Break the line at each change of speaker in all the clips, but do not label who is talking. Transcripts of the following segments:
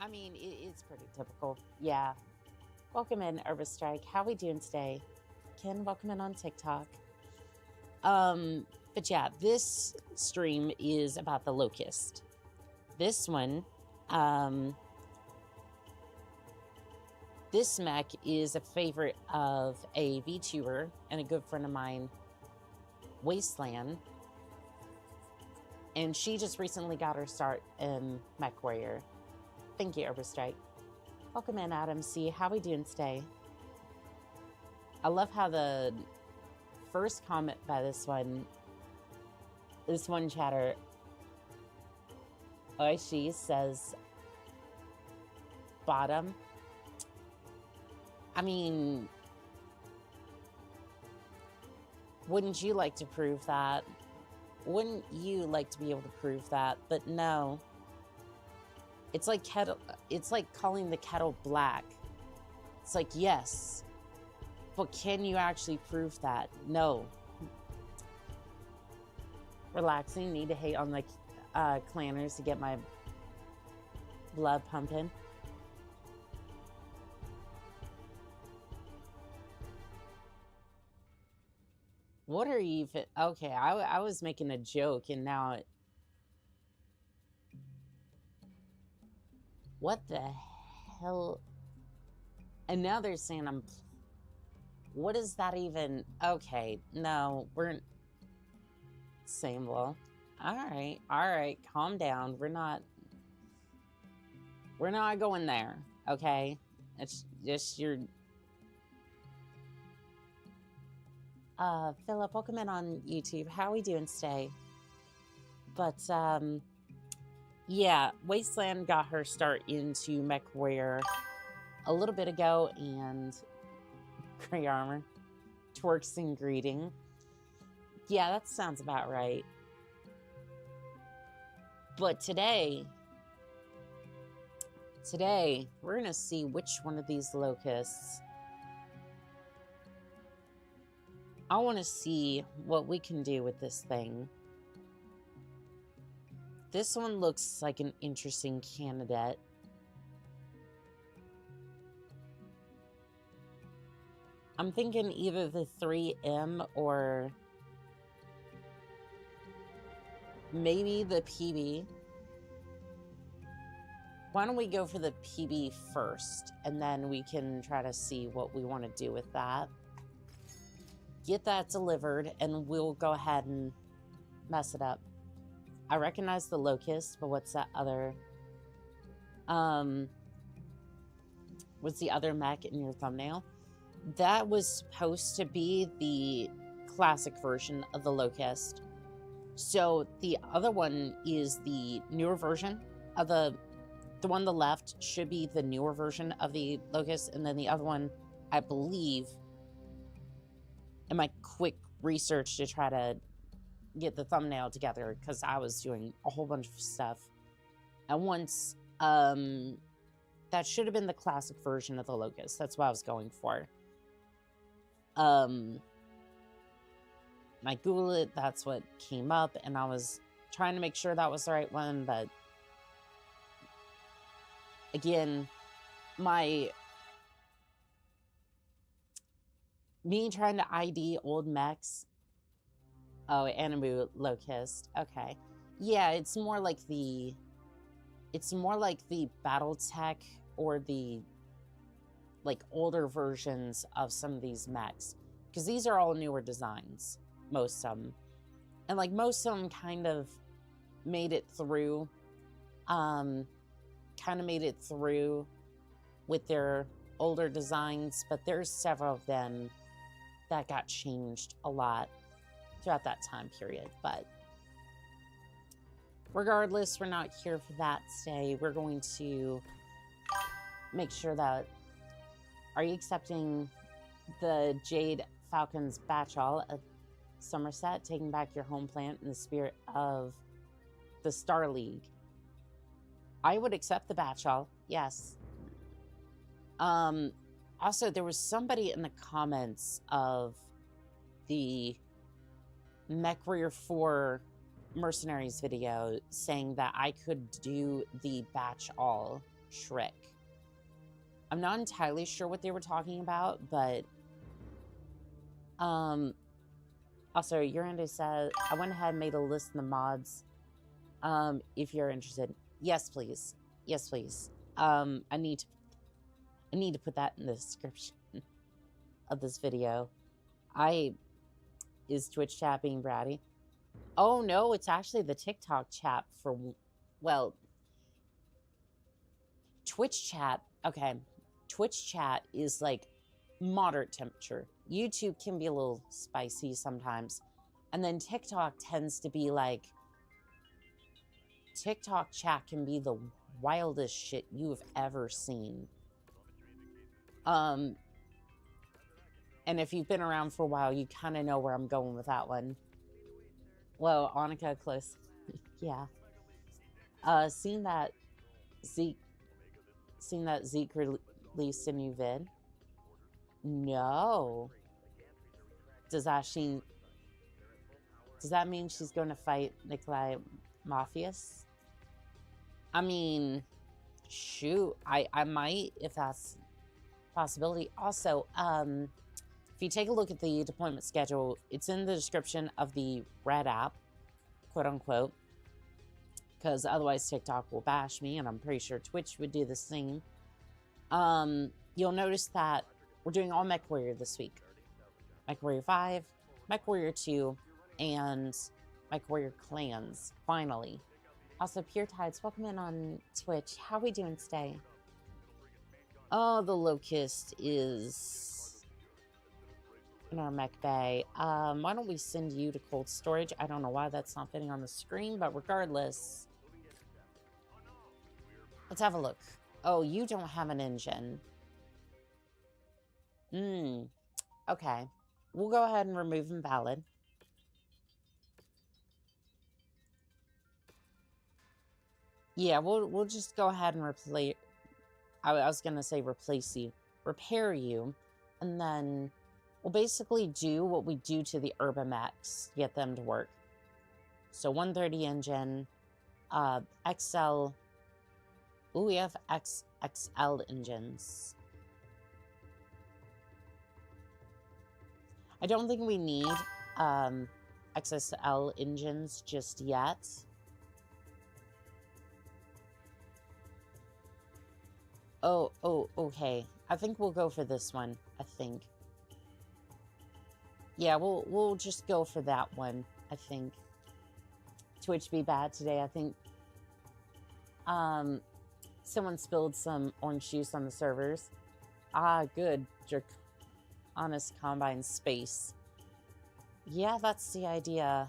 I mean, it's pretty typical. Yeah. Welcome in, Strike. How we doing today? Ken, welcome in on TikTok. But yeah, this stream is about the Locust. This one, this mech is a favorite of a VTuber and a good friend of mine, Wasteland. And she just recently got her start in MechWarrior. Thank you, Strike. Welcome in, Adam C. How we doing today? I love how the first comment by this one chatter, she says bottom. I mean, wouldn't you like to prove that? Wouldn't you like to be able to prove that? But no. It's like calling the kettle black. It's like, yes, but can you actually prove that? No. Relaxing, need to hate on the clanners to get my blood pumping. What are you even? Okay, I was making a joke and now it. What the hell? And now they're saying I'm. What is that even? Okay, no, we're. Same well. All right, calm down. We're not going there, okay? It's just your. Philip, welcome in on YouTube. How are we doing today? But, yeah, Wasteland got her start into MechWarrior a little bit ago, and gray armor, twerks and greeting. Yeah, that sounds about right. But today, we're going to see which one of these locusts. I want to see what we can do with this thing. This one looks like an interesting candidate. I'm thinking either the 3M or maybe the PB. Why don't we go for the PB first, and then we can try to see what we want to do with that. Get that delivered, and we'll go ahead and mess it up. I recognize the locust, but what's that other? What's the other mech in your thumbnail? That was supposed to be the classic version of the locust. So the other one is the newer version of the one on the left should be the newer version of the locust, and then the other one, I believe, in my quick research to try to get the thumbnail together, because I was doing a whole bunch of stuff at once, that should have been the classic version of the locust. That's what I was going for. I Googled it, that's what came up, and I was trying to make sure that was the right one, but again, me trying to ID old mechs. Oh, Animu Locust. Okay. Yeah, it's more like the BattleTech or the like older versions of some of these mechs, because these are all newer designs, most of them, and like most of them kind of made it through with their older designs, but there's several of them that got changed a lot throughout that time period. But regardless, we're not here for that today. We're going to make sure that, are you accepting the Jade Falcons Batchall at Somerset, taking back your home plant in the spirit of the Star League? I would accept the Batchall, yes. Also, there was somebody in the comments of the MechWarrior 4 Mercenaries video saying that I could do the batch all. trick. I'm not entirely sure what they were talking about, but also Urando said I went ahead and made a list of the mods. If you're interested. Yes, please. Yes, please. I need to put that in the description of this video. Is Twitch chat being bratty? Oh no, it's actually the TikTok chat for, well, Twitch chat. Okay, Twitch chat is like moderate temperature. YouTube can be a little spicy sometimes. And then TikTok tends to be like, TikTok chat can be the wildest shit you've ever seen. And if you've been around for a while, you kind of know where I'm going with that one. Well, Annika, close. Yeah. Seen that Zeke released a new vid? No. Does that mean she's going to fight Nikolai Mafias? I mean, shoot, I might, if that's a possibility. Also, if you take a look at the deployment schedule, it's in the description of the Red app, quote unquote, because otherwise TikTok will bash me, and I'm pretty sure Twitch would do the same. You'll notice that we're doing all MechWarrior this week. MechWarrior 5, MechWarrior 2, and MechWarrior Clans, finally. Also, Pure Tides, welcome in on Twitch. How are we doing today? Oh, the Locust is in our mech bay. Why don't we send you to cold storage? I don't know why that's not fitting on the screen, but regardless, let's have a look. Oh, you don't have an engine. Okay. We'll go ahead and remove invalid. Yeah, we'll just go ahead and replace. I was gonna say replace you, repair you, and then we'll basically do what we do to the Urban Mechs to get them to work. So 130 engine, XL. Ooh, we have XXL engines. I don't think we need XSL engines just yet. Oh, okay. I think we'll go for this one, I think. Yeah, we'll just go for that one, I think. Twitch be bad today, I think. Someone spilled some orange juice on the servers. Ah, good. Honest Combine space. Yeah, that's the idea.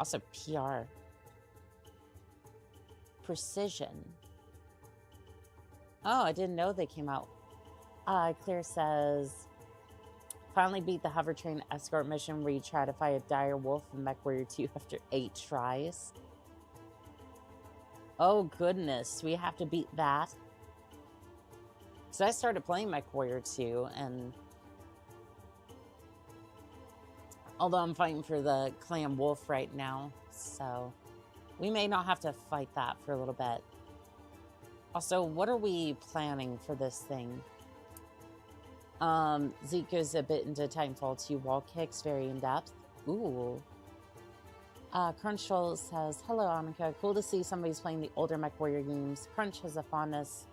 Also PR. Precision. Oh, I didn't know they came out. Claire says, finally beat the hover train escort mission where you try to fight a dire wolf in MechWarrior 2 after 8 tries. Oh goodness, we have to beat that. So I started playing MechWarrior 2, and although I'm fighting for the Clan Wolf right now, so we may not have to fight that for a little bit. Also, what are we planning for this thing? Zeke goes a bit into Titanfall 2 wall kicks, very in-depth. Ooh. Crunchroll says, hello, Annika. Cool to see somebody's playing the older MechWarrior games. Crunch has a fondness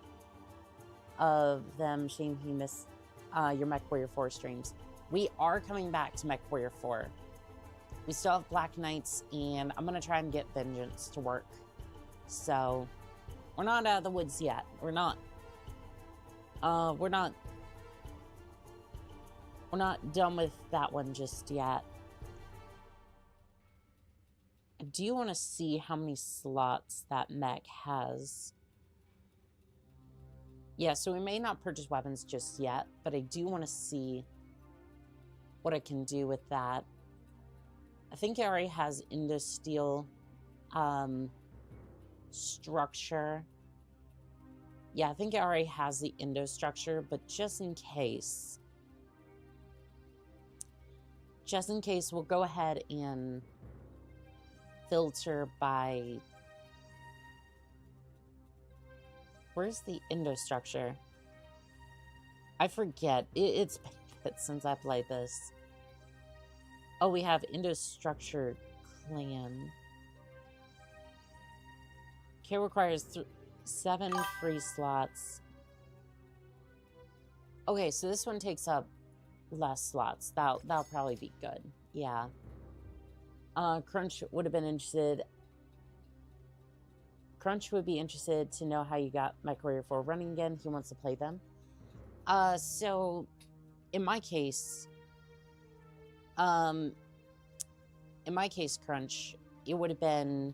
of them. Shame he missed your MechWarrior 4 streams. We are coming back to MechWarrior 4. We still have Black Knights, and I'm going to try and get Vengeance to work. So, we're not out of the woods yet. We're not done with that one just yet. I do want to see how many slots that mech has. Yeah, so we may not purchase weapons just yet, but I do want to see what I can do with that. I think it already has Indosteel structure. Yeah, I think it already has the Indo structure, but just in case, we'll go ahead and filter by where's the Indo-structure? I forget. It's been a bit since I played this. Oh, we have Indo-structure clan. Okay, requires 7 free slots. Okay, so this one takes up less slots. That'll probably be good. Yeah. Crunch would have been interested. Crunch would be interested to know how you got MechWarrior 4 running again. He wants to play them. So in my case, Crunch, it would have been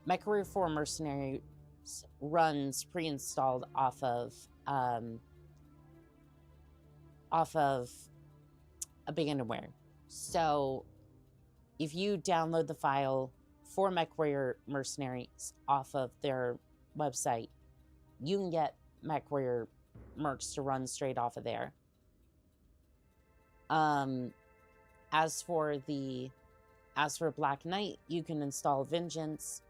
MechWarrior 4 Mercenaries runs pre-installed off of Abandonware. So if you download the file for MechWarrior Mercenaries off of their website, you can get MechWarrior mercs to run straight off of there. As for Black Knight, you can install Vengeance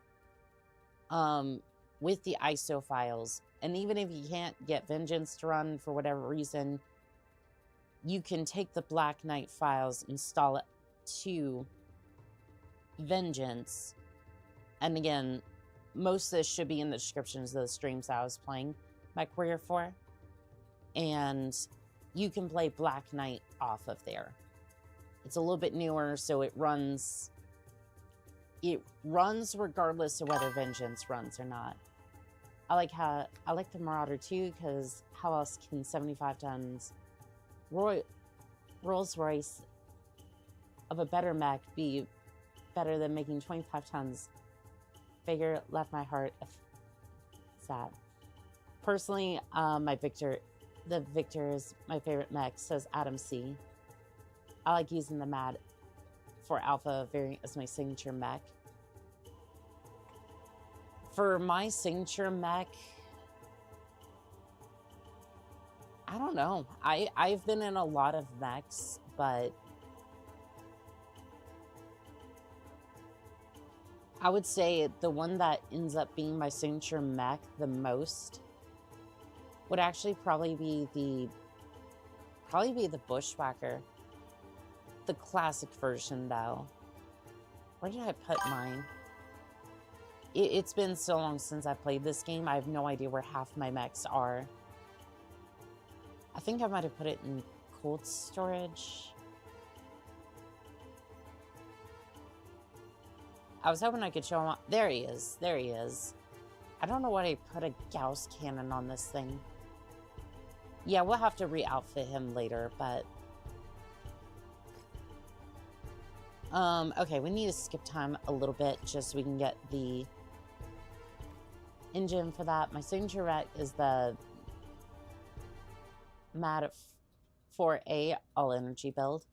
with the ISO files. And even if you can't get Vengeance to run for whatever reason, you can take the Black Knight files, install it to Vengeance. And again, most of this should be in the descriptions of the streams I was playing MechWarrior 4. And you can play Black Knight off of there. It's a little bit newer, so it runs regardless of whether Vengeance runs or not. I like the Marauder too, because how else can 75 tons Rolls Royce of a better mech be better than making 25 tons? Figure left my heart sad. Personally, the Victor is my favorite mech, says Adam C. I like using the MAD for Alpha variant as my signature mech. For my signature mech, I don't know. I've been in a lot of mechs, but I would say the one that ends up being my signature mech the most would actually probably be the Bushwhacker. The classic version, though. Where did I put mine? It's been so long since I played this game, I have no idea where half my mechs are. I think I might have put it in cold storage. I was hoping I could show him. There he is. There he is. I don't know why I put a Gauss cannon on this thing. Yeah, we'll have to re-outfit him later, but... okay, we need to skip time a little bit just so we can get the engine for that. My signature mech is the MAD 4A all-energy build.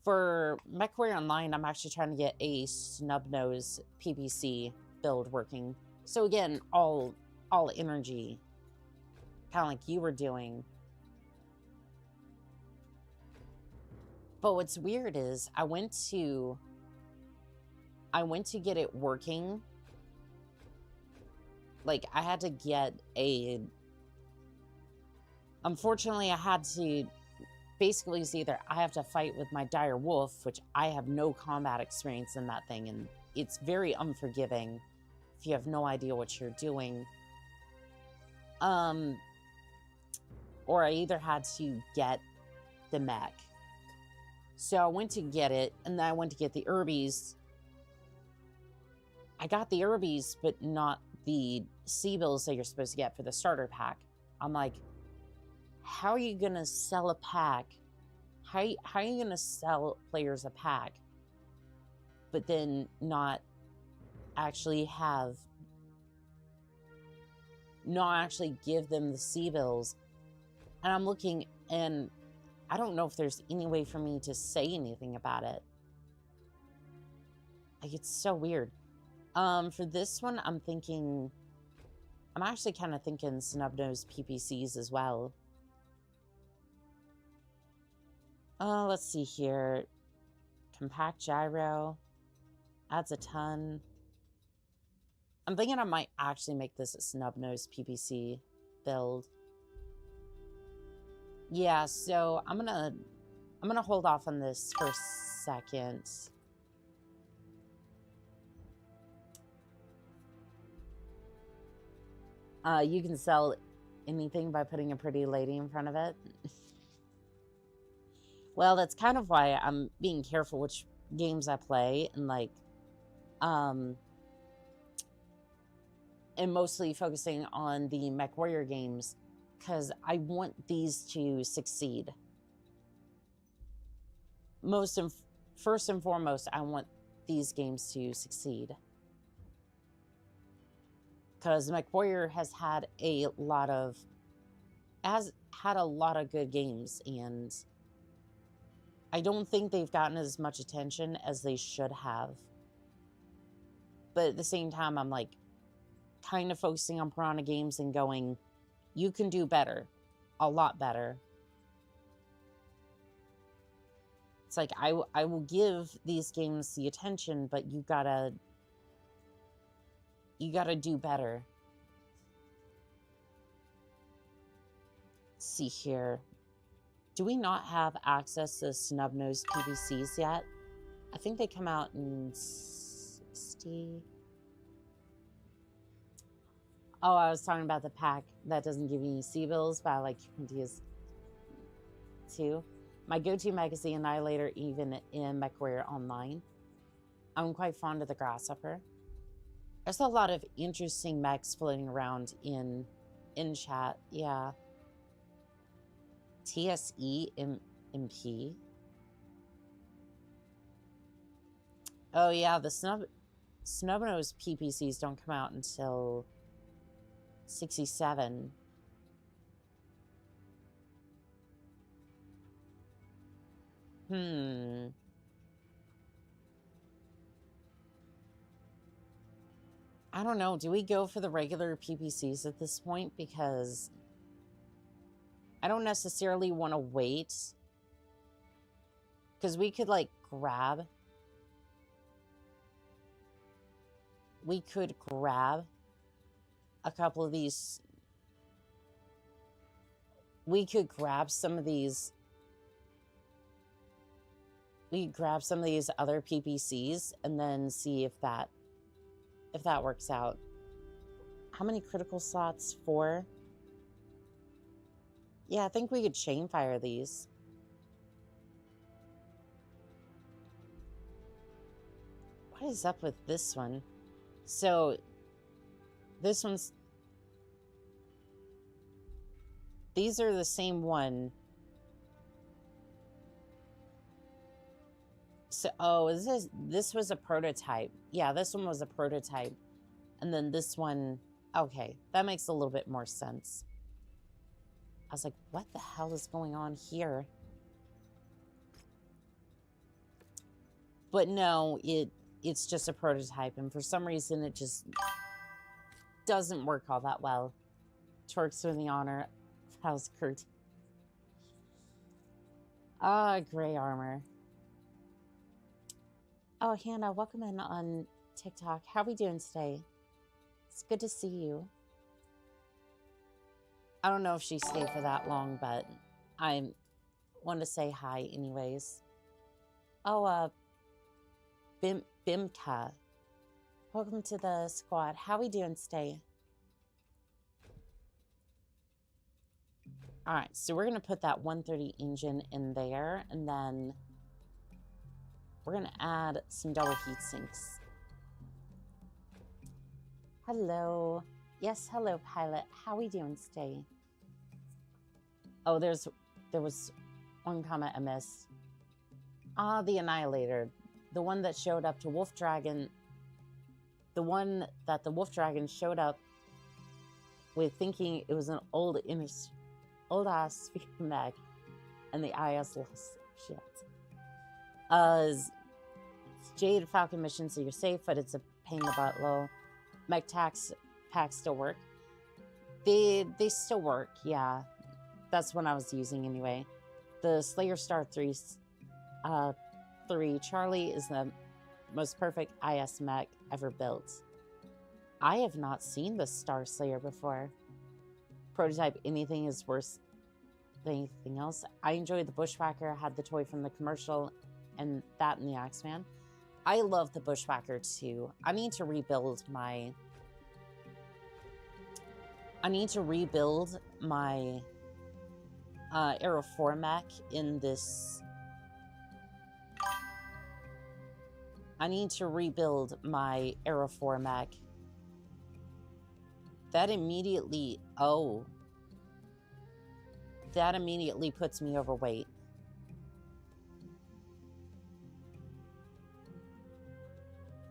For MechWarrior Online, I'm actually trying to get a snub-nose PPC build working. So again, all energy, kind of like you were doing. But what's weird is I went to get it working. Like, I had to get a... Unfortunately, I had to... Basically, it's either I have to fight with my dire wolf, which I have no combat experience in that thing, and it's very unforgiving if you have no idea what you're doing. Or I either had to get the mech. So I went to get it, and then I went to get the Urbies. I got the Urbies, but not the C-bills that you're supposed to get for the starter pack. I'm like, how are you going to sell a pack? How are you going to sell players a pack, but then not actually give them the C-bills? And I'm looking, and I don't know if there's any way for me to say anything about it. Like, it's so weird. For this one, I'm actually kind of thinking snub-nose PPCs as well. Let's see here. Compact gyro. Adds a ton. I'm thinking I might actually make this a snub-nosed PPC build. Yeah, so I'm gonna hold off on this for a second. You can sell anything by putting a pretty lady in front of it. Well, that's kind of why I'm being careful which games I play, and like, and mostly focusing on the MechWarrior games, because I want these to succeed. First and foremost, I want these games to succeed. Because MechWarrior has had a lot of good games, and I don't think they've gotten as much attention as they should have. But at the same time, I'm like kind of focusing on Piranha Games and going, you can do better, a lot better. It's like, I will give these games the attention, but you gotta do better. Let's see here. Do we not have access to snub-nosed PVCs yet? I think they come out in 60. Oh, I was talking about the pack that doesn't give you any C-bills, but I like Quintia's too. My go-to mech is the Annihilator, even in MechWarrior Online. I'm quite fond of the Grasshopper. There's a lot of interesting mechs floating around in chat. Yeah. TSE MP. Oh yeah, the snub-nosed PPCs don't come out until 67. I don't know. Do we go for the regular PPCs at this point? Because I don't necessarily want to wait. Because we could, like, grab... We could grab a couple of these... We could grab some of these... We could grab some of these other PPCs and then see if that works out. How many critical slots? 4? Yeah, I think we could chain fire these. What is up with this one? So, this one's... These are the same one. So, oh, this was a prototype. Yeah, this one was a prototype. And then this one... Okay, that makes a little bit more sense. I was like, what the hell is going on here? But no, it's just a prototype, and for some reason it just doesn't work all that well. Torques with the honor of House Kurt. Gray armor. Oh, Hannah, welcome in on TikTok. How are we doing today? It's good to see you. I don't know if she stayed for that long, but I want to say hi anyways. Oh, Bimka. Welcome to the squad. How are we doing today? Alright, so we're going to put that 130 engine in there, and then we're going to add some double heat sinks. Hello. Yes, hello, pilot. How are we doing today? Oh, there was one comment I missed. Ah, the Annihilator. The one that showed up to Wolf Dragon. The one that the Wolf Dragon showed up with, thinking it was an old-ass mech, and the IS lost shit. Jade Falcon mission, so you're safe, but it's a pain in the butt. Low. Mech packs still work. They still work, yeah. That's what I was using anyway. The Slayer Star 3 Charlie is the most perfect IS mech ever built. I have not seen the Star Slayer before. Prototype, anything is worse than anything else. I enjoyed the Bushwhacker, had the toy from the commercial, and that and the Axeman. I love the Bushwhacker too. I need to rebuild my Aero 4 mech in this. I need to rebuild my Aero 4 mech. That immediately, that immediately puts me overweight.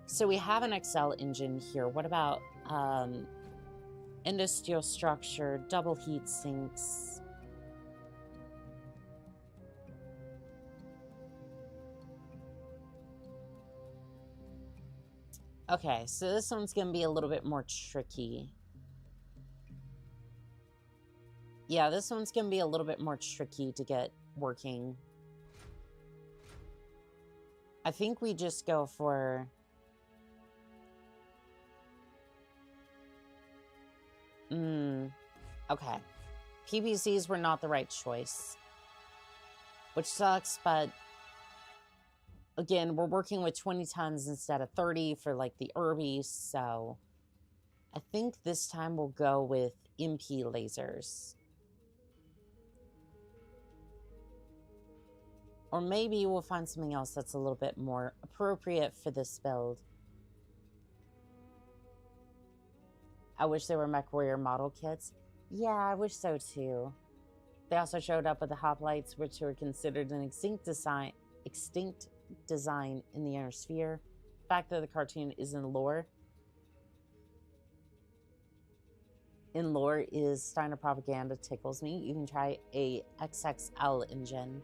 So we have an XL engine here. What about endosteel structure, double heat sinks? Okay, so this one's going to be a little bit more tricky. Yeah, this one's going to be a little bit more tricky to get working. I think we just go for... Okay. PVCs were not the right choice. Which sucks, but... Again, we're working with 20 tons instead of 30 for, like, the Irby, so... I think this time we'll go with MP lasers. Or maybe we'll find something else that's a little bit more appropriate for this build. I wish there were MechWarrior model kits. Yeah, I wish so too. They also showed up with the hoplites, which were considered an extinct design in the inner sphere. The fact that the cartoon is in lore. In lore is Steiner propaganda tickles me. You can try a XXL engine.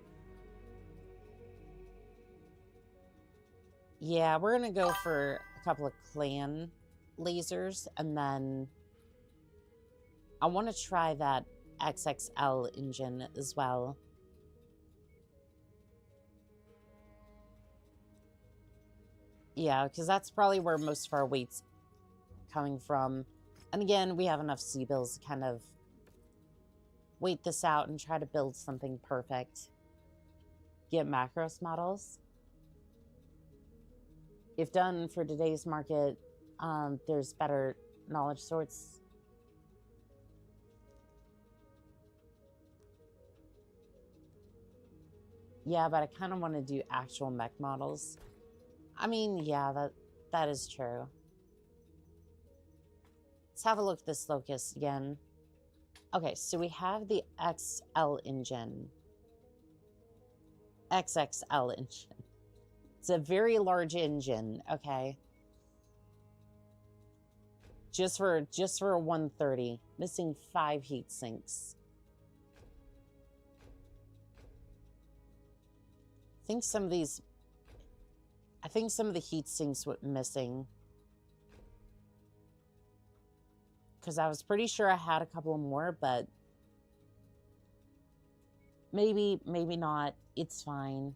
Yeah, we're going to go for a couple of clan lasers, and then I want to try that XXL engine as well. Yeah, because that's probably where most of our weight's coming from. And again, we have enough C-bills to kind of wait this out and try to build something perfect. Get Macros models. If done for today's market, there's better knowledge sorts. Yeah, but I kind of want to do actual mech models. I mean, yeah, that is true. Let's have a look at this Locust again. Okay, so we have the XL engine. XXL engine. It's a very large engine, okay. Just for a 130, missing 5 heat sinks. I think some of the heat sinks were missing. Because I was pretty sure I had a couple more, but maybe not. It's fine.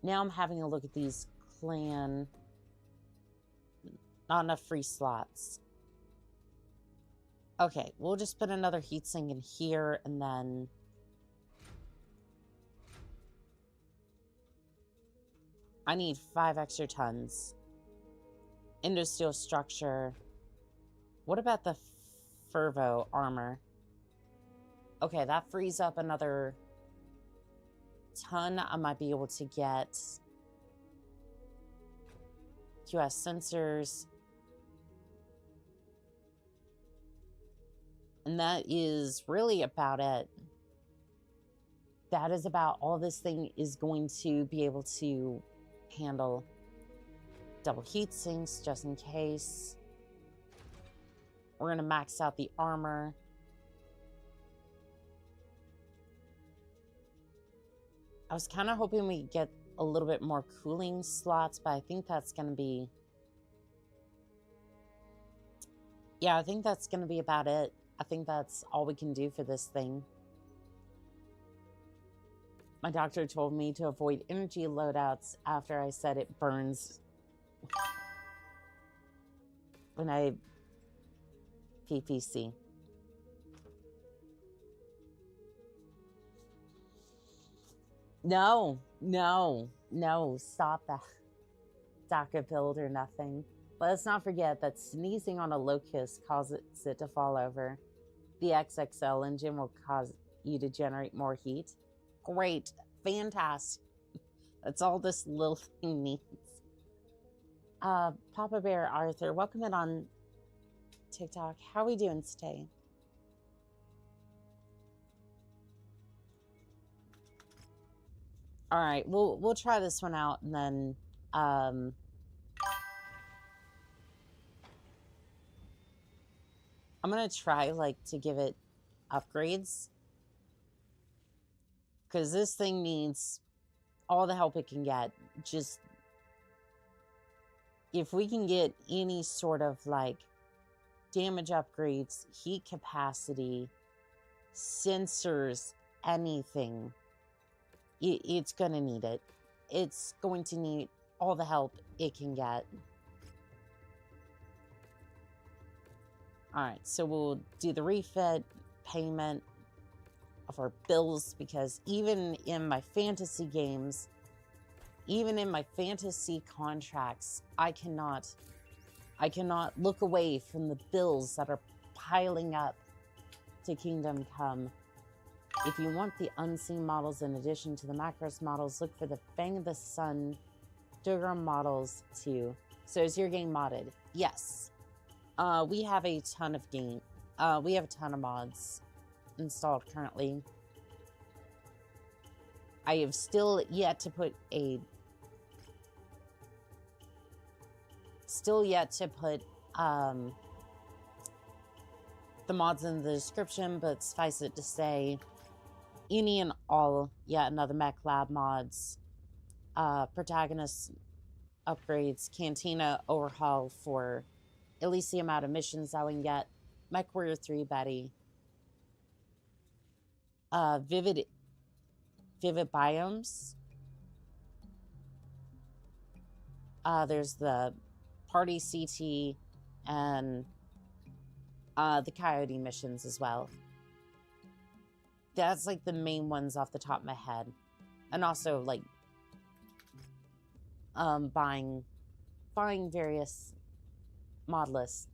Now I'm having a look at these clan. Not enough free slots. Okay, we'll just put another heatsink in here, and then... I need 5 extra tons. Endosteel structure. What about the Fervo armor? Okay, that frees up another ton. I might be able to get QS sensors. And that is really about it. That is about all this thing is going to be able to handle. Double heat sinks just in case. We're going to max out the armor. I was kind of hoping we get a little bit more cooling slots, but I think that's going to be... Yeah, I think that's going to be about it. I think that's all we can do for this thing. My doctor told me to avoid energy loadouts after I said it burns. when I PPC. No, no, no, stop that. DACA build or nothing. Let's not forget that sneezing on a locust causes it to fall over. The XXL engine will cause you to generate more heat. Great. Fantastic. That's all this little thing needs. Papa Bear Arthur, welcome in on TikTok. How are we doing today? All right, we'll try this one out, and then I'm gonna try like to give it upgrades, because this thing needs all the help it can get. Just if we can get any sort of like damage upgrades, heat capacity, sensors, anything, it's gonna need it. It's going to need all the help it can get. All right, so we'll do the refit payment of our bills, because even in my fantasy games, even in my fantasy contracts, I cannot look away from the bills that are piling up to Kingdom Come. If you want the unseen models in addition to the macros models, look for the Fang of the Sun Dugram models too. So is your game modded? Yes. We have a ton of we have a ton of mods installed currently. I have still yet to put the mods in the description, but suffice it to say, any and all yet another Mech Lab mods, protagonist upgrades, Cantina overhaul for at least the amount of missions that we can get, MechWarrior 3 Betty, vivid biomes. There's the party CT and the coyote missions as well. That's like the main ones off the top of my head. And also like buying various mod lists.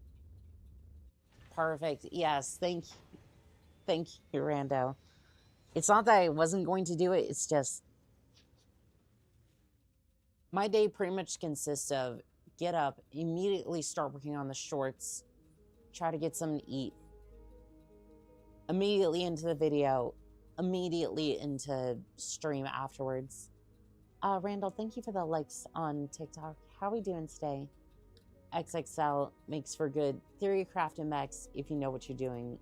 Perfect. Yes, thank you, Rando. It's not that I wasn't going to do it, it's just my day pretty much consists of get up, immediately start working on the shorts, try to get something to eat, immediately into the video, immediately into stream afterwards. Randall, thank you for the likes on TikTok. How are we doing today? XXL makes for good theory crafting mechs if you know what you're doing.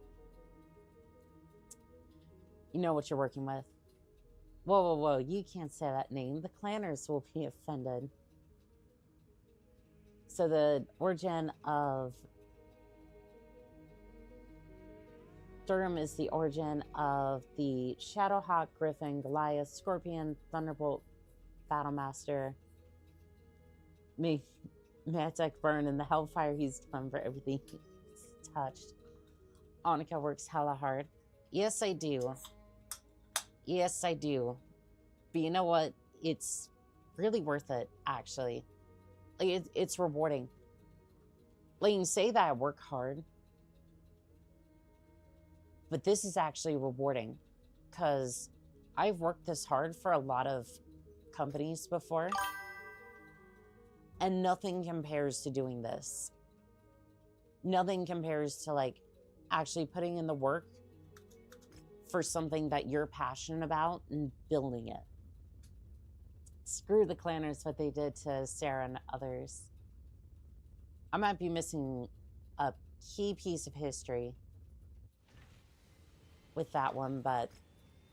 You know what you're working with. Whoa, whoa, whoa, you can't say that name. The clanners will be offended. So the origin of Durham is the origin of the Shadowhawk, Griffin, Goliath, Scorpion, Thunderbolt, Battlemaster, Matic Burn, and the Hellfire he's done for everything he's touched. Oni-chan works hella hard. Yes, I do. Yes, I do. But you know what? It's really worth it, actually. Like, it's rewarding. Like, you can say that I work hard, but this is actually rewarding, because I've worked this hard for a lot of companies before, and nothing compares to doing this. Nothing compares to, like, actually putting in the work for something that you're passionate about and building it. Screw the clanners, what they did to Sarah and others. I might be missing a key piece of history with that one, but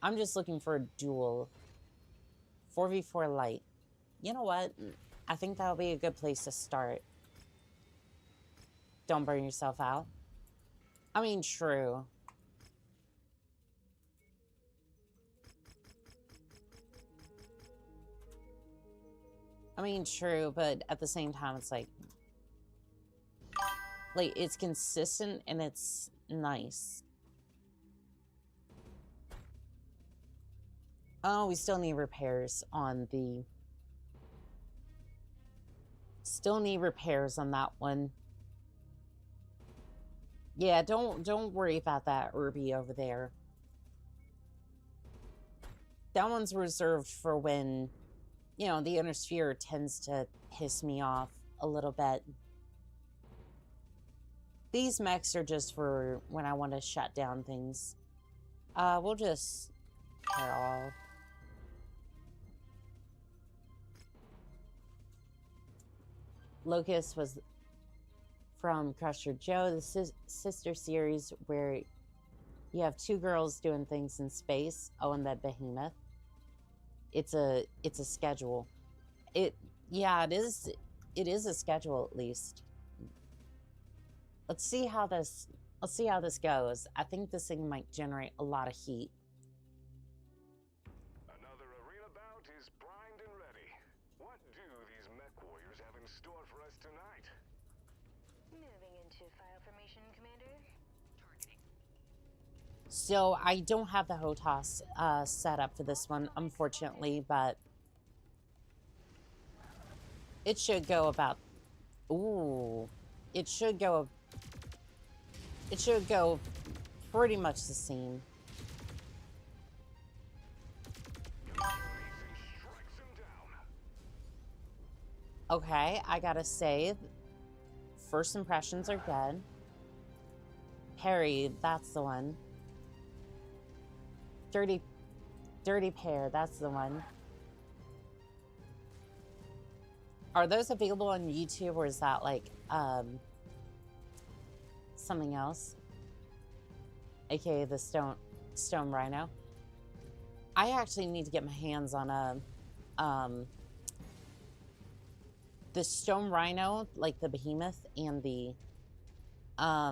I'm just looking for a duel. 4v4 light. You know what? I think that'll be a good place to start. Don't burn yourself out. I mean, true. I mean, true, but at the same time, it's like, Like, it's consistent and it's nice. Oh, we still need repairs on the... Still need repairs on that one. Yeah, don't worry about that Irby over there. That one's reserved for when, you know, the inner sphere tends to piss me off a little bit. These mechs are just for when I want to shut down things. We'll just repair all. Locust was from Crusher Joe, the sister series where you have two girls doing things in space. Oh, and that behemoth. It's a schedule. Yeah, it is. It is a schedule at least. Let's see how this goes. I think this thing might generate a lot of heat.
Another arena bout is primed and ready. What do these MechWarriors have in store for us tonight?
Moving into file formation, Commander. Targeting.
So I don't have the HOTAS set up for this one, unfortunately, but it should go about... Ooh. It should go pretty much the same. Okay, I gotta say, first impressions are good. Perry, that's the one. Dirty Pear, that's the one. Are those available on YouTube, or is that like something else? AKA the stone rhino. I actually need to get my hands on a the stone rhino, like the behemoth, and the I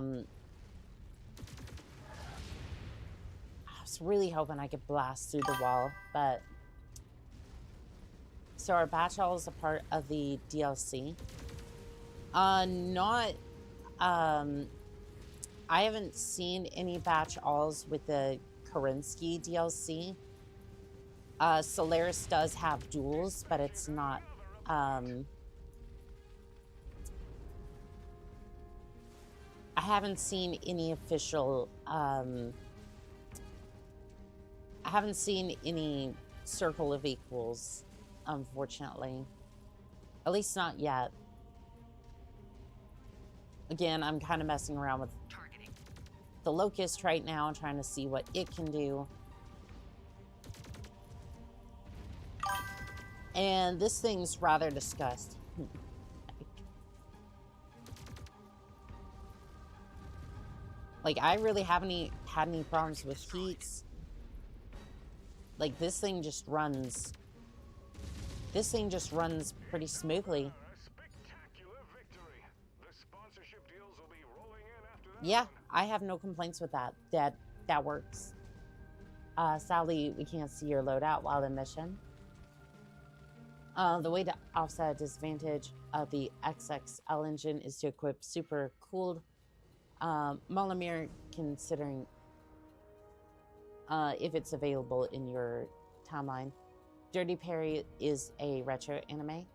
was really hoping I could blast through the wall, but so are batch alls a part of the DLC? Not I haven't seen any batch alls with the Karinsky DLC. Solaris does have duels, but it's not I haven't seen any official I haven't seen any Circle of Equals, unfortunately. At least not yet. Again, I'm kind of messing around with the Locust right now, trying to see what it can do. And this thing's rather disgust. Like, I really haven't had any problems with heats. Like, this thing just runs. This thing just runs pretty smoothly. Yeah, I have no complaints with that. That works. Sadly, we can't see your loadout while in mission. The way to offset a disadvantage of the XXL engine is to equip super cooled Molamir, considering if it's available in your timeline. Dirty Perry is a retro anime.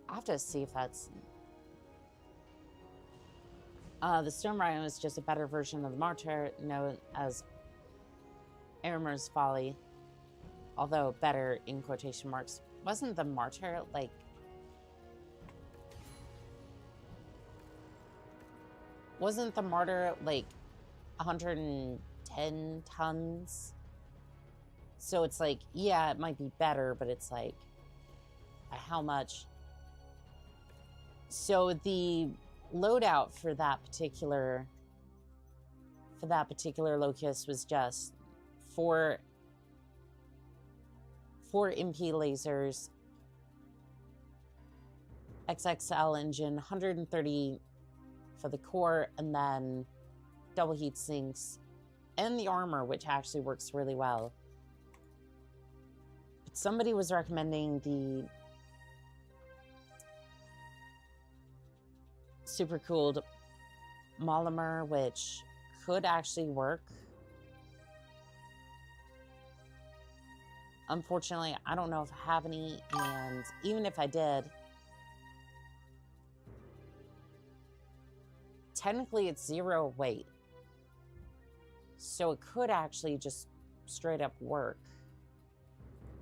I have to see if that's... the Stone Rhino is just a better version of the Martyr, known as Aramir's Folly, although better in quotation marks. Wasn't the Martyr, like... Wasn't the Martyr, like, 110 tons? So it's like, yeah, it might be better, but it's like, how much? So the loadout for that particular Locust was just four MP lasers, XXL engine, 130 for the core, and then double heat sinks, and the armor, which actually works really well. But somebody was recommending the super cooled Monomer, which could actually work. Unfortunately, I don't know if I have any, and even if I did, technically it's 0 weight. So it could actually just straight up work.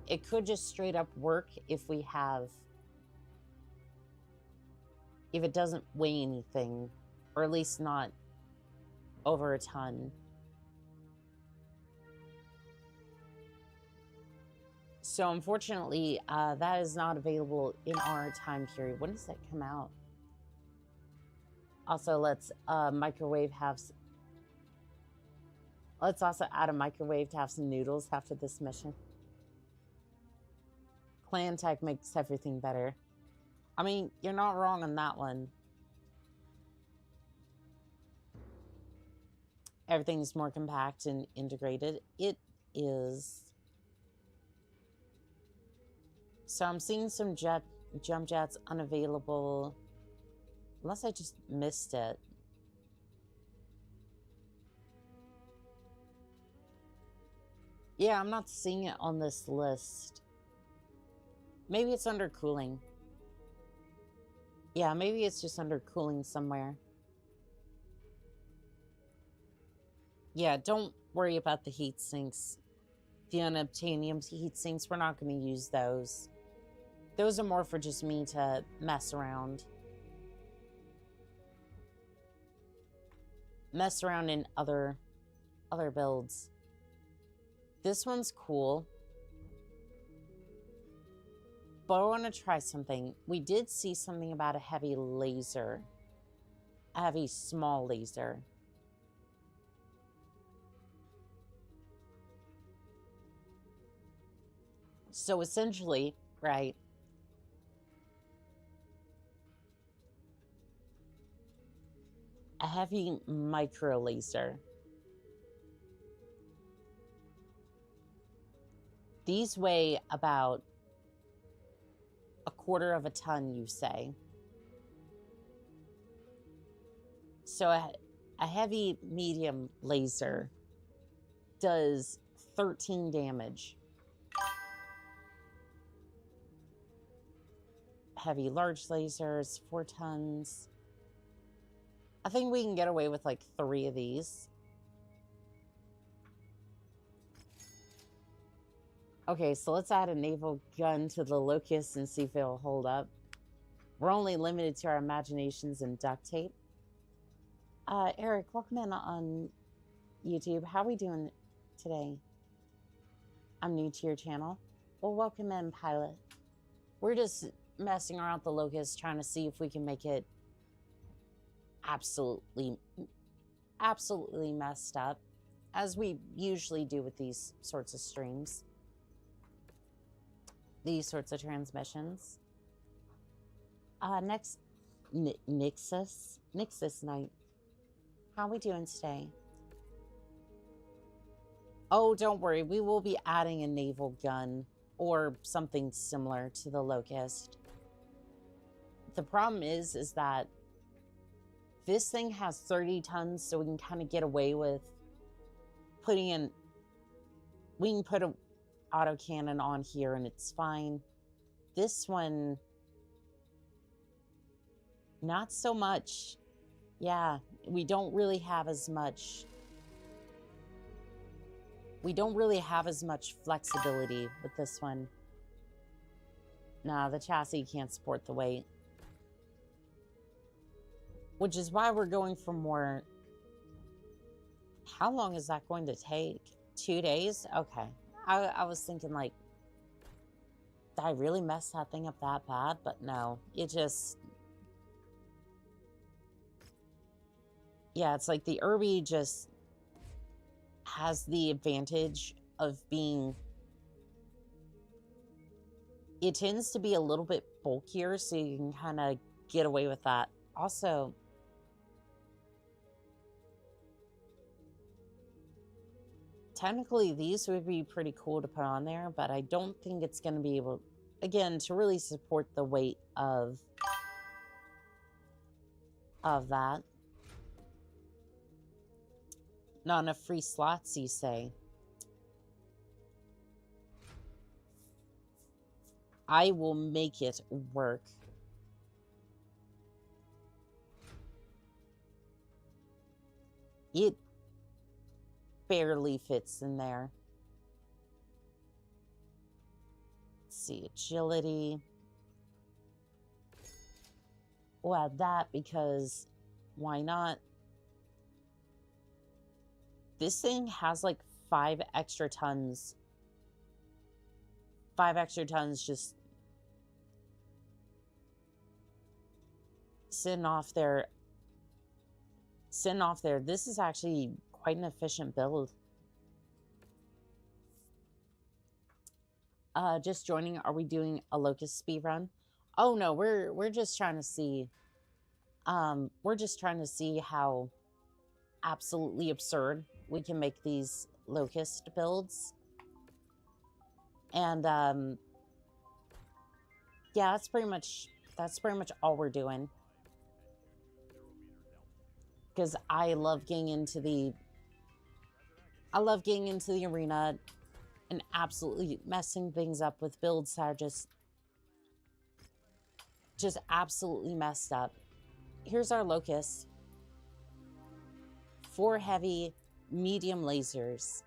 It could just straight up work if we have, if it doesn't weigh anything, or at least not over a ton. So unfortunately, that is not available in our time period. When does that come out? Also, let's microwave have. Let's also add a microwave to have some noodles after this mission. Clan tech makes everything better. I mean, you're not wrong on that one. Everything's more compact and integrated. It is. So I'm seeing some jump jets unavailable. Unless I just missed it. Yeah, I'm not seeing it on this list. Maybe it's under cooling. Yeah, maybe it's just under cooling somewhere. Yeah, don't worry about the heat sinks. The unobtainium heat sinks, we're not going to use those. Those are more for just me to mess around. Mess around in other builds. This one's cool. But I want to try something. We did see something about a heavy laser. A heavy small laser. So essentially, right, a heavy micro laser. These weigh about 1/4 of a ton, you say. So a heavy medium laser does 13 damage. Heavy large lasers, 4 tons. I think we can get away with like 3 of these. Okay, so let's add a naval gun to the Locust and see if it'll hold up. We're only limited to our imaginations and duct tape. Eric, welcome in on YouTube. How are we doing today? I'm new to your channel. Well, welcome in, Pilot. We're just messing around with the Locust, trying to see if we can make it absolutely messed up, as we usually do with these sorts of streams. These sorts of transmissions. Next, Nixus Knight. How are we doing today? Oh, don't worry. We will be adding a naval gun or something similar to the Locust. The problem is that this thing has 30 tons, so we can kind of get away with putting in... We can put a autocannon on here and it's fine. This one, not so much. Yeah, we don't really have as much. We don't really have as much flexibility with this one. Nah, the chassis can't support the weight. Which is why we're going for more. How long is that going to take? 2 days? Okay. I was thinking, like, did I really mess that thing up that bad? But no, it just... Yeah, it's like the Irby just has the advantage of being... It tends to be a little bit bulkier, so you can kind of get away with that. Also... Technically, these would be pretty cool to put on there, but I don't think it's going to be able, again, to really support the weight of that. Not enough free slots, you say? I will make it work. It barely fits in there. Let's see, agility. We'll add that because why not? This thing has like 5 extra tons. 5 extra tons just sitting off there. This is actually quite an efficient build. Just joining. Are we doing a locust speed run? Oh no, we're just trying to see. We're just trying to see how absolutely absurd we can make these locust builds. And yeah, that's pretty much all we're doing. Because I love getting into the arena and absolutely messing things up with builds that are just absolutely messed up. Here's our locust. 4 heavy, medium lasers.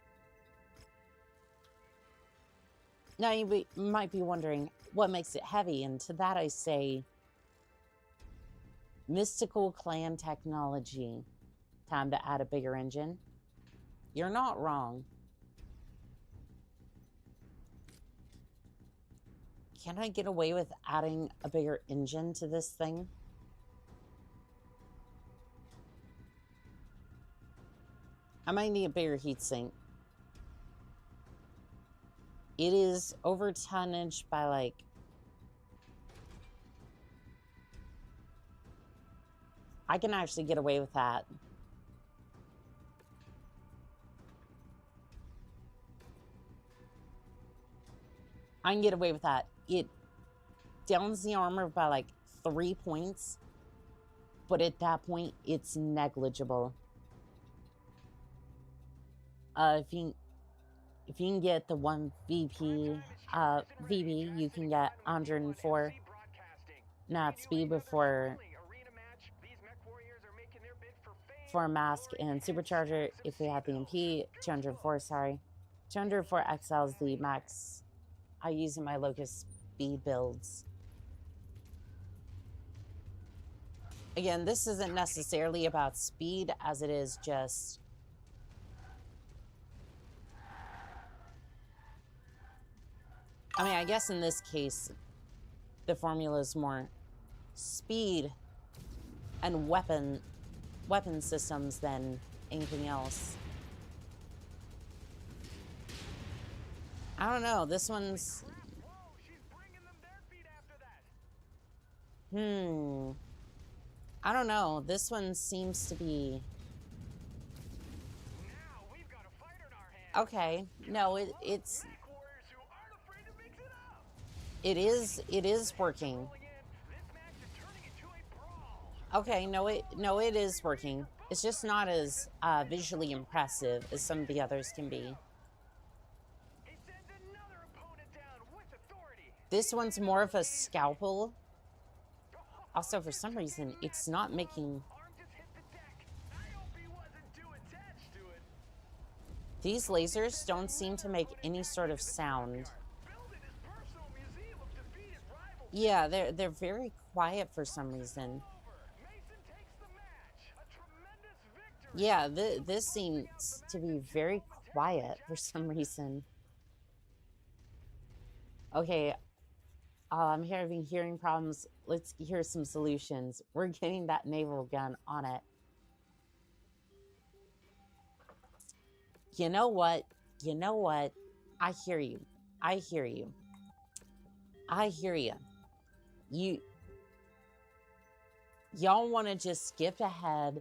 Now you might be wondering what makes it heavy, and to that I say, mystical clan technology. Time to add a bigger engine. You're not wrong. Can I get away with adding a bigger engine to this thing? I might need a bigger heatsink. It is over tonnage by like... I can actually get away with that. I can get away with that. It downs the armor by like 3 points, but at that point, it's negligible. If you can get the 1 VP, VB, you can get 104 knot speed before for a mask and supercharger. If we have the MP, 204, sorry. 204 XL is the max I use in my locust speed builds. Again, this isn't necessarily about speed as it is just... I mean, I guess in this case, the formula is more speed and weapon systems than anything else. I don't know. This one's... I don't know. This one seems to be... Okay. No, it's... It is working. Okay, no, it is working. It's just not as visually impressive as some of the others can be. This one's more of a scalpel. Also, for some reason, it's not making... These lasers don't seem to make any sort of sound. Yeah, they're very quiet for some reason. Yeah, this seems to be very quiet for some reason. Okay, I'm having hearing problems. Let's hear some solutions. We're getting that naval gun on it. You know what? You know what? I hear you. I hear you. I hear you. Y'all want to just skip ahead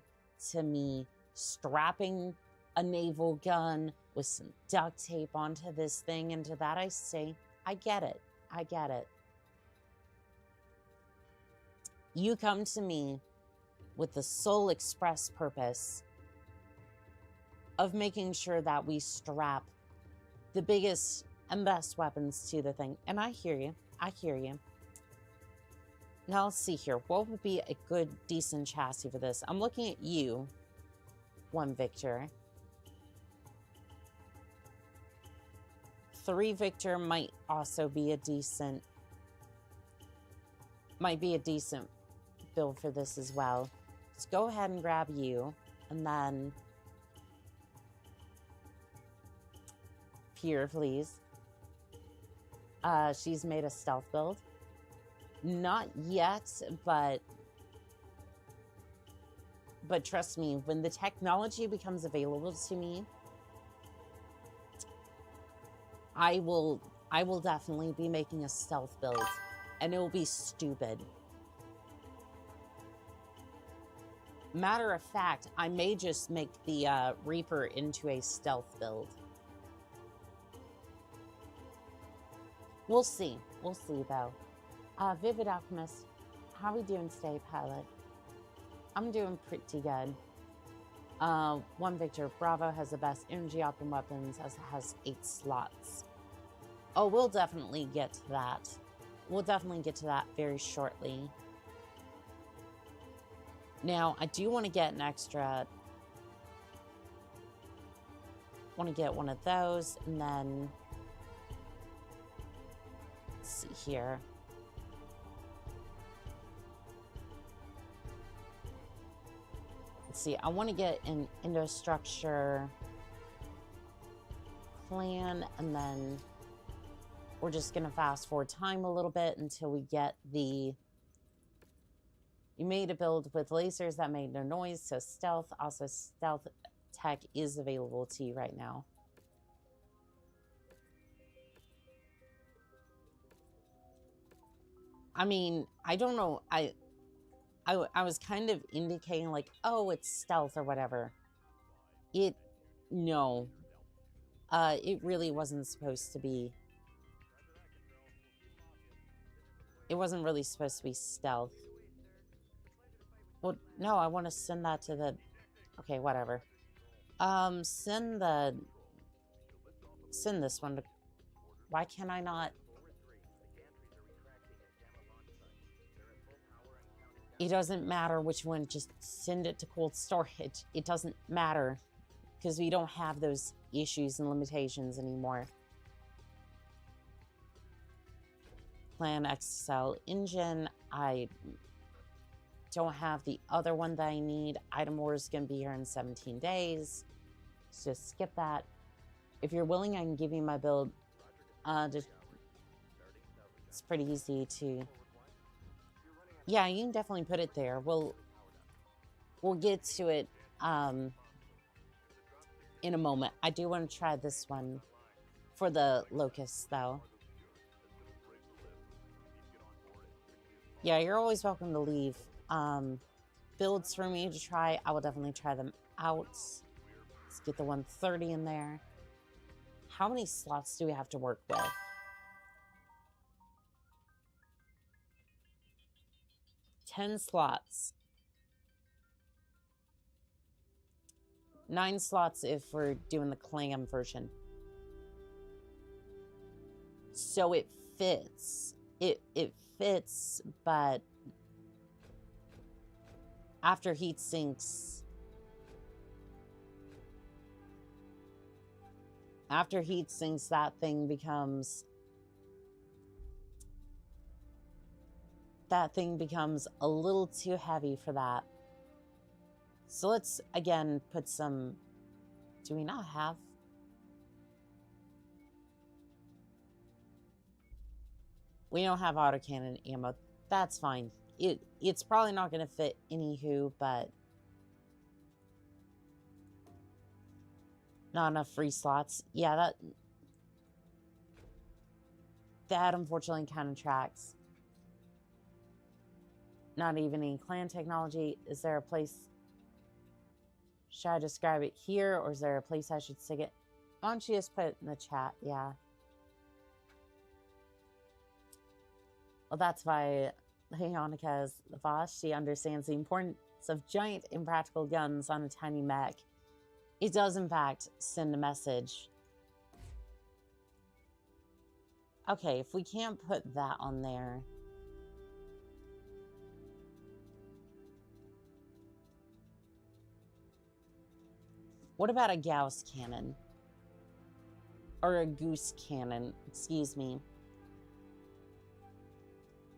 to me strapping a naval gun with some duct tape onto this thing, and to that I say, I get it. I get it. You come to me with the sole express purpose of making sure that we strap the biggest and best weapons to the thing. And I hear you. I hear you. Now let's see here. What would be a good, decent chassis for this? I'm looking at you, one Victor. 3 Victor might also be a decent... might be a decent build for this as well. Let's go ahead and grab you. And then... Pierre, please. She's made a stealth build. Not yet, but trust me, when the technology becomes available to me, I will definitely be making a stealth build, and it will be stupid. Matter of fact, I may just make the Reaper into a stealth build. We'll see. We'll see, though. Vivid Alchemist, how are we doing today, pilot? I'm doing pretty good. 1 Victor, Bravo has the best energy option weapons as it has 8 slots. Oh, we'll definitely get to that. We'll definitely get to that very shortly. Now, I do want to get an extra... want to get one of those, and then... let's see here. Let's see, I want to get an Indostructure clan, and then we're just going to fast forward time a little bit until we get the... You made a build with lasers that made no noise, so stealth. Also, stealth tech is available to you right now. I mean, I don't know. I was kind of indicating like, oh, it's stealth or whatever. No. It really wasn't supposed to be. It wasn't really supposed to be stealth. Well, no, I want to send that to the... Okay, whatever. Send this one to... Why can I not... It doesn't matter which one, just send it to cold storage. It doesn't matter, because we don't have those issues and limitations anymore. Plan XL engine, I don't have the other one that I need. Item War is going to be here in 17 days. So just skip that. If you're willing, I can give you my build. It's pretty easy to... Yeah, you can definitely put it there. We'll get to it in a moment. I do want to try this one for the Locusts, though. Yeah, you're always welcome to leave. Builds for me to try, I will definitely try them out. Let's get the 130 in there. How many slots do we have to work with? 10 slots. 9 slots if we're doing the clam version. So it fits. It fits, but after heat sinks, that thing becomes a little too heavy for that. So let's again put some... Do we not have... We don't have autocannon ammo. That's fine. It's probably not going to fit anywho, but... Not enough free slots. Yeah, that unfortunately kind of tracks. Not even any clan technology. Is there a place... Should I describe it here, or is there a place I should stick it? Why don't you just put it in the chat? Yeah. Well, that's why Leonica is the boss. She understands the importance of giant impractical guns on a tiny mech. It does, in fact, send a message. Okay, if we can't put that on there... What about a Gauss cannon? Or a goose cannon, excuse me.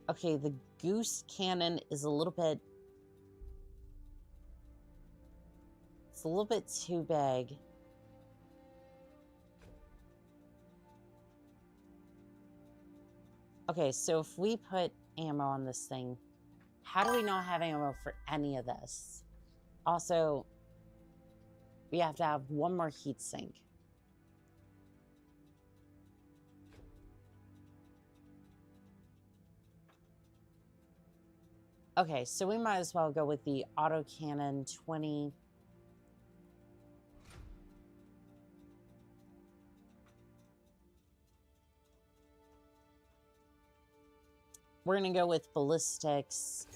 Okay, the goose cannon is a little bit... It's a little bit too big. Okay, so if we put ammo on this thing, how do we not have ammo for any of this? Also, we have to have one more heat sink. Okay, so we might as well go with the autocannon 20. We're going to go with ballistics.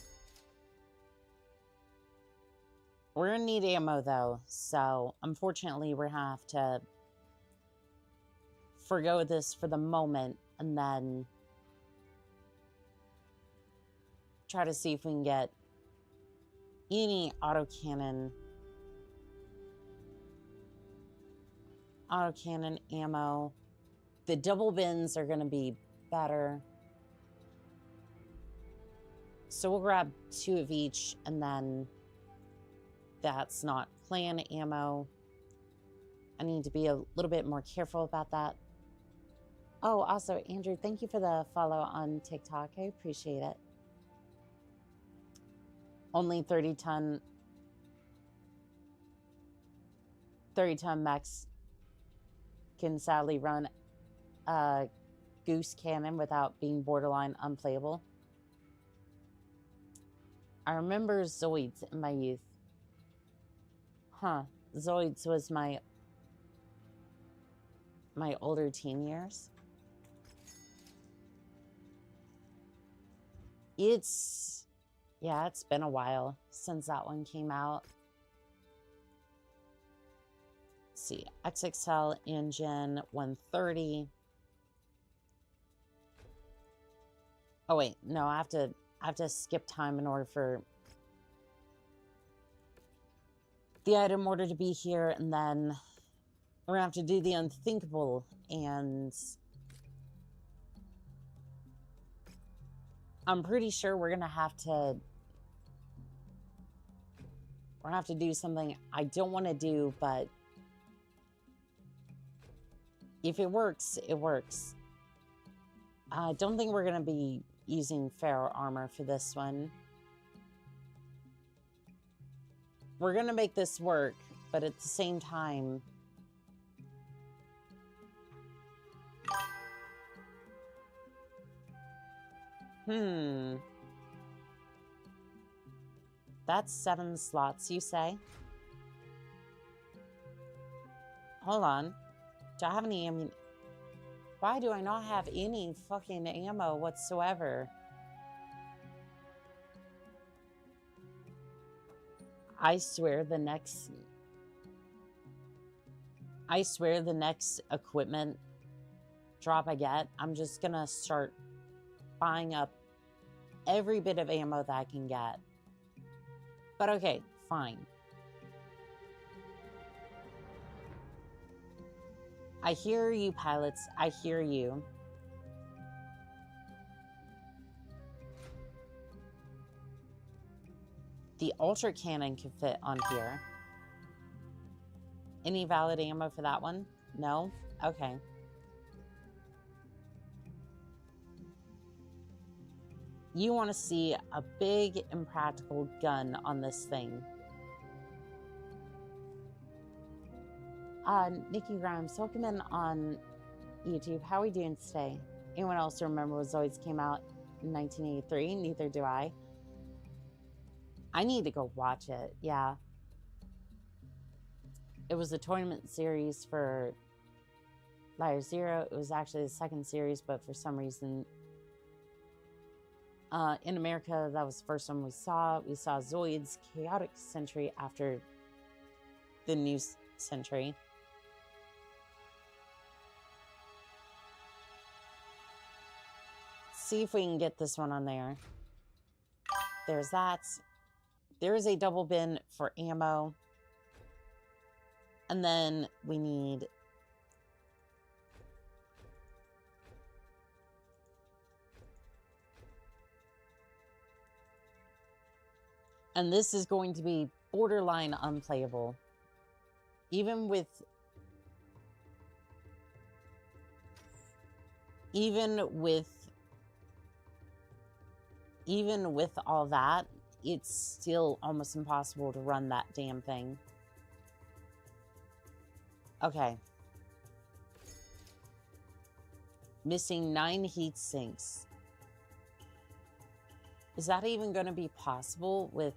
We're going to need ammo, though, so unfortunately we're going to have to forgo this for the moment and then try to see if we can get any autocannon ammo. The double bins are going to be better. So we'll grab 2 of each, and then that's not clan ammo. I need to be a little bit more careful about that. Oh, also, Andrew, thank you for the follow on TikTok. I appreciate it. Only 30-ton mechs can sadly run a goose cannon without being borderline unplayable. I remember Zoids in my youth. Huh. Zoids was my older teen years. It's been a while since that one came out. Let's see, XXL engine 130. Oh wait, no, I have to skip time in order for the item order to be here, and then we're gonna have to do the unthinkable, and I'm pretty sure we're gonna have to do something I don't want to do, but if it works, it works. I don't think we're gonna be using ferro armor for this one. We're gonna make this work, but at the same time, that's 7 slots, you say? Hold on. Do I have any ammunition? Why do I not have any fucking ammo whatsoever? I swear the next equipment drop I get, I'm just gonna start buying up every bit of ammo that I can get. But okay, fine. I hear you, pilots. I hear you. The Ultra Cannon can fit on here. Any valid ammo for that one? No? Okay. You want to see a big, impractical gun on this thing. Nikki Grimes, welcome in on YouTube. How are we doing today? Anyone else remember when Zoids came out in 1983? Neither do I. I need to go watch it, yeah. It was a tournament series for Liar Zero. It was actually the second series, but for some reason, in America, that was the first one we saw. We saw Zoids Chaotic Century after the new sentry. See if we can get this one on there. There's that. There is a double bin for ammo. And then we need... And this is going to be borderline unplayable. Even with all that, it's still almost impossible to run that damn thing. Okay. Missing 9 heat sinks. Is that even going to be possible with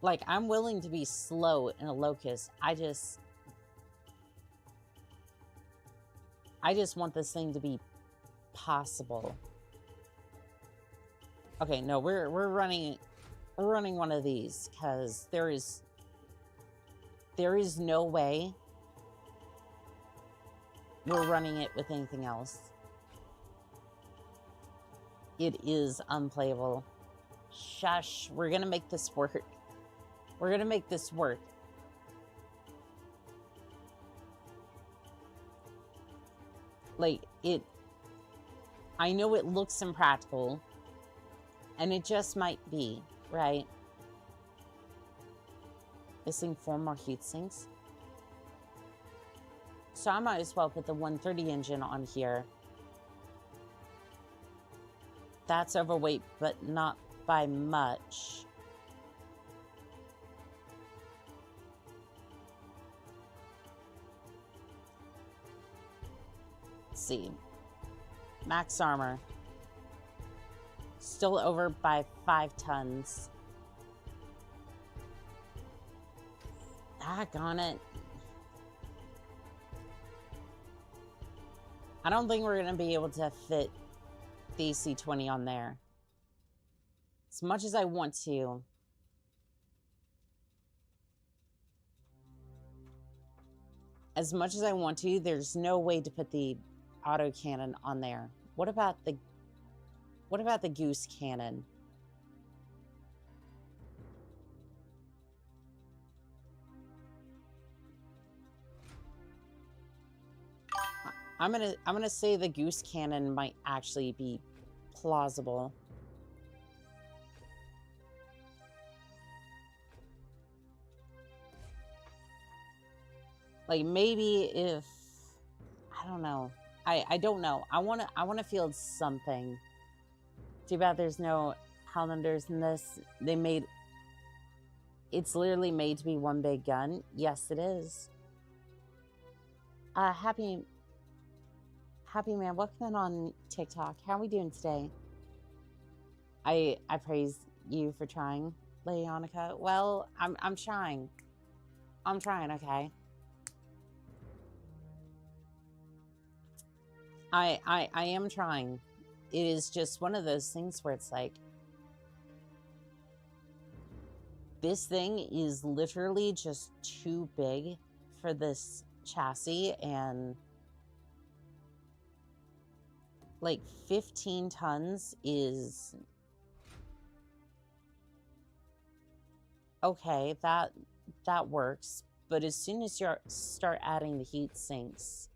like, I'm willing to be slow in a locust. I just want this thing to be possible. Okay, no, we're running one of these because there is no way we're running it with anything else. It is unplayable. Shush, we're gonna make this work. We're gonna make this work. Like, I know it looks impractical, and it just might be, right? Missing 4 more heat sinks. So I might as well put the 130 engine on here. That's overweight, but not by much. Let's see. Max armor. Still over by 5 tons. Doggone it. I don't think we're going to be able to fit the AC-20 on there. As much as I want to. As much as I want to, there's no way to put the autocannon on there. What about the goose cannon? I'm gonna say the goose cannon might actually be plausible. Like, maybe if, I don't know. I don't know. I wanna field something. Too bad there's no Highlanders in this. It's literally made to be one big gun. Yes, it is. Happy man, welcome in on TikTok. How are we doing today? I praise you for trying, Leonica. Well, I'm trying. I'm trying, okay? I am trying. It is just one of those things where it's like, this thing is literally just too big for this chassis, and like 15 tons is okay. That works, but as soon as you start adding the heat sinks,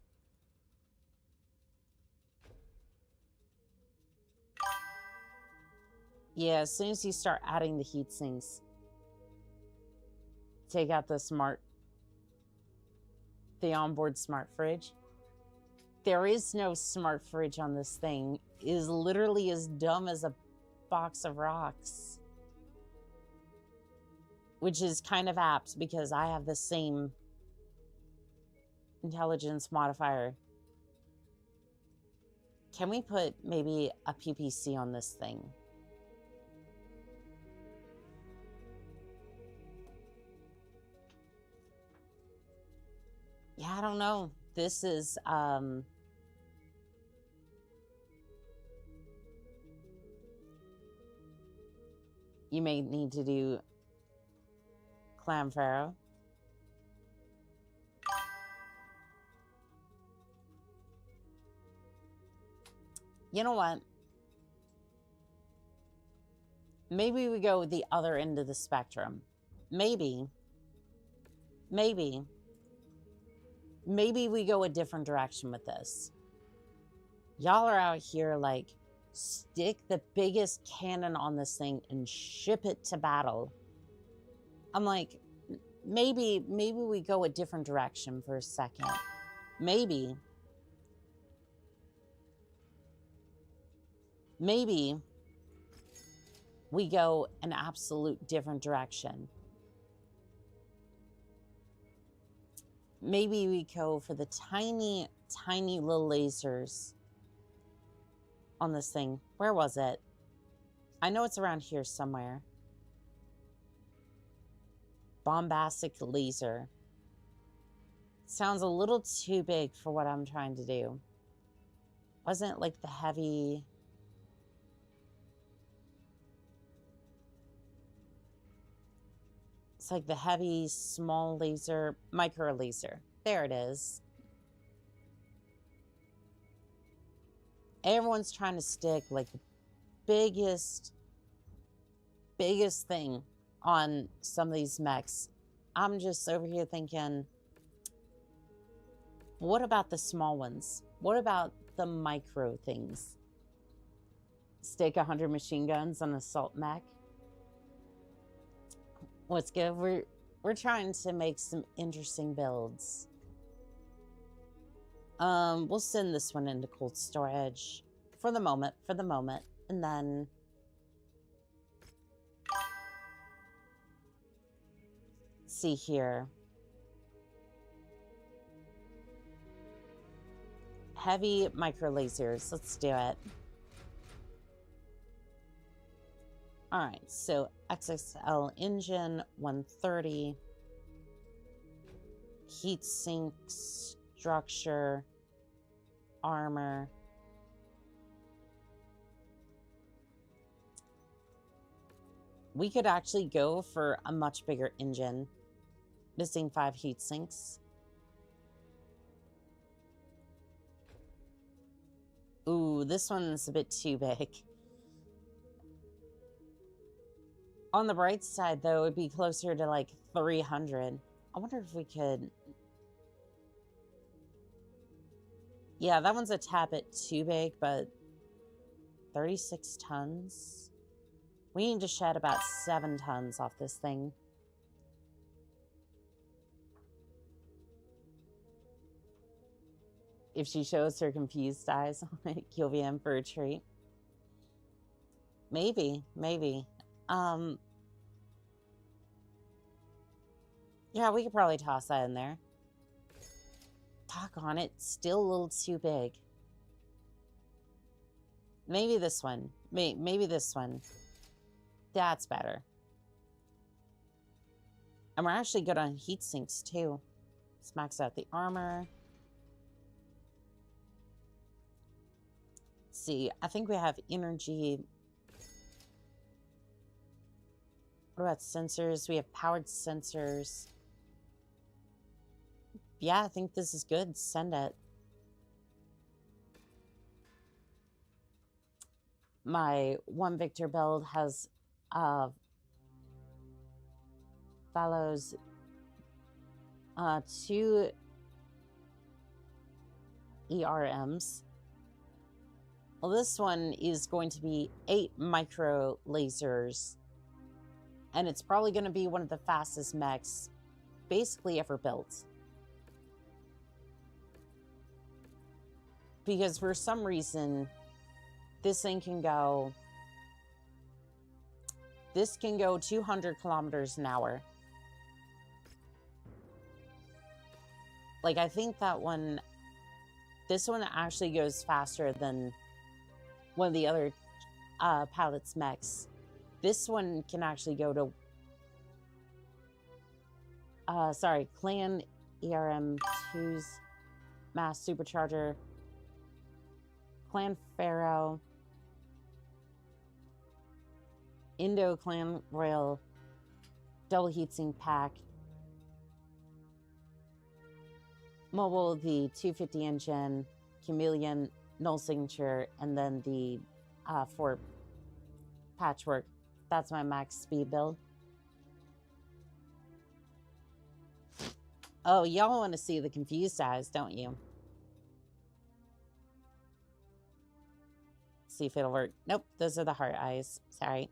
yeah, as soon as you start adding the heat sinks, take out the onboard smart fridge. There is no smart fridge on this thing. It is literally as dumb as a box of rocks. Which is kind of apt because I have the same intelligence modifier. Can we put maybe a PPC on this thing? Yeah, I don't know. This is, you may need to do Clam Pharaoh. You know what? Maybe we go the other end of the spectrum. Maybe we go a different direction with this. Y'all are out here like, stick the biggest cannon on this thing and ship it to battle. I'm like, maybe we go a different direction for a second. Maybe we go an absolute different direction. Maybe we go for the tiny, tiny little lasers on this thing. Where was it? I know it's around here somewhere. Bombastic laser. Sounds a little too big for what I'm trying to do. Wasn't it like the heavy... It's like the heavy, small laser, micro laser. There it is. Everyone's trying to stick like the biggest thing on some of these mechs. I'm just over here thinking, what about the small ones? What about the micro things? Stick 100 machine guns on an assault mech? What's good? We're trying to make some interesting builds. We'll send this one into cold storage for the moment, and then see here. Heavy micro lasers. Let's do it. All right, so XXL engine 130, heat sink structure, armor. We could actually go for a much bigger engine. Missing 5 heat sinks. Ooh, this one's a bit too big. On the bright side, though, it'd be closer to like 300. I wonder if we could... Yeah, that one's a tad bit too big, but 36 tons? We need to shed about 7 tons off this thing. If she shows her confused eyes, you'll be in for a treat. Maybe. Yeah, we could probably toss that in there. Talk on it, still a little too big. Maybe this one. Maybe this one. That's better. And we're actually good on heat sinks too. Let's max out the armor. Let's see, I think we have energy. What about sensors? We have powered sensors. Yeah, I think this is good. Send it. My one Victor build has follows 2 ERMs. Well, this one is going to be 8 micro lasers. And it's probably going to be one of the fastest mechs basically ever built. Because for some reason, this thing can go... This can go 200 kilometers an hour. Like, I think that one... This one actually goes faster than one of the other pilot's mechs. This one can actually go to... Clan ERM2's mass supercharger. Clan Pharaoh. Indo Clan Royal. double heatsink pack. Mobile, the 250 engine, chameleon, null signature, and then the 4 patchwork. That's my max speed build. Oh, y'all want to see the confused eyes, don't you? See if it'll work. Nope, those are the heart eyes. Sorry.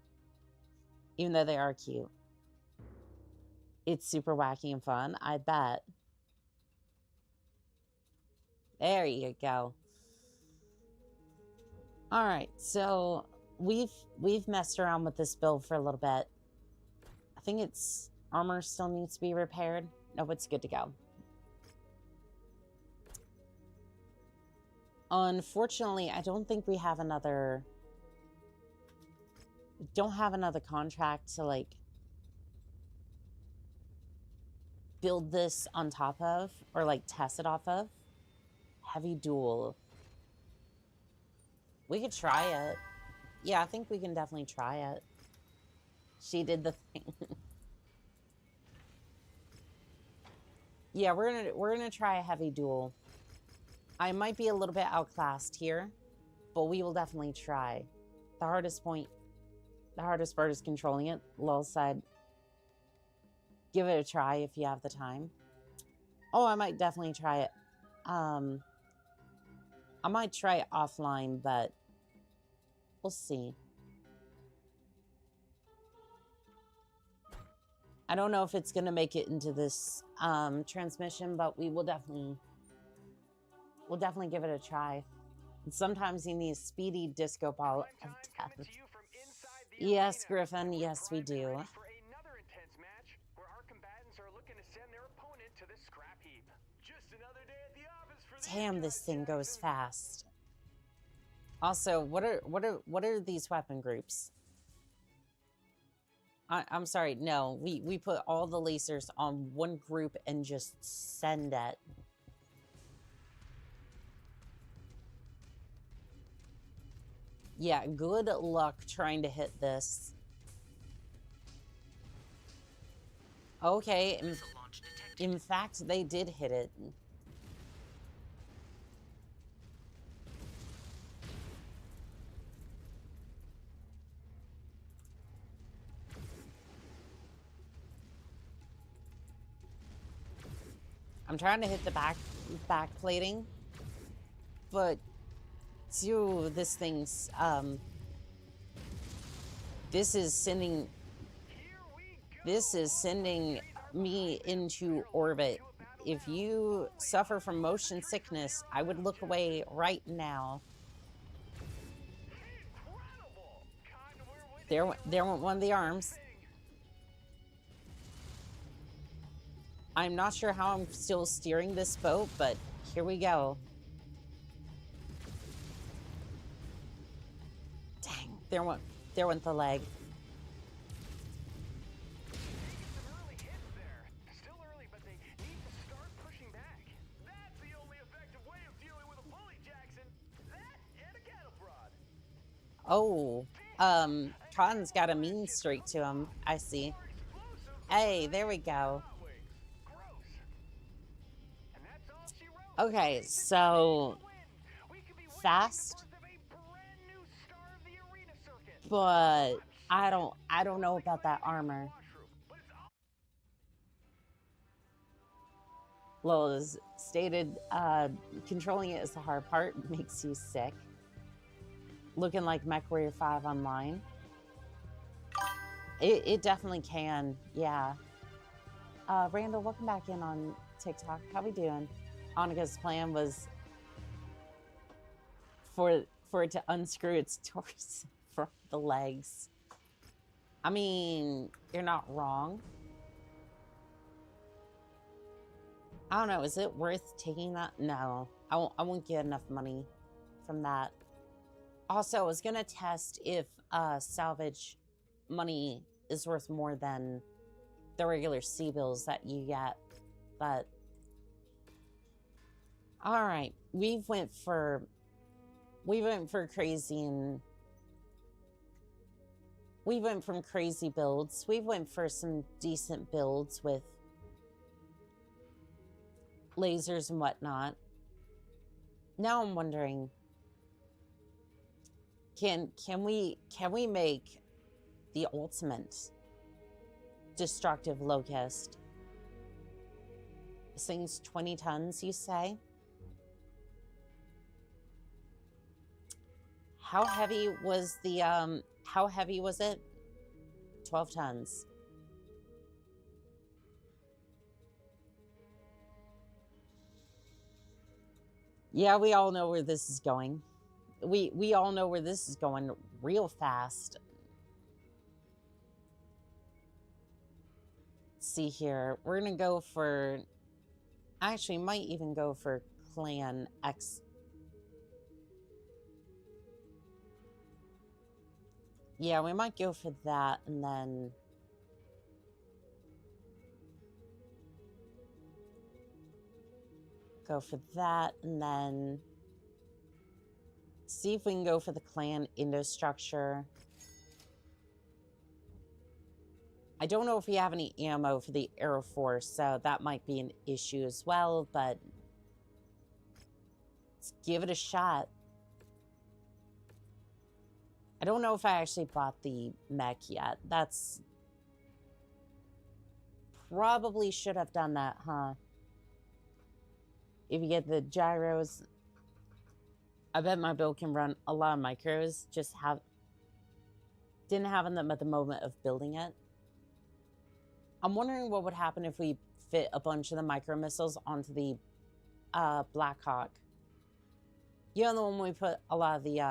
Even though they are cute. It's super wacky and fun, I bet. There you go. All right, so we've messed around with this build for a little bit. I think its armor still needs to be repaired. No, it's good to go. Unfortunately, I don't think we have another... We don't have another contract to, like, build this on top of, or, like, test it off of. Heavy duel. We could try it. Yeah, I think we can definitely try it. She did the thing. Yeah, we're gonna try a heavy duel. I might be a little bit outclassed here, but we will definitely try. The hardest part is controlling it. Lol side. Give it a try if you have the time. Oh, I might definitely try it. I might try it offline, but we'll see. I don't know if it's gonna make it into this transmission, but we'll definitely give it a try. And sometimes you need a speedy disco ball of death. Yes, Griffin. Yes, we do. Damn, this thing goes fast. Also, what are these weapon groups? I'm sorry. No, we put all the lasers on one group and just send it. Yeah, good luck trying to hit this. Okay, in fact, they did hit it. I'm trying to hit the back plating, but dude, this thing's this is sending me into orbit. If you suffer from motion sickness, I would look away right now. There went one of the arms. I'm not sure how I'm still steering this boat, but here we go. Dang, there went the leg.
Still early, but they need to start pushing back. That's the only effective way of dealing with a bully, Jackson. That and a cattle prod.
Oh, Cotton's got a mean streak to him. I see. Hey, there we go. Okay, so fast, but I don't know about that armor. Lol is stated, controlling it is the hard part, makes you sick. Looking like MechWarrior 5 online. It definitely can, yeah. Randall, welcome back in on TikTok. How we doing? Annika's plan was for it to unscrew its torso from the legs. I mean, you're not wrong. I don't know, is it worth taking that? No, I won't get enough money from that. Also, I was gonna test if salvage money is worth more than the regular C-bills that you get, but all right, we went for crazy and We went from crazy builds. We went for some decent builds with lasers and whatnot. Now I'm wondering, can we make the ultimate destructive locust? This thing's 20 tons, you say? How heavy was the how heavy was it? 12 tons. Yeah, we all know where this is going. We all know where this is going real fast. Let's see here. We're gonna go for, actually might even go for clan X. Yeah, we might go for that and then go for that and then see if we can go for the clan Indostructure. I don't know if we have any ammo for the Air Force, so that might be an issue as well, but let's give it a shot. I don't know if I actually bought the mech yet. That's... Probably should have done that, huh? If you get the gyros... I bet my build can run a lot of micros. Just have... Didn't have them at the moment of building it. I'm wondering what would happen if we fit a bunch of the micro missiles onto the Blackhawk. You know the one we put a lot of the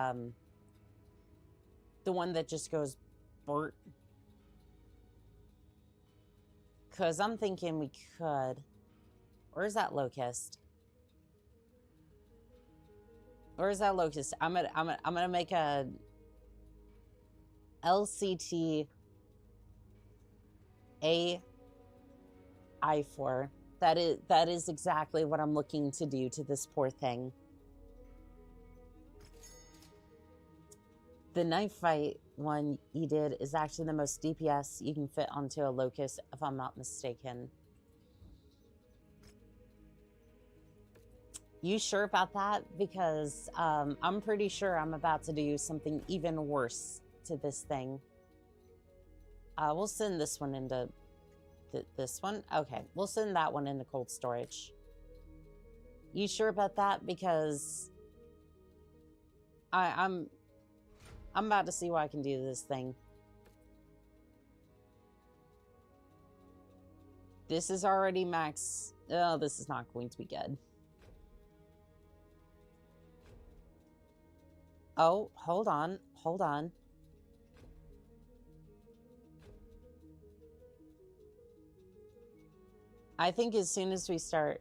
one that just goes Bert. Because I'm thinking we could. Where's that locust? Where's that locust? I'm gonna make a LCT AI4. That is exactly what I'm looking to do to this poor thing. The knife fight one you did is actually the most DPS you can fit onto a locust, if I'm not mistaken. You sure about that? Because I'm pretty sure I'm about to do something even worse to this thing. We'll send this one into this one. Okay, we'll send that one into cold storage. You sure about that? Because I'm about to see what I can do to this thing. This is already max. Oh, this is not going to be good. Oh, hold on. Hold on. I think as soon as we start...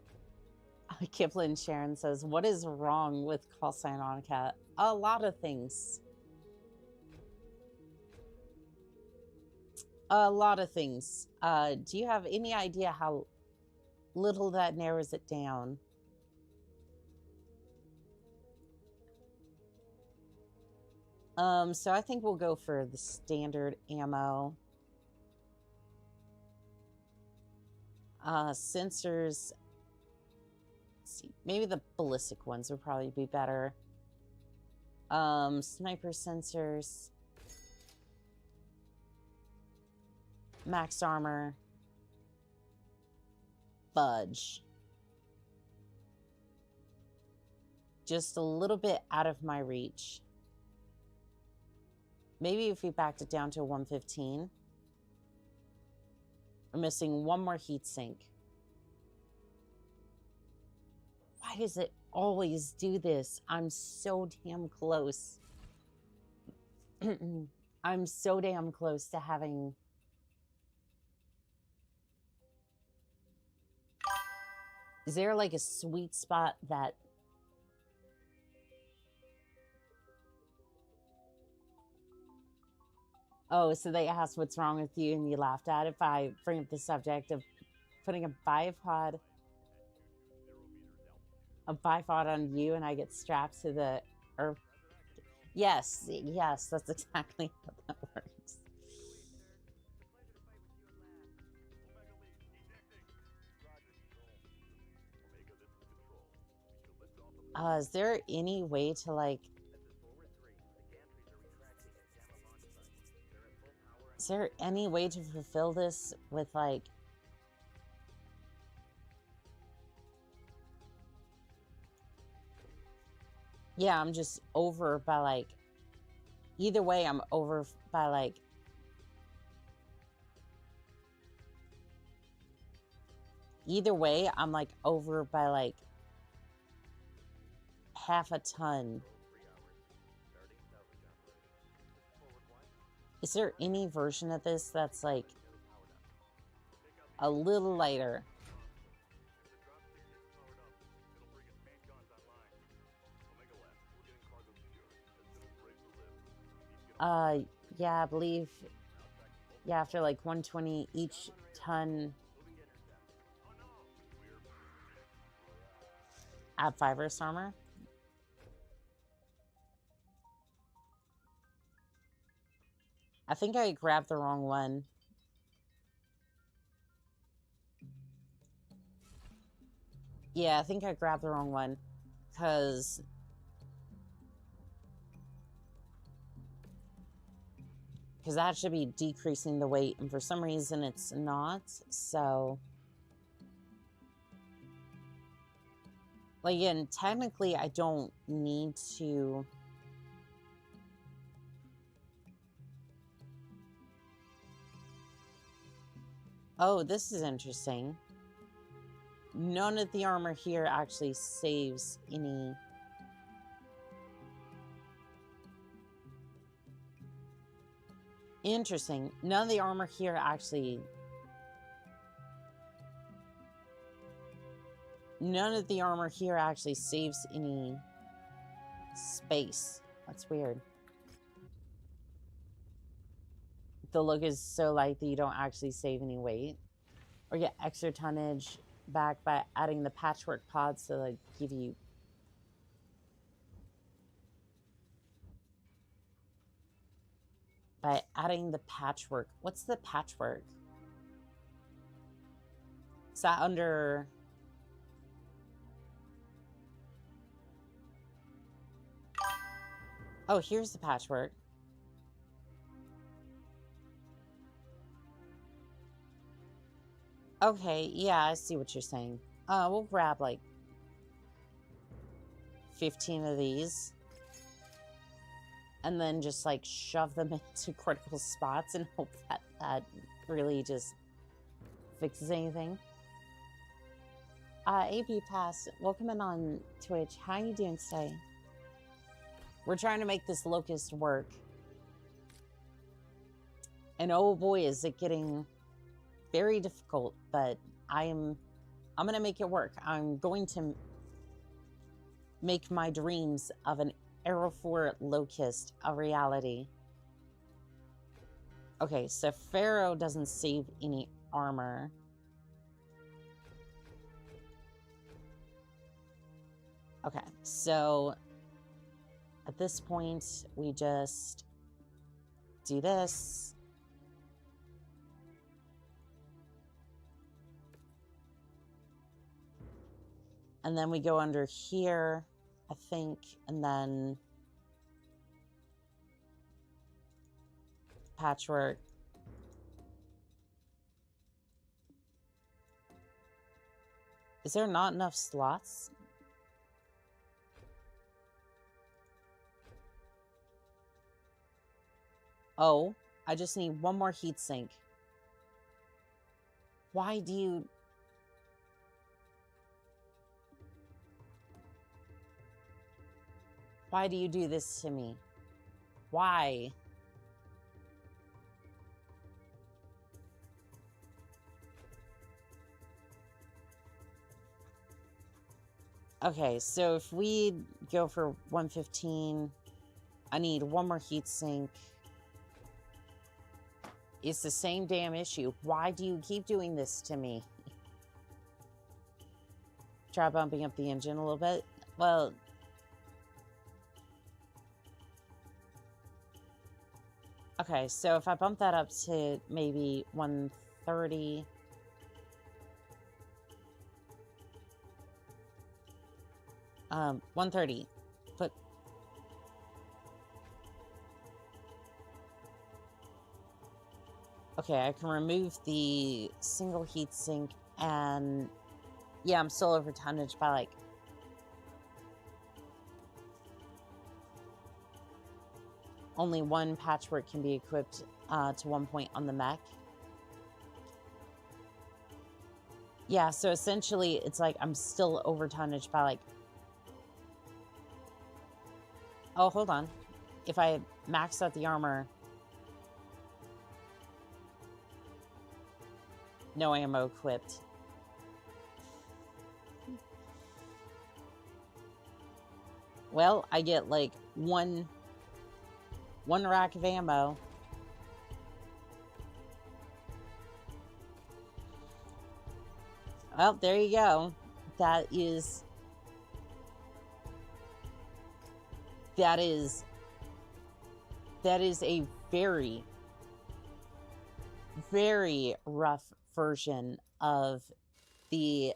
Kipling Sharon says, what is wrong with call sign Oni-chan? A lot of things. A lot of things. Do you have any idea how little that narrows it down? So I think we'll go for the standard ammo. Sensors. Let's see, maybe the ballistic ones would probably be better. Sniper sensors. Max armor. Fudge. Just a little bit out of my reach. Maybe if we backed it down to a 115. We're missing one more heat sink. Why does it always do this? I'm so damn close. I'm so damn close to having... Is there like a sweet spot that... Oh, so they asked what's wrong with you and you laughed at it if I bring up the subject of putting a bipod on you and I get strapped to the earth. Yes, yes, that's exactly how that works. Is there any way to, like... Is there any way to fulfill this with, like... Yeah, I'm just over by, like... Either way, I'm over by, like... Either way, I'm, like, over by, like... half a ton. Is there any version of this that's, like... a little lighter? Yeah, I believe... Yeah, after, like, 120 each ton... Add 5-verse armor? I think I grabbed the wrong one. Yeah, I think I grabbed the wrong one. Because... that should be decreasing the weight, and for some reason it's not, so... Like, again, technically I don't need to... Oh, this is interesting. None of the armor here actually saves any... Interesting. None of the armor here actually... None of the armor here actually saves any space. That's weird. The look is so light that you don't actually save any weight. Or get extra tonnage back by adding the patchwork pods to, like, give you... By adding the patchwork. What's the patchwork? Is that under... Oh, here's the patchwork. Okay, yeah, I see what you're saying. We'll grab, like, 15 of these. And then just, like, shove them into critical spots and hope that that really just fixes anything. AP Pass, welcome in on Twitch. How are you doing today? We're trying to make this locust work. And oh boy, is it getting very difficult, but I'm gonna make it work. I'm going to make my dreams of an Arrow 4 locust a reality. Okay, so Pharaoh doesn't save any armor. Okay, so at this point, we just do this. And then we go under here, I think, and then patchwork. Is there not enough slots? Oh, I just need one more heatsink. Why do you... Why do you do this to me? Why? Okay, so if we go for 115, I need one more heatsink. It's the same damn issue. Why do you keep doing this to me? Try bumping up the engine a little bit. Well... Okay, so if I bump that up to maybe 130... 130. But okay, I can remove the single heat sink, and yeah, I'm still over tonnage by like only one patchwork can be equipped to 1 point on the mech. Yeah, so essentially it's like I'm still over tonnage by like, oh, hold on. If I max out the armor, no ammo equipped. Well, I get like one rack of ammo. Well, there you go. That is a very, very rough version of the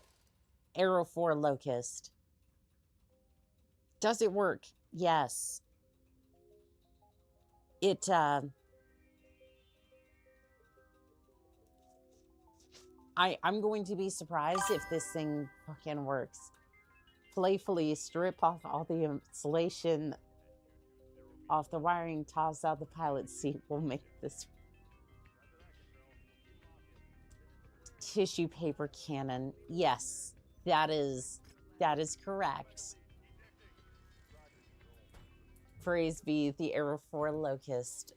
Arrow 4 Locust. Does it work? Yes. I'm going to be surprised if this thing fucking works. Playfully strip off all the insulation off the wiring, toss out the pilot's seat. We'll make this tissue paper cannon. Yes, that is correct. Praise be the Arrow 4 Locust.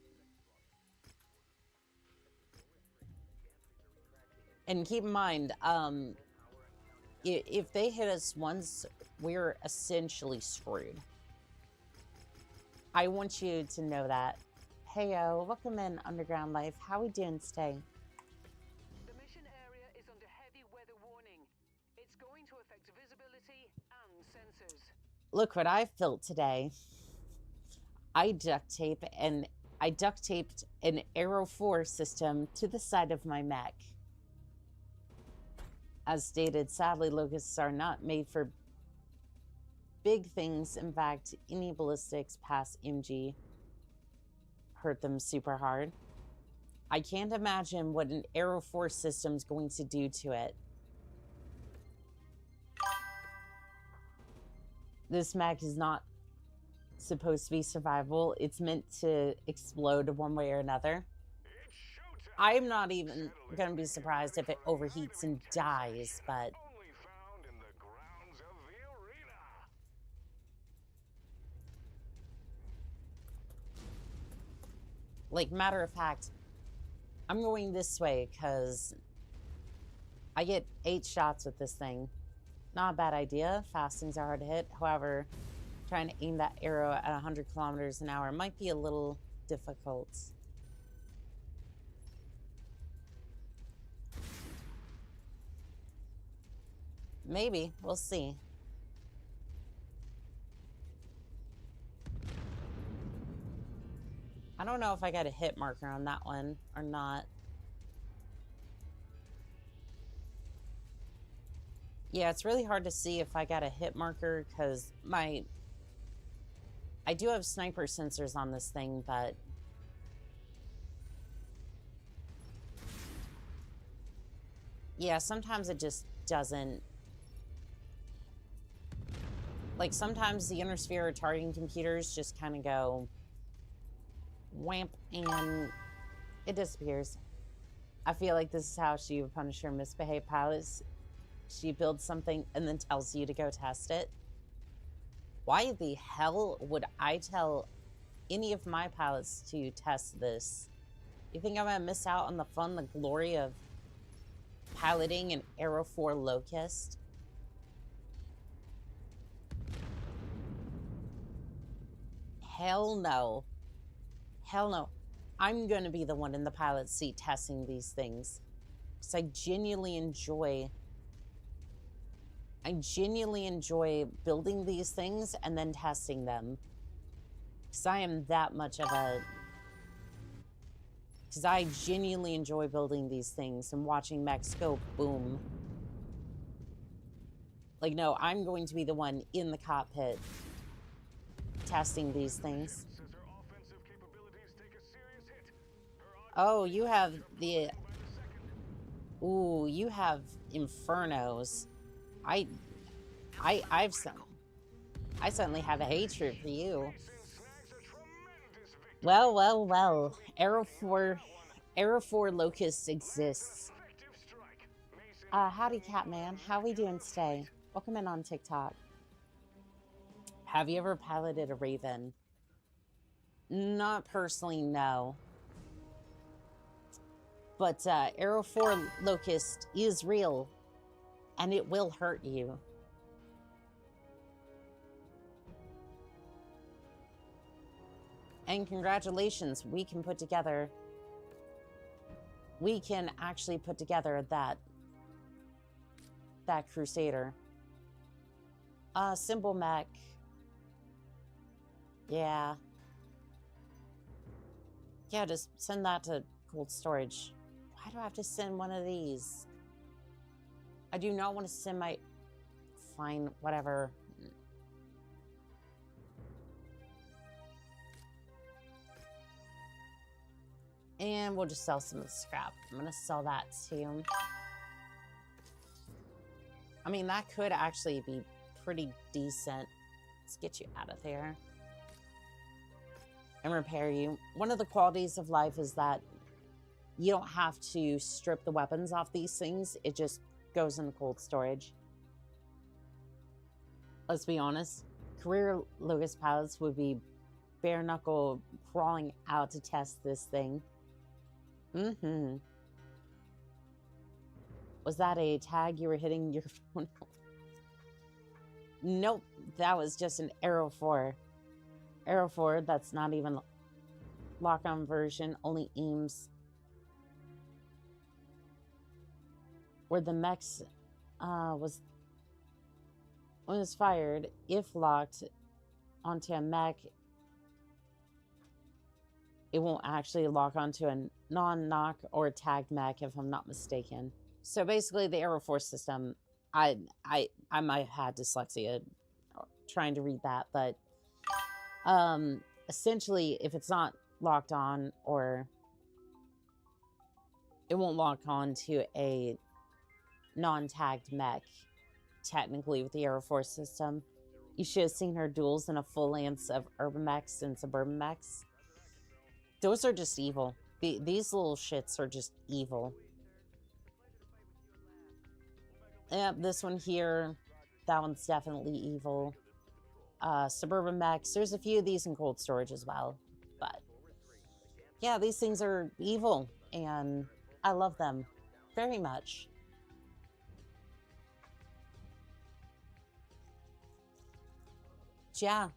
And keep in mind, if they hit us once, we're essentially screwed. I want you to know that. Heyo, welcome in Underground Life. How we doing today?
The mission area is under heavy weather warning. It's going to affect visibility and sensors.
Look what I built today. I duct taped an Arrow 4 system to the side of my mech. As stated, sadly, locusts are not made for big things. In fact, any ballistics past MG hurt them super hard. I can't imagine what an Arrow 4 system is going to do to it. This mech is not supposed to be survivable. It's meant to explode one way or another. I'm not even going to be surprised if it overheats and dies, but...
Only found in the grounds of the arena.
Like, matter of fact, I'm going this way because I get 8 shots with this thing. Not a bad idea. Fastings are hard to hit. However, trying to aim that arrow at 100 kilometers an hour might be a little difficult. Maybe. We'll see. I don't know if I got a hit marker on that one or not. Yeah, it's really hard to see if I got a hit marker because I do have sniper sensors on this thing, but yeah, sometimes it just doesn't. Like, sometimes the inner sphere targeting computers just kind of go whamp and it disappears. I feel like this is how she would punish her misbehaved pilots. She builds something and then tells you to go test it. Why the hell would I tell any of my pilots to test this? You think I'm gonna miss out on the fun, the glory of piloting an Arrow 4 Locust? Hell no. Hell no. I'm gonna be the one in the pilot seat testing these things. Because I genuinely enjoy building these things and then testing them. Because I am that much of a... Because I genuinely enjoy building these things and watching mechs go boom. Like, no, I'm going to be the one in the cockpit testing these things.
Says her offensive capabilities take a serious hit.
Oh, you have the...
By the second.
Ooh, you have Infernos. I certainly have a hatred for you.
Snags a tremendous victory.
Well. Arrow 4 Locust exists.
Effective strike. Mason
Howdy, Catman. How we doing today? Welcome in on TikTok. Have you ever piloted a Raven? Not personally, no. But Arrow 4 Locust is real, and it will hurt you. And congratulations, we can actually put together that Crusader. Simple mech. Yeah. Yeah, just send that to cold storage. Why do I have to send one of these? I do not want to send my... Fine, whatever. And we'll just sell some of the scrap. I'm going to sell that too. I mean, that could actually be pretty decent. Let's get you out of there. And repair you. One of the qualities of life is that you don't have to strip the weapons off these things. It just goes into cold storage. Let's be honest. Career Locust pilots would be bare knuckle crawling out to test this thing. Was that a tag you were hitting your phone? Nope, that was just an Arrow 4. Arrow 4, that's not even lock-on version, only aims. Where the mechs was when it's fired, if locked onto a mech, it won't actually lock onto a non-knock or tagged mech, if I'm not mistaken. So basically, the Arrow 4 system, I might have had dyslexia trying to read that, but essentially, if it's not locked on, or it won't lock on to a non-tagged mech, technically, with the Arrow 4 system. You should have seen her duels in a full lance of urban mechs and suburban mechs. Those are just evil. These little shits are just evil. Yep, this one here, that one's definitely evil. Suburban mechs, there's a few of these in cold storage as well. But yeah, these things are evil, and I love them very much. Yeah,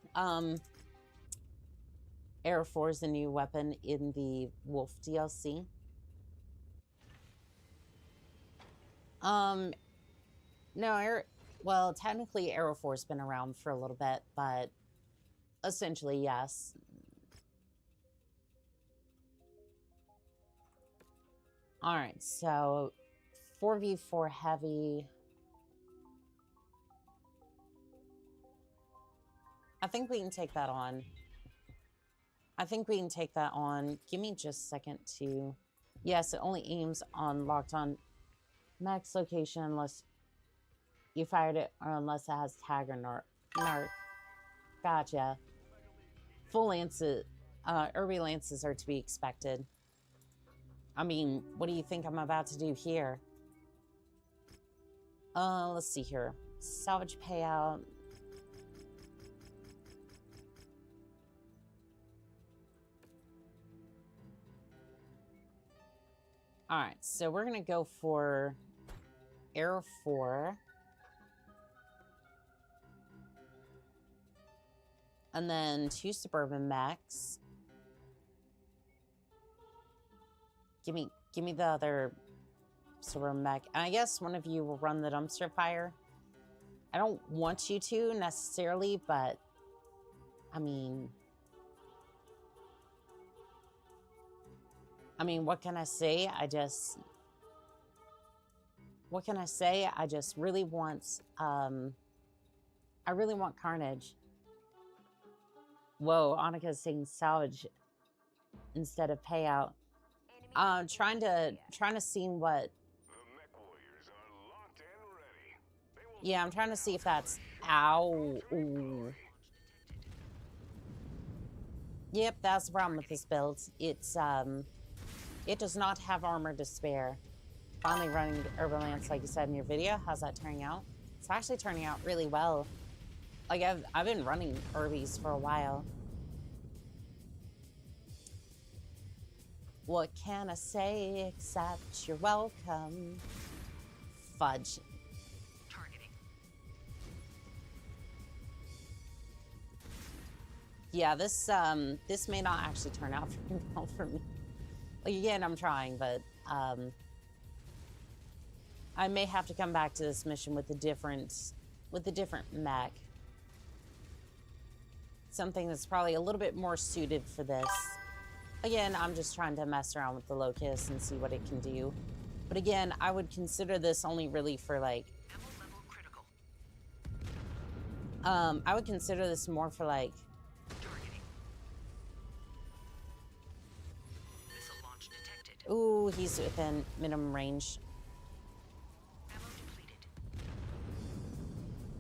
Arrow 4 is a new weapon in the Wolf DLC. No, well, technically Arrow 4's been around for a little bit, but essentially, yes. Alright, so 4v4 heavy. I think we can take that on. Give me just a second to... Yes, it only aims on locked on max location unless you fired it, or unless it has tag or narc. Gotcha. Full lances, Irby lances are to be expected. I mean, what do you think I'm about to do here? Let's see here. Salvage payout. Alright, so we're going to go for Arrow 4. And then 2 suburban mechs. Give me the other suburban mech. And I guess one of you will run the dumpster fire. I don't want you to necessarily, but I mean, what can I say? what can I say? I just really want, I really want Carnage. Whoa, Annika's saying salvage instead of payout. Trying to see what.
The MechWarriors are locked and ready. They will
Yeah, I'm trying to see if that's. Ow. Ooh. Yep, that's the problem with this build. It's it does not have armor to spare. Finally running Urban Lance, like you said in your video. How's that turning out? It's actually turning out really well. Like I've been running Urbies for a while. What can I say except you're welcome? Fudge.
Targeting.
Yeah, this may not actually turn out very well for me. Like again, I'm trying, but I may have to come back to this mission with a different mech. Something that's probably a little bit more suited for this. Again, I'm just trying to mess around with the Locust and see what it can do. But again, I would consider this only really for like...
Ammo level critical.
I would consider this more for like...
Targeting. Missile launch detected.
Ooh, he's within minimum range.
Ammo depleted.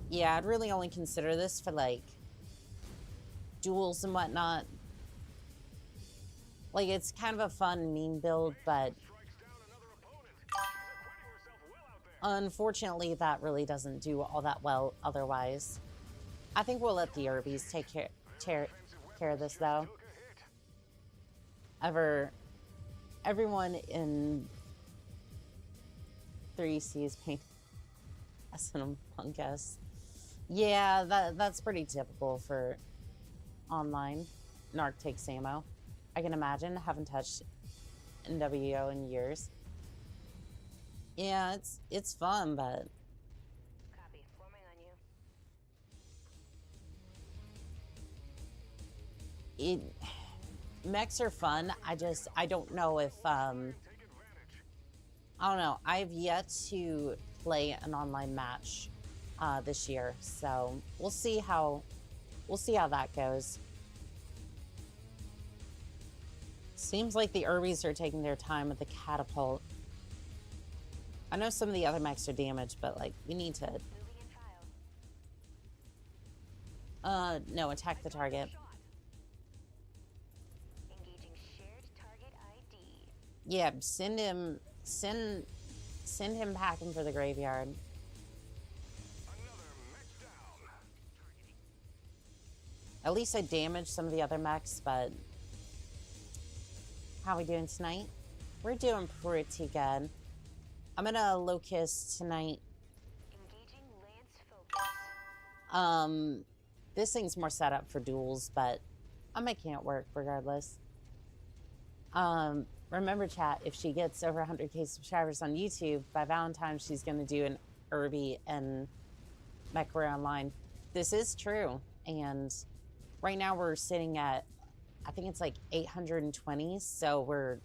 Yeah, I'd really only consider this for like... duels and whatnot. Like, it's kind of a fun meme build, but unfortunately, that really doesn't do all that well otherwise. I think we'll let the Urbies take care of this, though. Everyone in 3C is paying S&M Punk S. Yeah, that's pretty typical for online. Narc takes ammo. I can imagine. Haven't touched NWO in years. Yeah, it's fun, but
Copy. Forming on you.
mechs are fun. I don't know if I don't know. I've yet to play an online match this year, so we'll see how that goes. Seems like the Urbies are taking their time with the catapult. I know some of the other mechs are damaged, but like we need to.
Moving in file.
No, attack the target.
Engaging shared target ID.
Yeah, send him packing for the graveyard.
another mech down.
At least I damaged some of the other mechs, but how are we doing tonight? We're doing pretty good. I'm gonna Locust tonight.
Engaging lance focus.
This thing's more set up for duels, but I'm making it work regardless. Remember, chat, if she gets over 100k subscribers on YouTube, by Valentine's, she's gonna do an Urbi and MechWarrior Online. This is true, and right now we're sitting at, I think it's like 820, so we're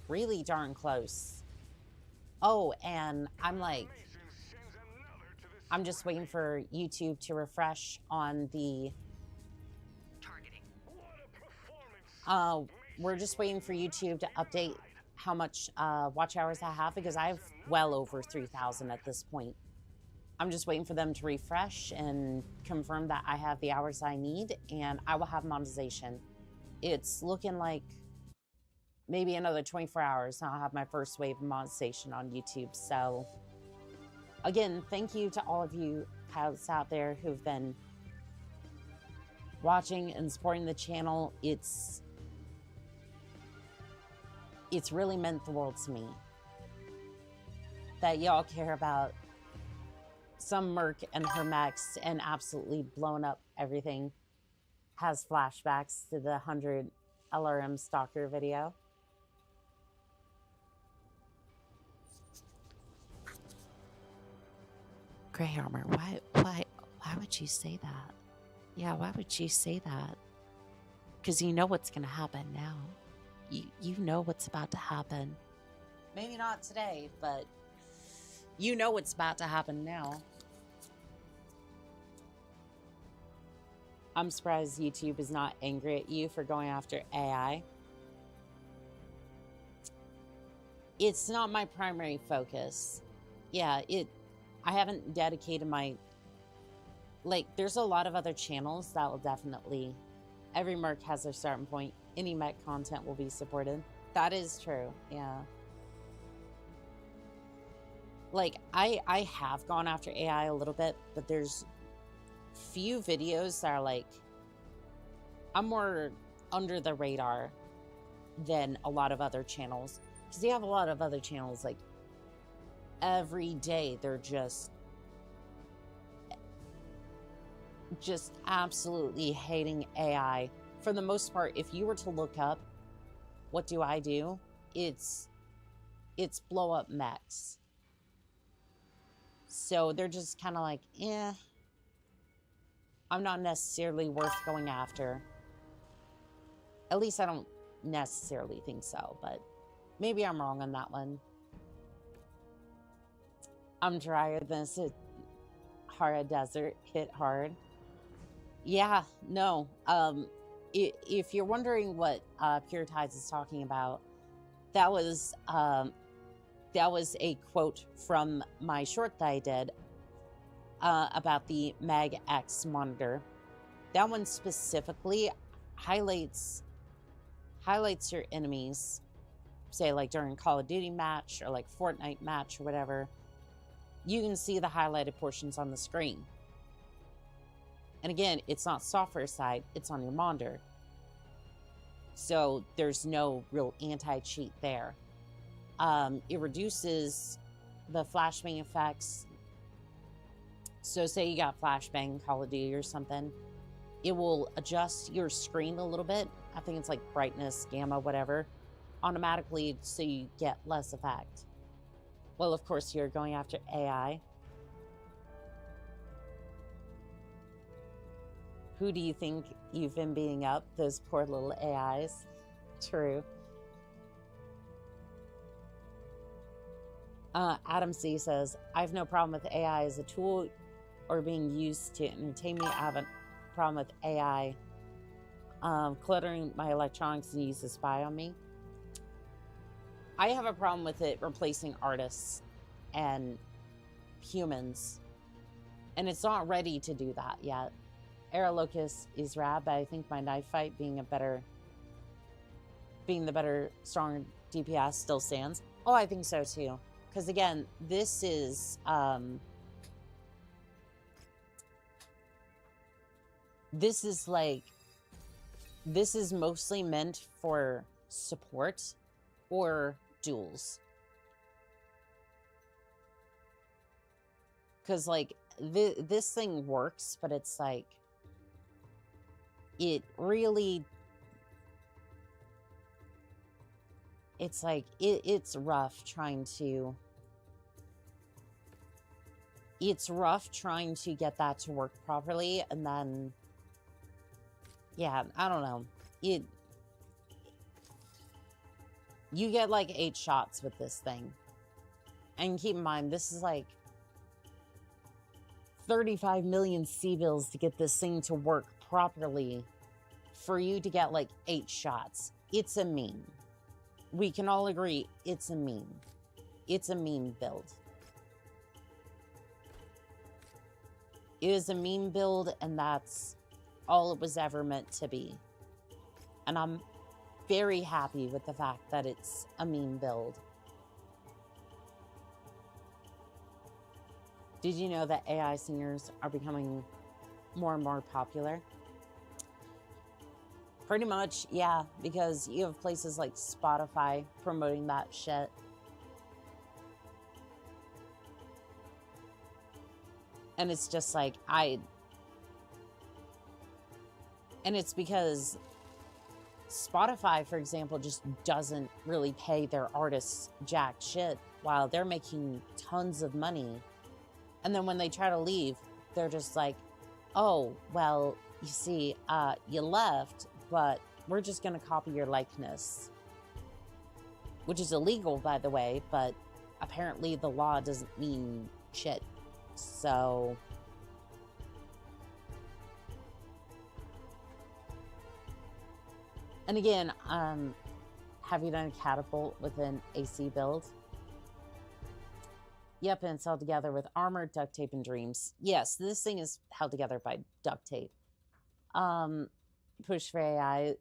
really darn close. Oh, and I'm like, I'm just waiting for YouTube to refresh on the...
Targeting.
we're just waiting for YouTube to update how much watch hours I have, because I have well over 3,000 at this point. I'm just waiting for them to refresh and confirm that I have the hours I need, and I will have monetization. It's looking like maybe another 24 hours and I'll have my first wave of monetization on YouTube. So again, thank you to all of you pilots out there who've been watching and supporting the channel. It's really meant the world to me that y'all care about some merc and her mechs and absolutely blown up everything. Has flashbacks to the 100 LRM Stalker video. Gray armor, why would you say that? Yeah, why would you say that? Because you know what's gonna happen now. You know what's about to happen. Maybe not today, but You know what's about to happen now. I'm surprised YouTube is not angry at you for going after AI. It's not my primary focus. Yeah, I haven't dedicated my... Like, there's a lot of other channels that will definitely... Every merc has their starting point. Any mech content will be supported. That is true, yeah. Like, I have gone after AI a little bit, but there's few videos that are like... I'm more under the radar than a lot of other channels. Because you have a lot of other channels, like, every day they're just absolutely hating AI. For the most part, if you were to look up, what do I do? It's blow up mechs. So they're just kind of like, I'm not necessarily worth going after. At least I don't necessarily think so, but maybe I'm wrong on that one. I'm drier than a Sahara Desert, hit hard. Yeah, no. If you're wondering what Pure Tides is talking about, that was a quote from my short that I did about the Mag X monitor. That one specifically highlights your enemies, say like during Call of Duty match or like Fortnite match or whatever. You can see the highlighted portions on the screen. And again, it's not software side, it's on your monitor. So there's no real anti-cheat there. It reduces the flashbang effects. So say you got flashbang Call of Duty or something, it will adjust your screen a little bit. I think it's like brightness, gamma, whatever, automatically so you get less effect. Well, of course, you're going after AI. Who do you think you've been beating up? Those poor little AIs. True. Adam C says, I have no problem with AI as a tool or being used to entertain me. I have a problem with AI cluttering my electronics and use to spy on me. I have a problem with it replacing artists and humans. And it's not ready to do that yet. Aerolocus is rad, but I think my knife fight being the better, stronger DPS still stands. Oh, I think so too. Because again, this is mostly meant for support or duels. Because like this thing works, but it's like it's rough trying to get that to work properly, and then yeah, I don't know. You get like 8 shots with this thing. And keep in mind, this is like 35 million C-bills to get this thing to work properly for you to get like 8 shots. It's a meme. We can all agree it's a meme. It's a meme build. It is a meme build, and that's all it was ever meant to be. And I'm very happy with the fact that it's a meme build. Did you know that AI singers are becoming more and more popular? Pretty much, yeah, because you have places like Spotify promoting that shit. And it's just like, and it's because Spotify, for example, just doesn't really pay their artists jack shit while they're making tons of money. And then when they try to leave, they're just like, oh, well, you see, you left, but we're just going to copy your likeness. Which is illegal, by the way, but apparently the law doesn't mean shit. So... And again, have you done a catapult with an AC build? Yep, and it's held together with armor, duct tape, and dreams. Yes, this thing is held together by duct tape. Push for AI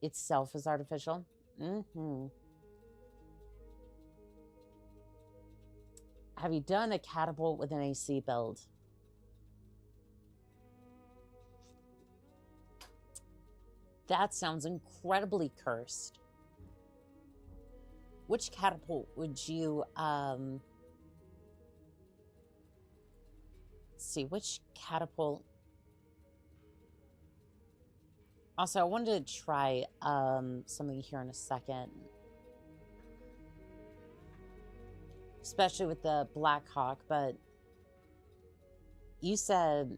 itself is artificial. Have you done a catapult with an AC build? That sounds incredibly cursed. Which catapult would you, let's see, which catapult? Also, I wanted to try something here in a second. Especially with the Black Hawk, but you said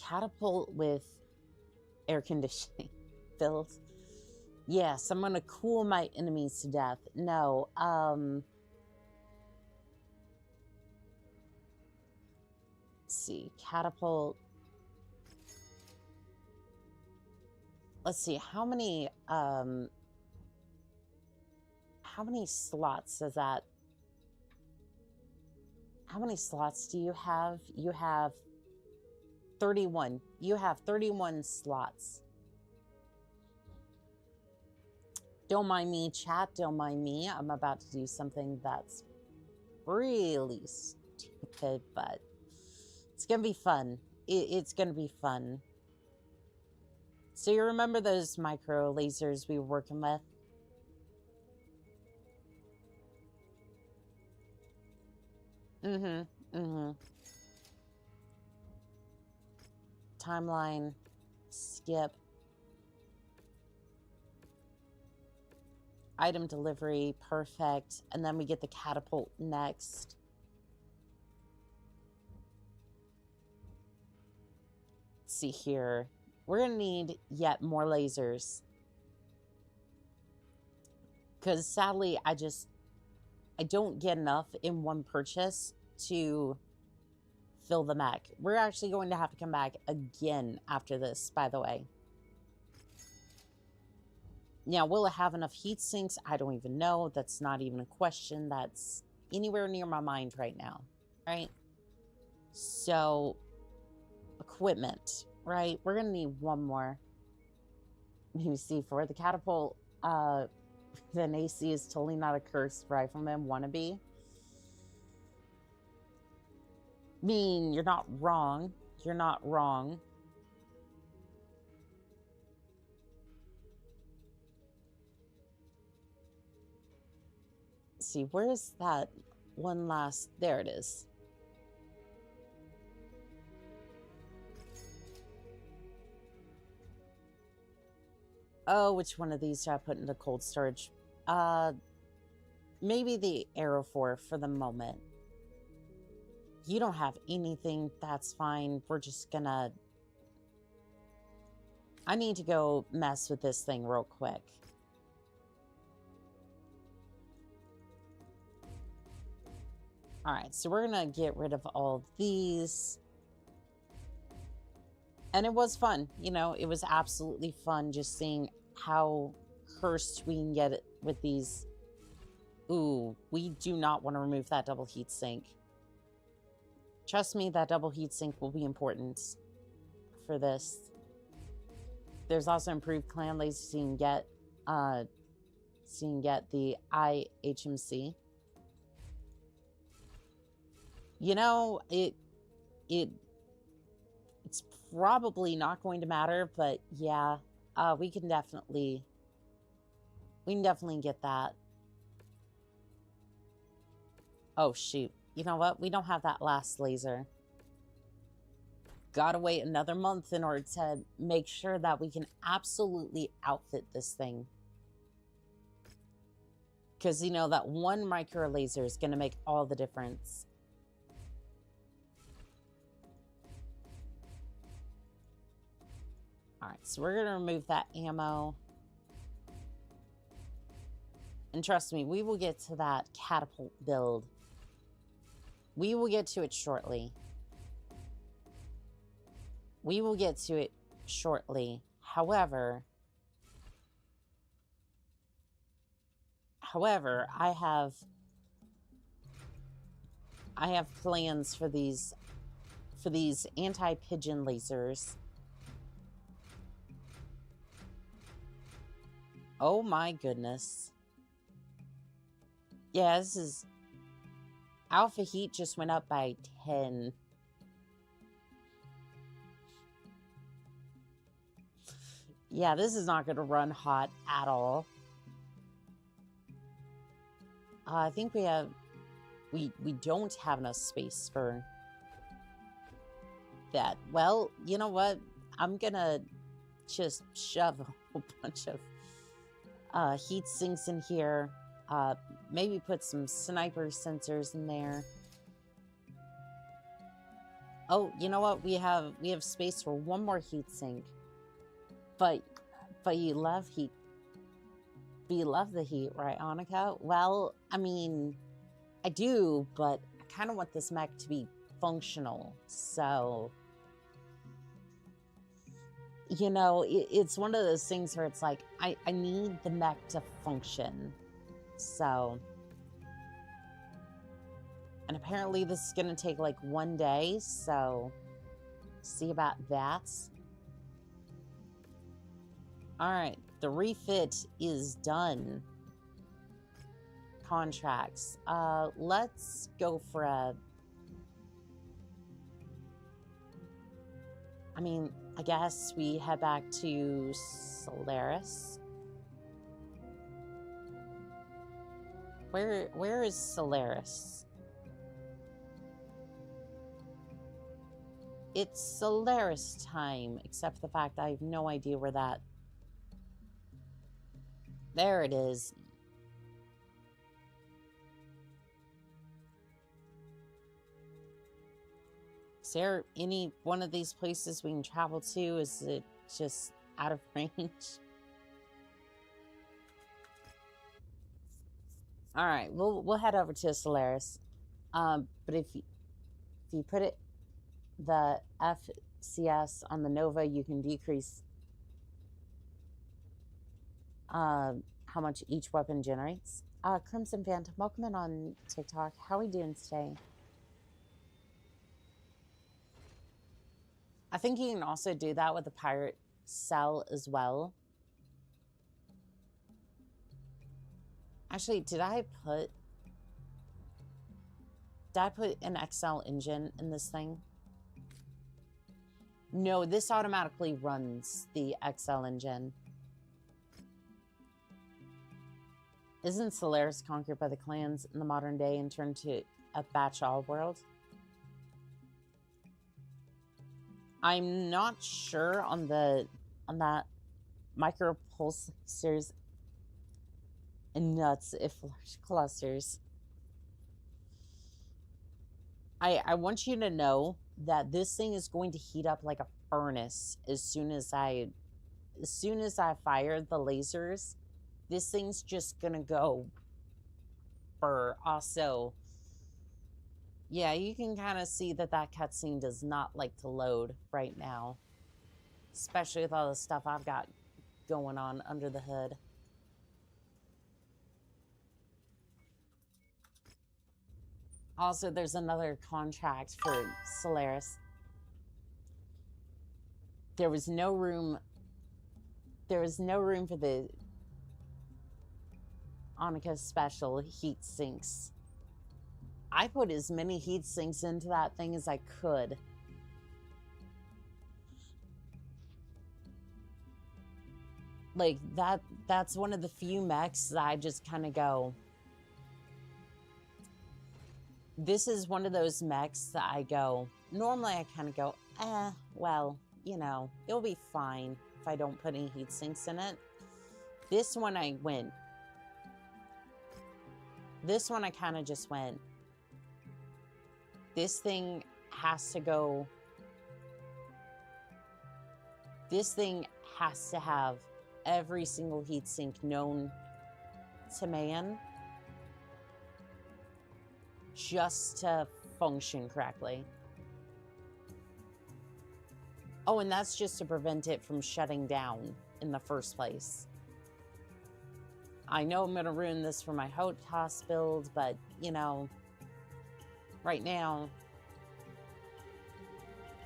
catapult with air conditioning build. Yes, I'm gonna cool my enemies to death. No, let's see, catapult. Let's see, how many slots does that... How many slots do you have? You have 31. You have 31 slots. Don't mind me, chat. Don't mind me. I'm about to do something that's really stupid, but it's going to be fun. It's going to be fun. So you remember those micro lasers we were working with? Timeline. Skip. Item delivery. Perfect. And then we get the catapult next. Let's see here. We're going to need yet more lasers. Because sadly, I don't get enough in one purchase to fill the mech. We're actually going to have to come back again after this, by the way. Now, will it have enough heat sinks? I don't even know. That's not even a question that's anywhere near my mind right now, right? So, equipment, right? We're going to need one more. Maybe C4. The catapult, then AC is totally not a cursed rifleman wannabe. I mean, you're not wrong. You're not wrong. Let's see, where is that one last? There it is. Oh, which one of these do I put into cold storage? Maybe the Arrow 4 for the moment. You don't have anything, that's fine. We're just gonna... I need to go mess with this thing real quick. Alright, so we're gonna get rid of all of these. And it was fun, you know, it was absolutely fun just seeing how cursed we can get it with these. Ooh, we do not want to remove that double heat sink. Trust me, that double heat sink will be important for this. There's also improved clan lasers so you can get the IHMC. You know, it's probably not going to matter, but yeah, we can definitely get that. Oh shoot. You know what? We don't have that last laser. Gotta wait another month in order to make sure that we can absolutely outfit this thing. Because, you know, that one micro laser is going to make all the difference. Alright, so we're going to remove that ammo. And trust me, we will get to that catapult build. We will get to it shortly. We will get to it shortly. However, I have plans for these anti-pigeon lasers. Oh my goodness. Yeah, this is... Alpha heat just went up by 10. Yeah, this is not going to run hot at all. I think we have... We don't have enough space for that. Well, you know what? I'm going to just shove a whole bunch of heat sinks in here. Maybe put some sniper sensors in there. Oh, you know what? We have space for one more heat sink. But you love heat. But you love the heat, right, Annika? Well, I mean, I do, but I kind of want this mech to be functional. So, you know, it's one of those things where it's like, I need the mech to function. So, and apparently this is going to take like 1 day, so see about that. All right, the refit is done. Contracts. Let's go for a... I mean, I guess we head back to Solaris. Where is Solaris? It's Solaris time, except for the fact I have no idea where that... There it is. Is there any one of these places we can travel to? Is it just out of range? All right, we'll head over to Solaris. But if you put it the FCS on the Nova, you can decrease how much each weapon generates. Crimson Phantom, welcome in on TikTok. How are we doing today? I think you can also do that with the pirate cell as well. Actually, did I put an XL engine in this thing? No, this automatically runs the XL engine. Isn't Solaris conquered by the clans in the modern day and turned to a batch-all world? I'm not sure on that micropulsars and nuts if large clusters. I want you to know that this thing is going to heat up like a furnace as soon as I fire the lasers. This thing's just gonna go burr. Also, yeah, you can kind of see that cutscene does not like to load right now, especially with all the stuff I've got going on under the hood. Also, there's another contract for Solaris. There was no room for the Annika special heat sinks. I put as many heat sinks into that thing as I could. Like, that's one of the few mechs that I just kind of go... This is one of those mechs that I go... Normally I kind of go, well, you know, it'll be fine if I don't put any heat sinks in it. This one I went... This one I kind of just went... This thing has to go... This thing has to have every single heatsink known to man just to function correctly. Oh, and that's just to prevent it from shutting down in the first place. I know I'm going to ruin this for my HOTAS build, but, you know, right now,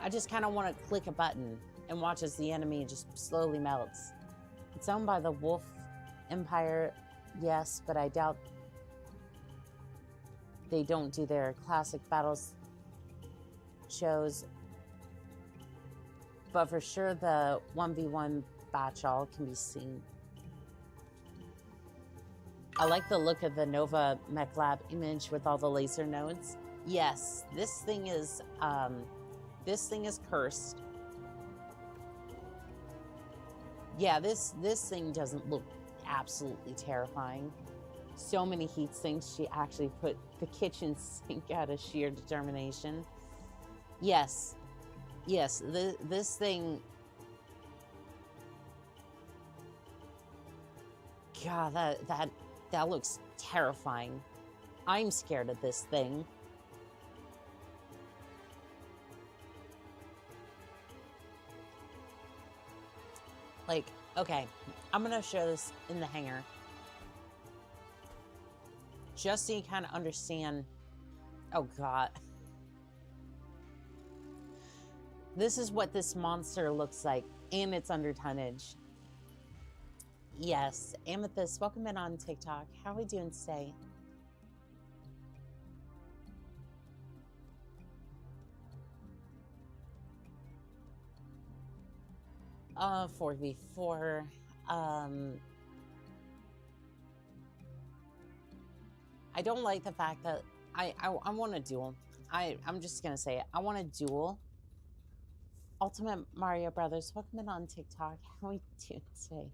I just kind of want to click a button and watch as the enemy just slowly melts. It's owned by the Wolf Empire, yes, but I doubt they don't do their classic battles shows. But for sure, the 1v1 batch all can be seen. I like the look of the Nova Mech Lab image with all the laser nodes. Yes, this thing is cursed. Yeah, this thing doesn't look absolutely terrifying. So many heat sinks. She actually put the kitchen sink out of sheer determination. Yes, yes, this thing. God, that looks terrifying. I'm scared of this thing. Like, okay, I'm gonna show this in the hangar. Just so you kind of understand. Oh, God. This is what this monster looks like, and it's under tonnage. Yes, Amethyst, welcome in on TikTok. How are we doing today? Uh, 4v4. I don't like the fact that I want a duel. I'm just gonna say it. I want a duel. Ultimate Mario Brothers, welcome in on TikTok. How are we doing today?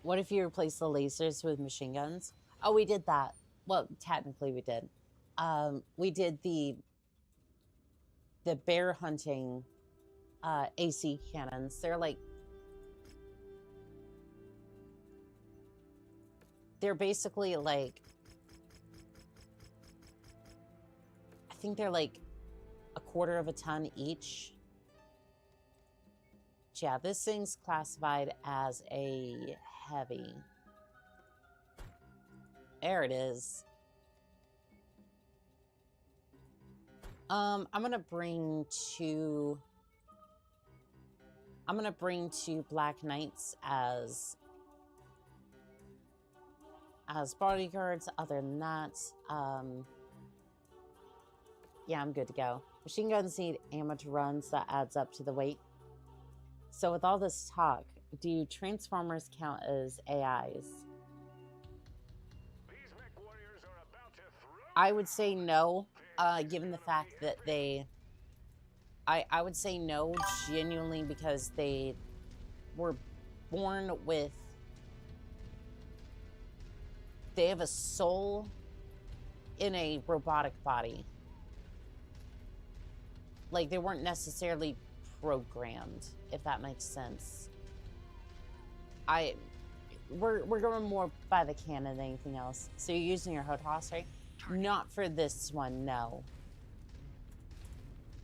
What if you replace the lasers with machine guns? Oh, we did that. Well, technically we did. We did the bear hunting AC cannons. They're basically like, I think they're like a quarter of a ton each. Yeah, this thing's classified as a heavy. There it is. I'm gonna bring two Black Knights as bodyguards. Other than that, yeah, I'm good to go. Machine guns need ammo to run, so that adds up to the weight. So with all this talk, do Transformers count as AIs?
These MechWarriors are about to throw.
I would say no, given the fact that they... I would say no, genuinely, because they were born with... They have a soul in a robotic body. Like, they weren't necessarily programmed, if that makes sense. We're going more by the canon than anything else. So you're using your HOTAS, right? Not for this one, no.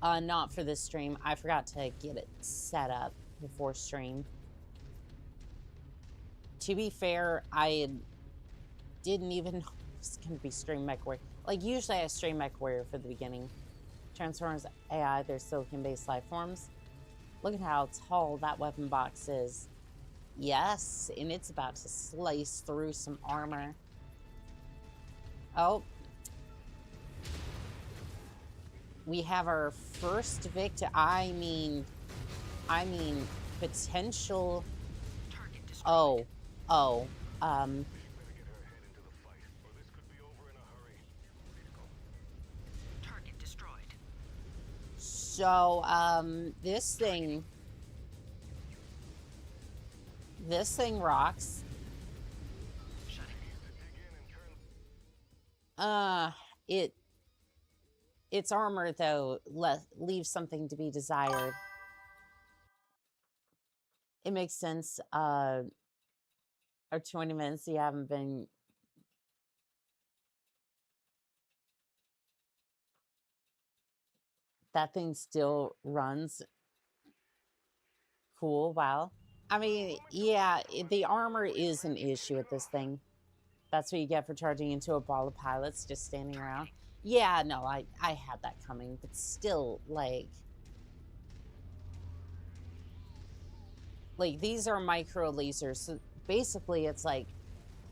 Not for this stream. I forgot to get it set up before stream. To be fair, I didn't even know it was going to be stream MechWarrior. Like, usually I stream MechWarrior for the beginning. Transformers AI, they're silicon-based life forms. Look at how tall that weapon box is. Yes, and it's about to slice through some armor. Oh. We have our first victim. I mean, potential. Oh.
Better get her head into the fight, or this could be over in a hurry.
Target destroyed.
So, this thing rocks.
Shutting in.
Its armor, though, leaves something to be desired. It makes sense. Or 20 minutes you haven't been... That thing still runs. Cool, wow. I mean, yeah, the armor is an issue with this thing. That's what you get for charging into a ball of pilots just standing around. Yeah, no, I had that coming, but still, like these are micro lasers. So basically, it's like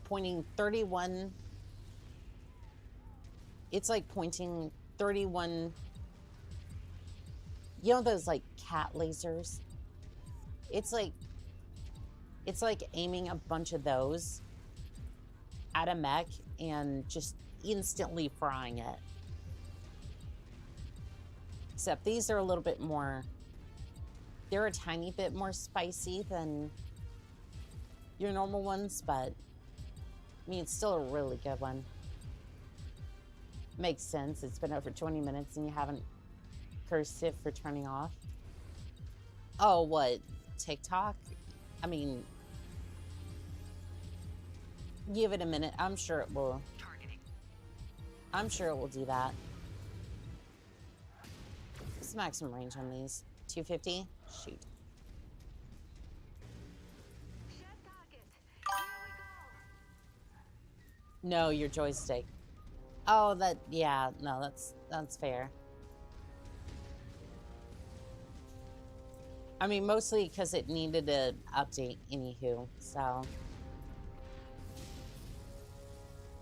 pointing 31. It's like pointing 31. You know those like cat lasers? It's like aiming a bunch of those at a mech and just instantly frying it. Except these are a little bit more, they're a tiny bit more spicy than your normal ones, but I mean, it's still a really good one. Makes sense. It's been over 20 minutes and you haven't cursed it for turning off. Oh, what? TikTok? I mean, give it a minute. I'm sure it will. I'm sure it will do that. What's the maximum range on these? 250? Shoot. No, your joystick. Oh, that, yeah, no, that's fair. I mean, mostly because it needed an update, anywho, so.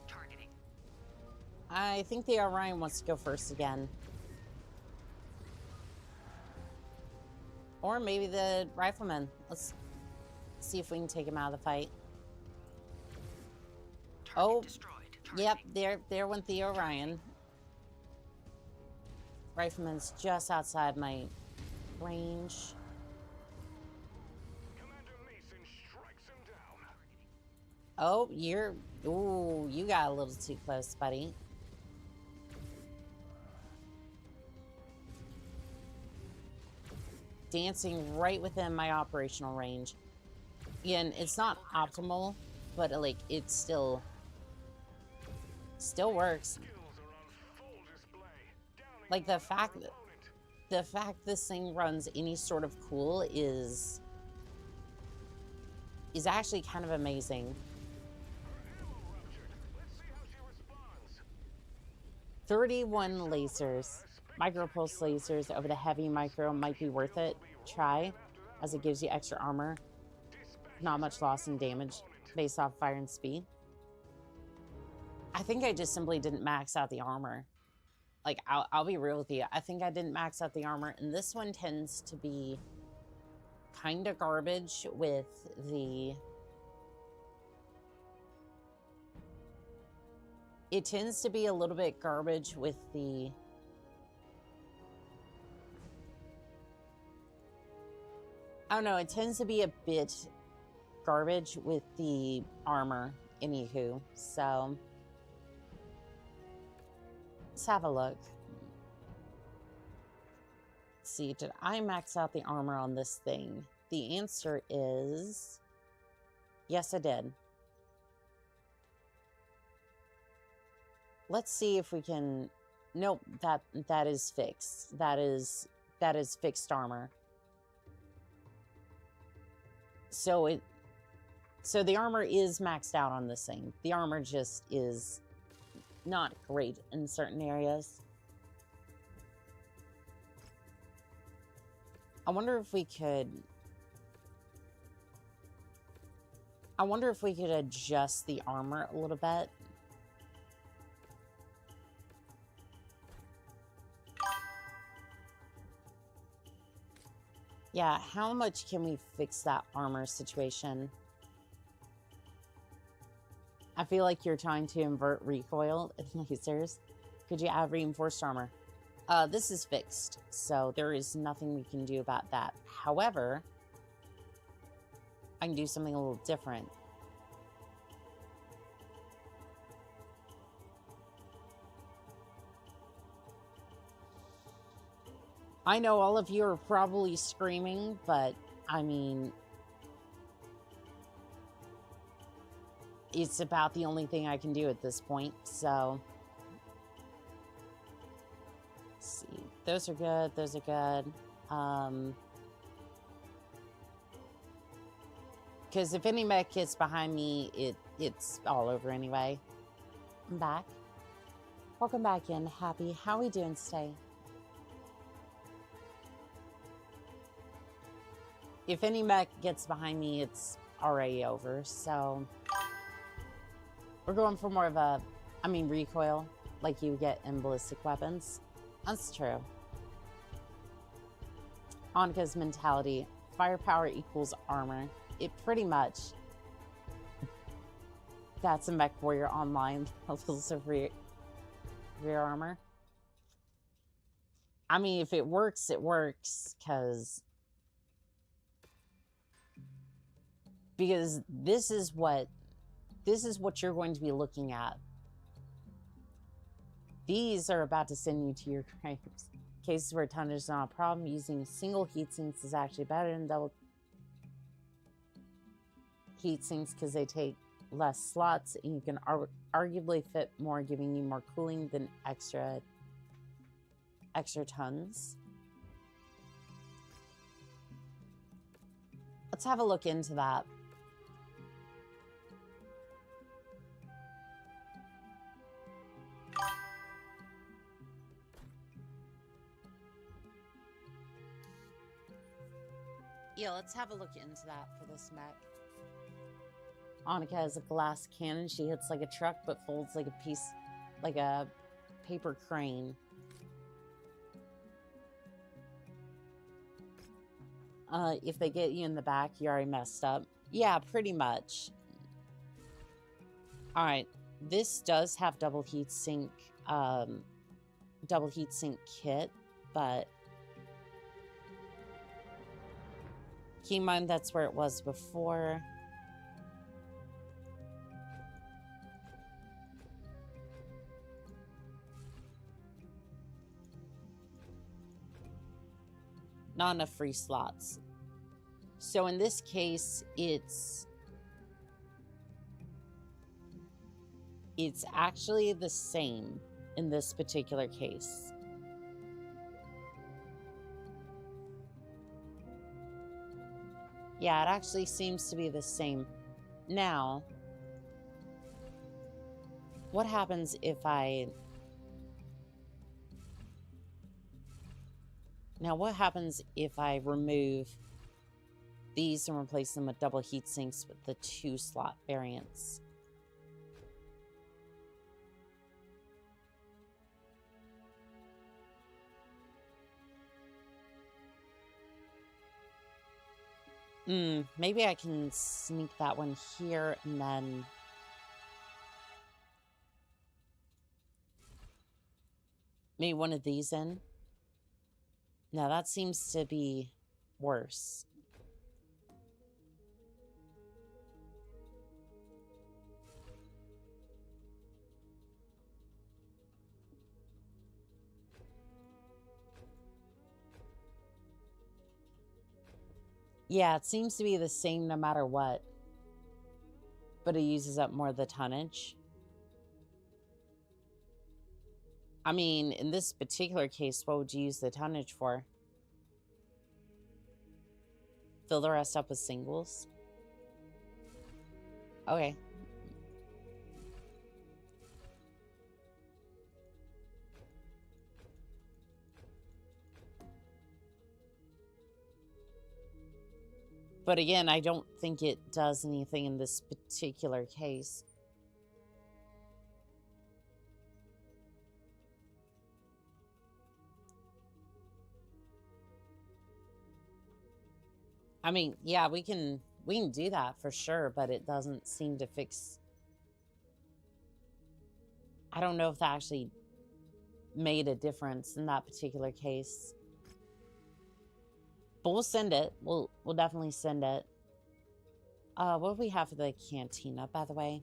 Targeting.
I think the Orion wants to go first again. Or maybe the Rifleman. Let's see if we can take him out of the fight.
Target destroyed.
Yep, there went the Orion. Rifleman's just outside my range.
Commander Mason strikes him down.
Oh, ooh, you got a little too close, buddy. Dancing right within my operational range. Again, it's not optimal, but like it still works. Like the fact this thing runs any sort of cool is actually kind of amazing. 31 lasers. Micropulse lasers over the heavy micro might be worth it. Try, as it gives you extra armor. Not much loss in damage based off fire and speed. I think I just simply didn't max out the armor. Like, I'll be real with you. I think I didn't max out the armor, and this one tends to be kind of garbage with the... It tends to be a little bit garbage with the... I don't know, it tends to be a bit garbage with the armor, anywho, so... Let's have a look. Let's see, did I max out the armor on this thing? The answer is... Yes, I did. Let's see if we can... Nope, that is fixed. That is fixed armor. So the armor is maxed out on this thing. The armor just is not great in certain areas. I wonder if we could adjust the armor a little bit. Yeah, how much can we fix that armor situation? I feel like you're trying to invert recoil in lasers. Could you add reinforced armor? This is fixed, so there is nothing we can do about that. However, I can do something a little different. I know all of you are probably screaming, but I mean... it's about the only thing I can do at this point, so... Let's see. Those are good. Those are good. Because if any mech gets behind me, it's all over anyway. I'm back. Welcome back in, Happy. How are we doing today? If any mech gets behind me, it's already over, so... We're going for more of a, recoil, like you get in ballistic weapons. That's true. Annika's mentality. Firepower equals armor. It pretty much... That's a MechWarrior online. Levels of rear armor. I mean, if it works, because this is what you're going to be looking at. These are about to send you to your graves. Cases where tonnage is not a problem, using single heat sinks is actually better than double heat sinks because they take less slots and you can arguably fit more, giving you more cooling than extra tons. Let's have a look into that. Yeah, let's have a look into that for this mech. Annika has a glass cannon. She hits like a truck, but folds like a piece, like a paper crane. If they get you in the back, you already messed up. Yeah, pretty much. All right, this does have double heat sink kit, but keep in mind that's where it was before. Not enough free slots. So in this case, it's actually the same in this particular case. Yeah, it actually seems to be the same. Now, what happens if I... Now, what happens if I remove these and replace them with double heat sinks with the 2-slot variants? Maybe I can sneak that one here and then... Maybe one of these in. Now that seems to be worse. Yeah, it seems to be the same no matter what. But it uses up more of the tonnage. I mean, in this particular case, what would you use the tonnage for? Fill the rest up with singles? Okay. But again, I don't think it does anything in this particular case. I mean, yeah, we can do that for sure, but it doesn't seem to fix... I don't know if that actually made a difference in that particular case. But we'll send it. We'll definitely send it. What do we have for the cantina, by the way?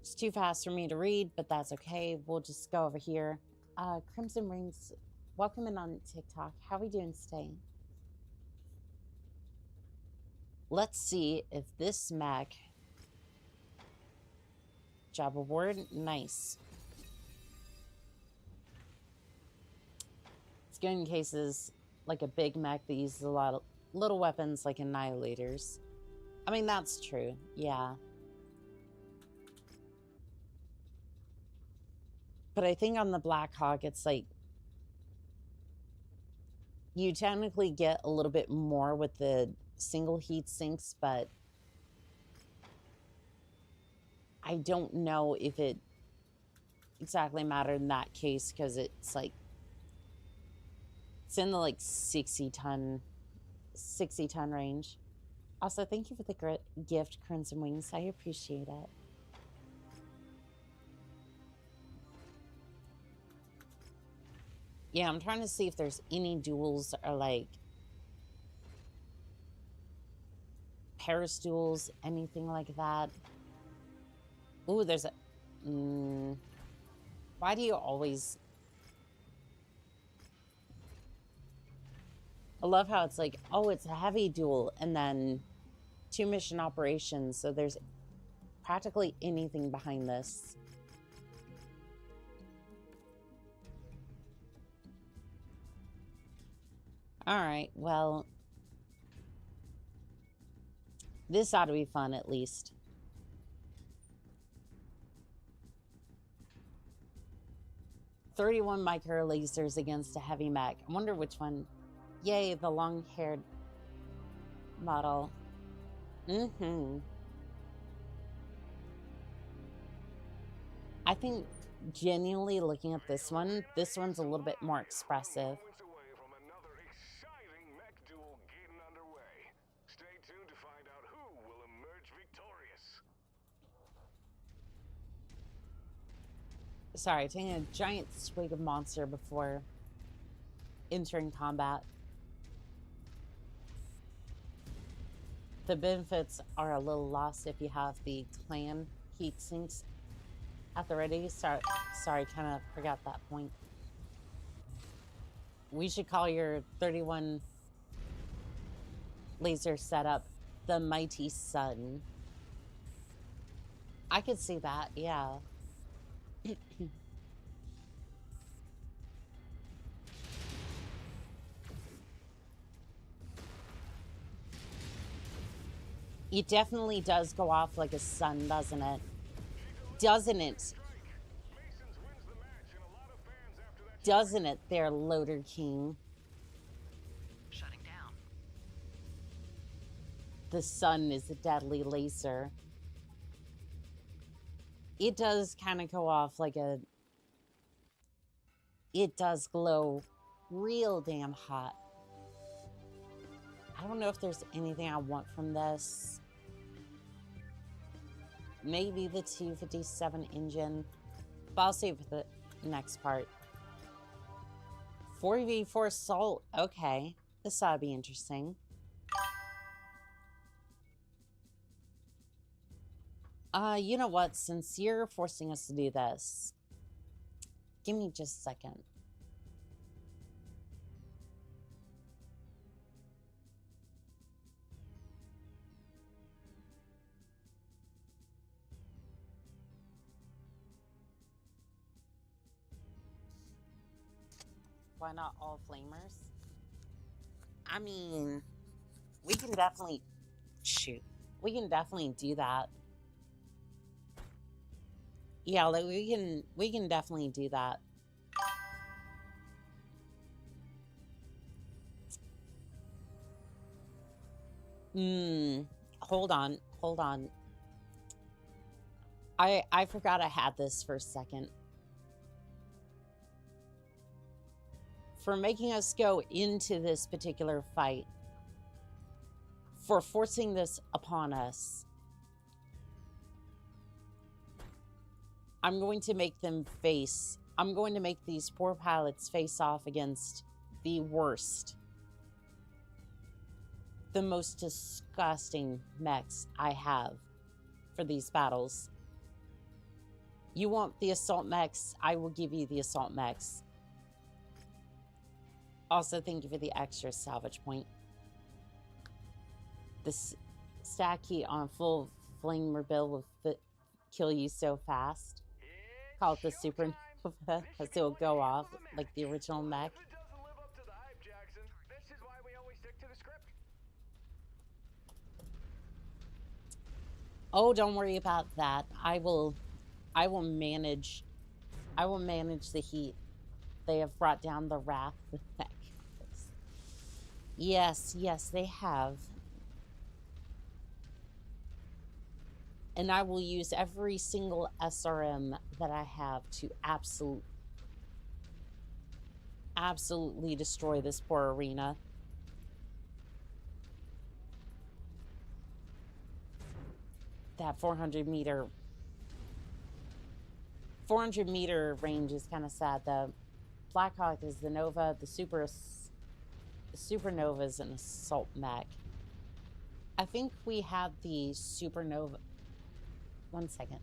It's too fast for me to read, but that's okay. We'll just go over here. Crimson Rings, welcome in on TikTok. How are we doing today? Let's see if this mech... Job award. Nice. It's good in cases like a big mech that uses a lot of little weapons like annihilators. I mean, that's true. Yeah. But I think on the Black Hawk, it's like... You technically get a little bit more with the single heat sinks, but... I don't know if it exactly mattered in that case, because it's like... It's in the like 60 ton range. Also, thank you for the gift, Crimson Wings. I appreciate it. Yeah, I'm trying to see if there's any duels or like Paris duels, anything like that. Ooh, there's a... why do you always... I love how it's like, oh, it's a heavy duel, and then 2 mission operations, so there's practically anything behind this. Alright, well... This ought to be fun, at least. "31 micro lasers against a heavy mech." I wonder which one... Yay, the long-haired model. I think, genuinely looking at this one's a little bit more expressive.
Moments away from another exciting mech duel getting underway. Stay tuned to find out who will emerge victorious.
Sorry, taking a giant swig of Monster before entering combat. The benefits are a little lost if you have the clan heat sinks at the ready. Sorry, kind of forgot that point. We should call your 31 laser setup the Mighty Sun. I could see that, yeah. It definitely does go off like a sun, doesn't it? Doesn't it? Doesn't it, there, Loader King?
Shutting down.
The sun is a deadly laser. It does kind of go off like a... It does glow real damn hot. I don't know if there's anything I want from this. Maybe the 257 engine. But I'll save for the next part. 4v4 assault. Okay. This ought to be interesting. You know what? Since you're forcing us to do this, give me just a second. Why not all flamers? I mean, we can definitely... Shoot. We can definitely do that. Yeah, like we can definitely do that. Hold on. I forgot I had this for a second. For making us go into this particular fight. For forcing this upon us. I'm going to make them face... I'm going to make these poor pilots face off against the worst. The most disgusting mechs I have for these battles. You want the assault mechs? I will give you the assault mechs. Also, thank you for the extra salvage point. stack heat on full flamer bill will kill you so fast. Call it the supernova because it'll go off like the original mech.
If it doesn't live up to the hype, Jackson, this is why we always stick to the script.
Oh, don't worry about that. I will manage the heat. They have brought down the wrath of the mech. Yes, yes, they have. And I will use every single SRM that I have to absolutely destroy this poor arena. That 400 meter range is kind of sad though. Blackhawk is the Nova, the Supernova is an assault mech. I think we had the Supernova. One second.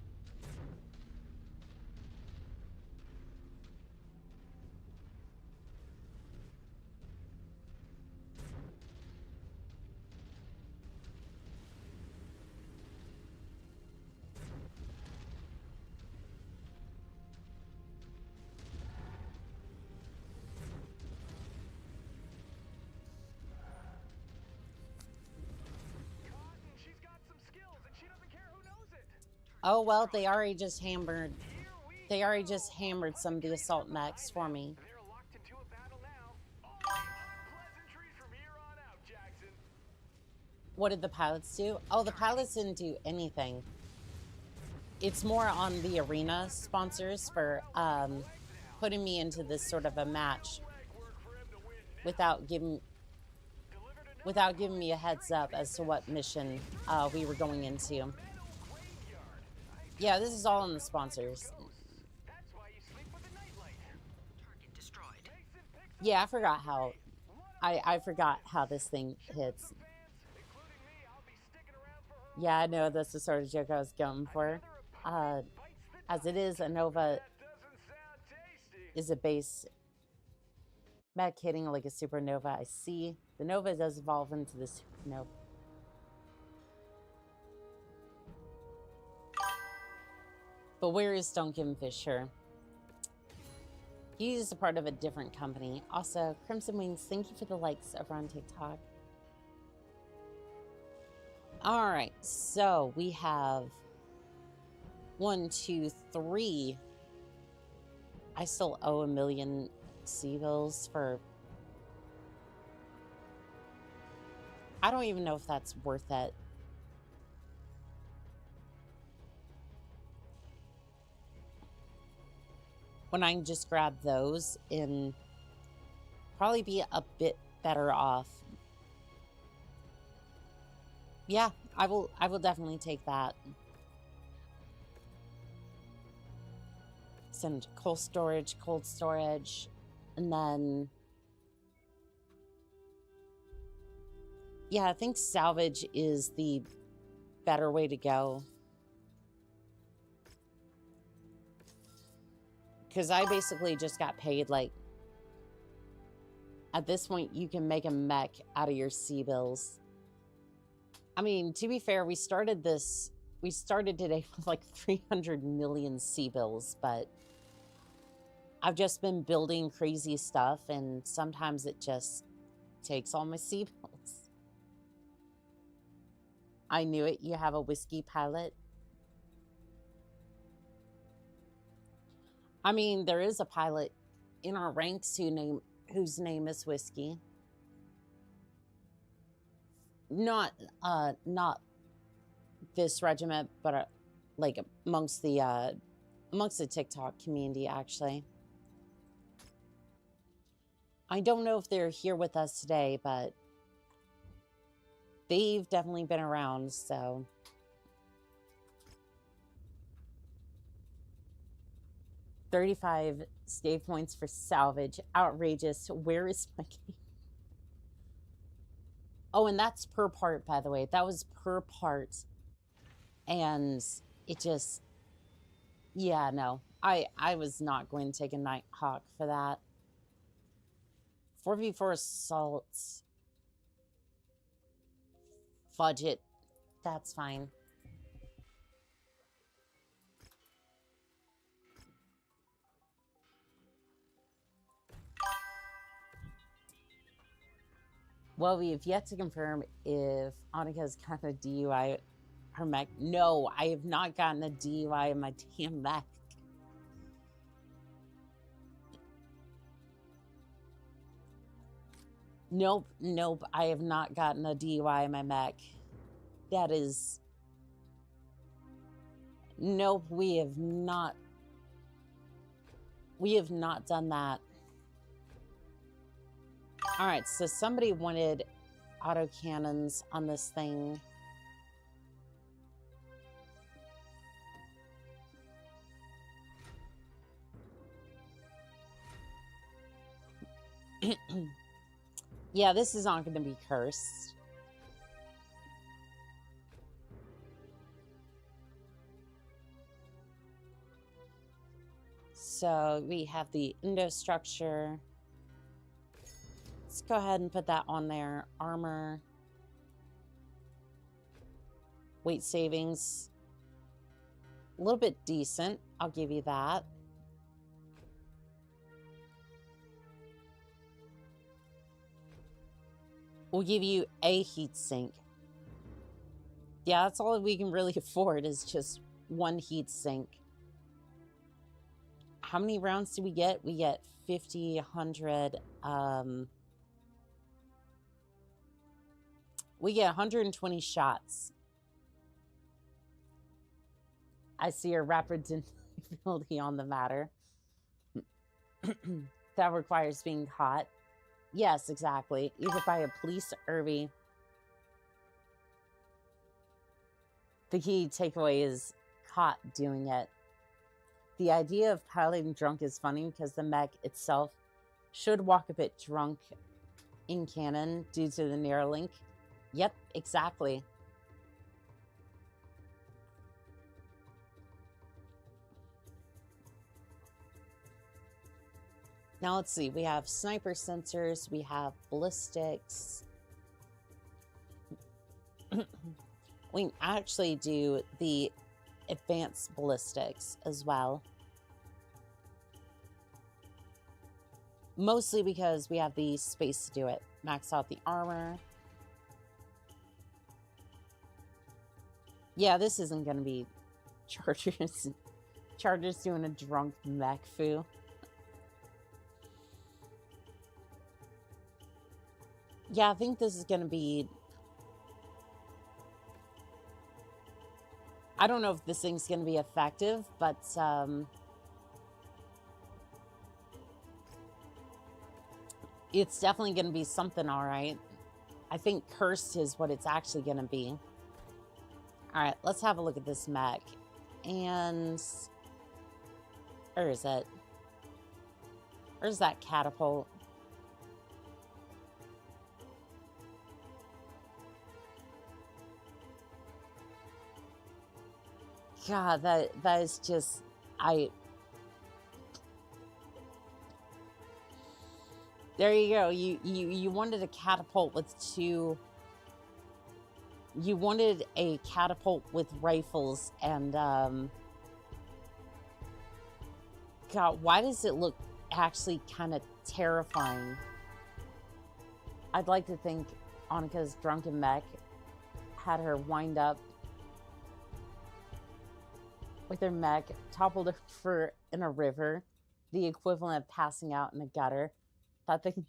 Oh well, they already just hammered some of the assault mechs for me.
They're locked into a battle now. Pleasantries from here on out, Jackson.
What did the pilots do? Oh, the pilots didn't do anything. It's more on the arena sponsors for putting me into this sort of a match without giving me a heads up as to what mission we were going into. Yeah, this is all on the sponsors.
That's why you sleep with a nightlight.
Target destroyed.
Yeah, I forgot how I forgot how this thing hits. Yeah, I know that's the sort of joke I was going for. As it is, a Nova is a base mech hitting like a supernova. I see. The Nova does evolve into the supernova. But where is Duncan Fisher? He's a part of a different company. Also, Crimson Wings, thank you for the likes over on TikTok. All right, so we have 1, 2, 3. I still owe 1 million C-bills for... I don't even know if that's worth it. When I can just grab those and probably be a bit better off. Yeah, I will definitely take that. Send cold storage, and then yeah, I think salvage is the better way to go. Because I basically just got paid, like, at this point, you can make a mech out of your C-bills. I mean, to be fair, we started today with like 300 million C-bills, but I've just been building crazy stuff, and sometimes it just takes all my C-bills. I knew it. You have a whiskey pilot. I mean, there is a pilot in our ranks whose name is Whiskey. Not this regiment, but like amongst the TikTok community, actually. I don't know if they're here with us today, but they've definitely been around, so... 35 stave points for salvage. Outrageous. Where is my game? Oh, and that's per part, by the way. That was per part. And it just... Yeah, no. I was not going to take a Nighthawk for that. 4v4 assaults. Fudge it. That's fine. Well, we have yet to confirm if Annika's gotten a DUI her mech. No, I have not gotten a DUI in my damn mech. Nope, nope, I have not gotten a DUI in my mech. That is... Nope, we have not done that. All right, so somebody wanted autocannons on this thing. Yeah, this is not going to be cursed. So we have the endostructure. Let's go ahead and put that on there. Armor. Weight savings. A little bit decent. I'll give you that. We'll give you a heat sink. Yeah, that's all we can really afford is just one heat sink. How many rounds do we get? We get 50, 100. We get 120 shots. I see a rapid deniability on the matter. That requires being caught. Yes, exactly. Either by a police Irby. The key takeaway is caught doing it. The idea of piloting drunk is funny because the mech itself should walk a bit drunk in canon due to the near link. Yep, exactly. Now let's see, we have sniper sensors, we have ballistics. We can actually do the advanced ballistics as well. Mostly because we have the space to do it. Max out the armor. Yeah, this isn't going to be Chargers. Chargers doing a drunk mech foo. Yeah, I think this is going to be... I don't know if this thing's going to be effective, but... it's definitely going to be something, all right. I think cursed is what it's actually going to be. All right, let's have a look at this mech. And... where is it? Where's that catapult? God, that is just... There you go. You wanted a catapult with two... You wanted a catapult with rifles and, God, why does it look actually kind of terrifying? I'd like to think Annika's drunken mech had her wind up with her mech, toppled over in a river, the equivalent of passing out in a gutter. That thing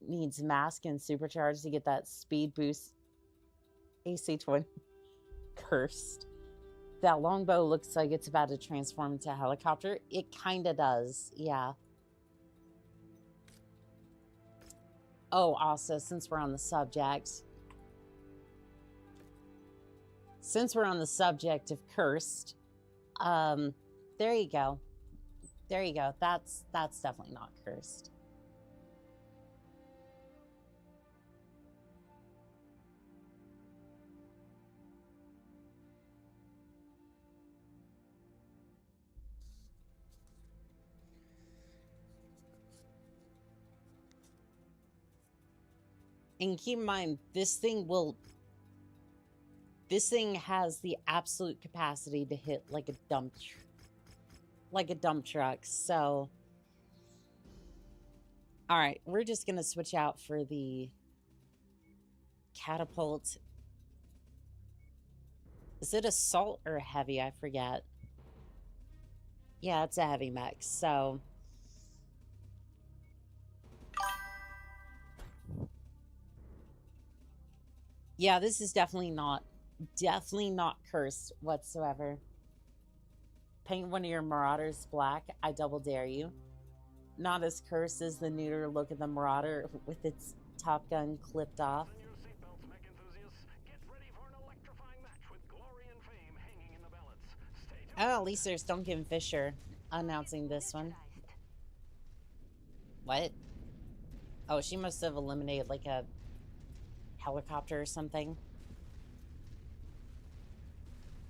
needs mask and supercharge to get that speed boost. AC-20 cursed. That longbow looks like it's about to transform into a helicopter. It kind of does, yeah. Oh, also, since we're on the subject. Since we're on the subject of cursed, there you go. There you go. That's definitely not cursed. And keep in mind, this thing will This thing has the absolute capacity to hit like a dump truck. So, all right, we're just gonna switch out for the catapult. Is it assault or heavy? I forget. Yeah, it's a heavy mech. So, yeah, this is definitely not cursed whatsoever. Paint one of your Marauders black. I double dare you. Not as cursed as the neuter look of the Marauder with its Top Gun clipped off. Oh, at least there's Duncan Fisher announcing this one. What? Oh, she must have eliminated like a helicopter or something.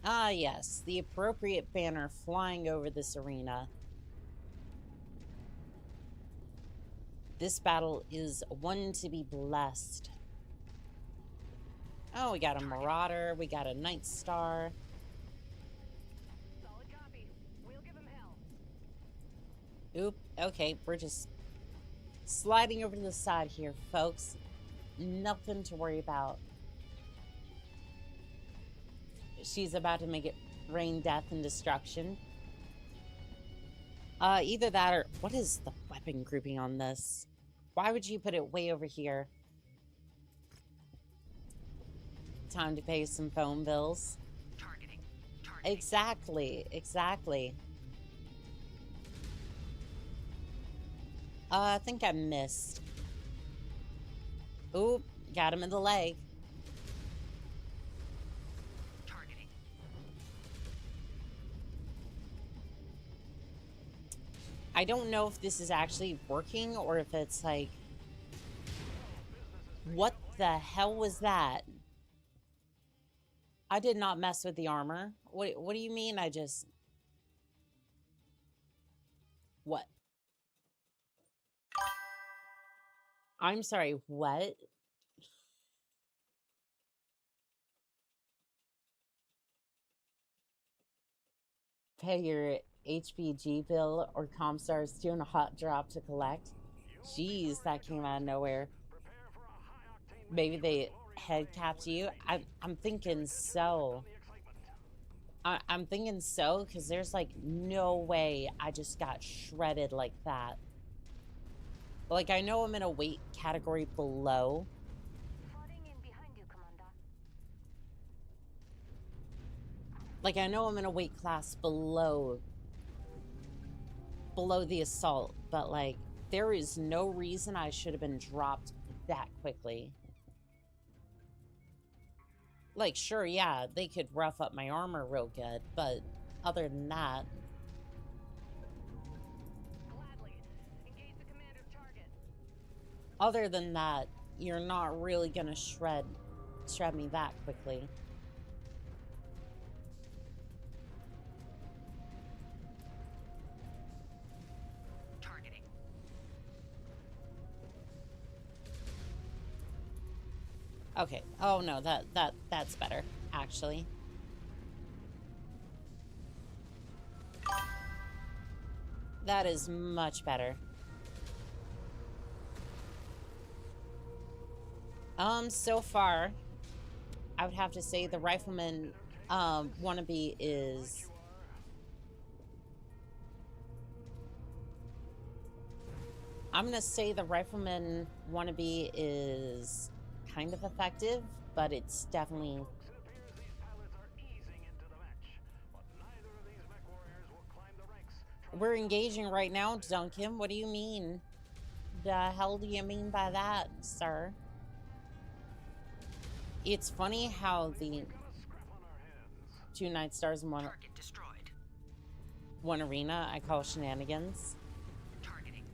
Ah, yes, the appropriate banner flying over this arena. This battle is one to be blessed. Oh, we got a Marauder, we got a Night Star.
Solid copy. We'll give him hell.
Oop, okay, we're just sliding over to the side here, folks. Nothing to worry about. She's about to make it rain death and destruction. Either that or... What is the weapon grouping on this? Why would you put it way over here? Time to pay some phone bills.
Targeting.
Exactly, exactly. I think I missed. Oop, got him in the leg.
Targeting.
I don't know if this is actually working or if it's like... What the hell was that? I did not mess with the armor. What do you mean I just... What? I'm sorry, what? Pay your HPG bill or Comstar's doing a hot drop to collect? Jeez, that came out of nowhere. Maybe they head capped you? I'm thinking so. I'm thinking so, because there's like no way I just got shredded like that. Like, I know I'm in a weight category below. Like, I know I'm in a weight class below the assault, but like, there is no reason I should have been dropped that quickly. Like, sure, yeah, they could rough up my armor real good, but other than that...
Gladly. Engage the commander's target.
Other than that, you're not really gonna shred me that quickly.
Targeting.
Okay. Oh no, that's better, actually. That is much better. So far, I would have to say the rifleman wannabe is... I'm gonna say the rifleman wannabe is kind of effective, but it's definitely... We're engaging right now, Duncan. What do you mean? The hell do you mean by that, sir? It's funny how the 2 Night Stars and
Target destroyed.
one arena I call shenanigans.
Targeting.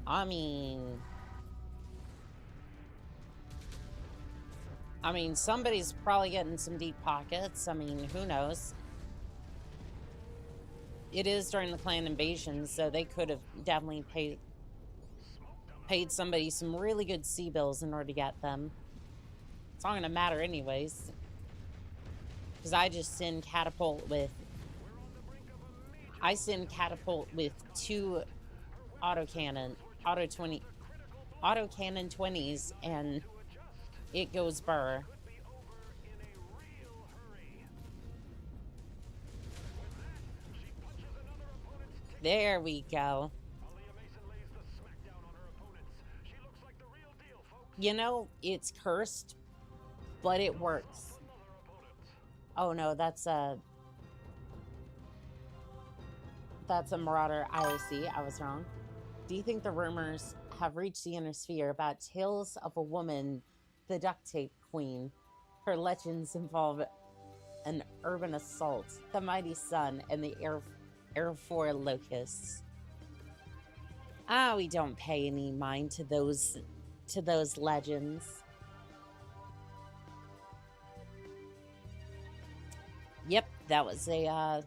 I mean, somebody's probably getting some deep pockets. I mean, who knows? It is during the clan invasion, so they could have definitely paid somebody some really good sea bills in order to get them. It's not gonna matter anyways. Because I just send catapult with... I send catapult with 2 autocannon 20s, and it goes burr. There we go. You know, it's cursed, but it works. Oh no, that's a Marauder IAC. I was wrong. Do you think the rumors have reached the inner sphere about tales of a woman, the duct tape queen? Her legends involve an urban assault, the mighty sun, and the Air 4 locusts. Ah, we don't pay any mind to those legends. Yep, that was a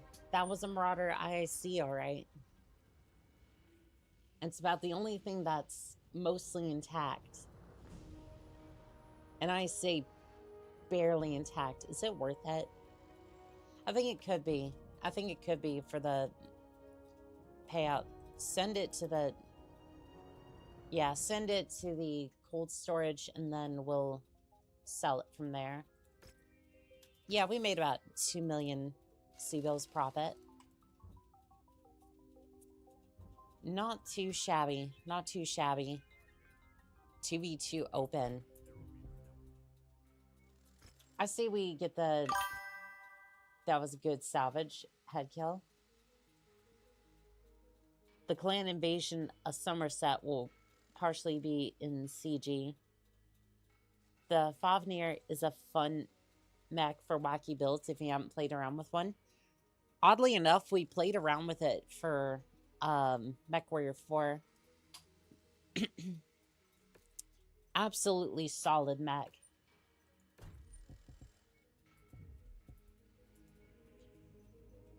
Marauder IIC, all right. It's about the only thing that's mostly intact. And I say barely intact. Is it worth it? I think it could be. I think it could be for the payout. Send it to the... Yeah, send it to the cold storage, and then we'll sell it from there. Yeah, we made about 2 million Seabills profit. Not too shabby. Not too shabby. 2v2 open. I say we get the... That was a good salvage head kill. The clan invasion of Somerset will partially be in CG. The Fafnir is a fun mech for wacky builds if you haven't played around with one. Oddly enough, we played around with it for MechWarrior 4. Absolutely solid mech.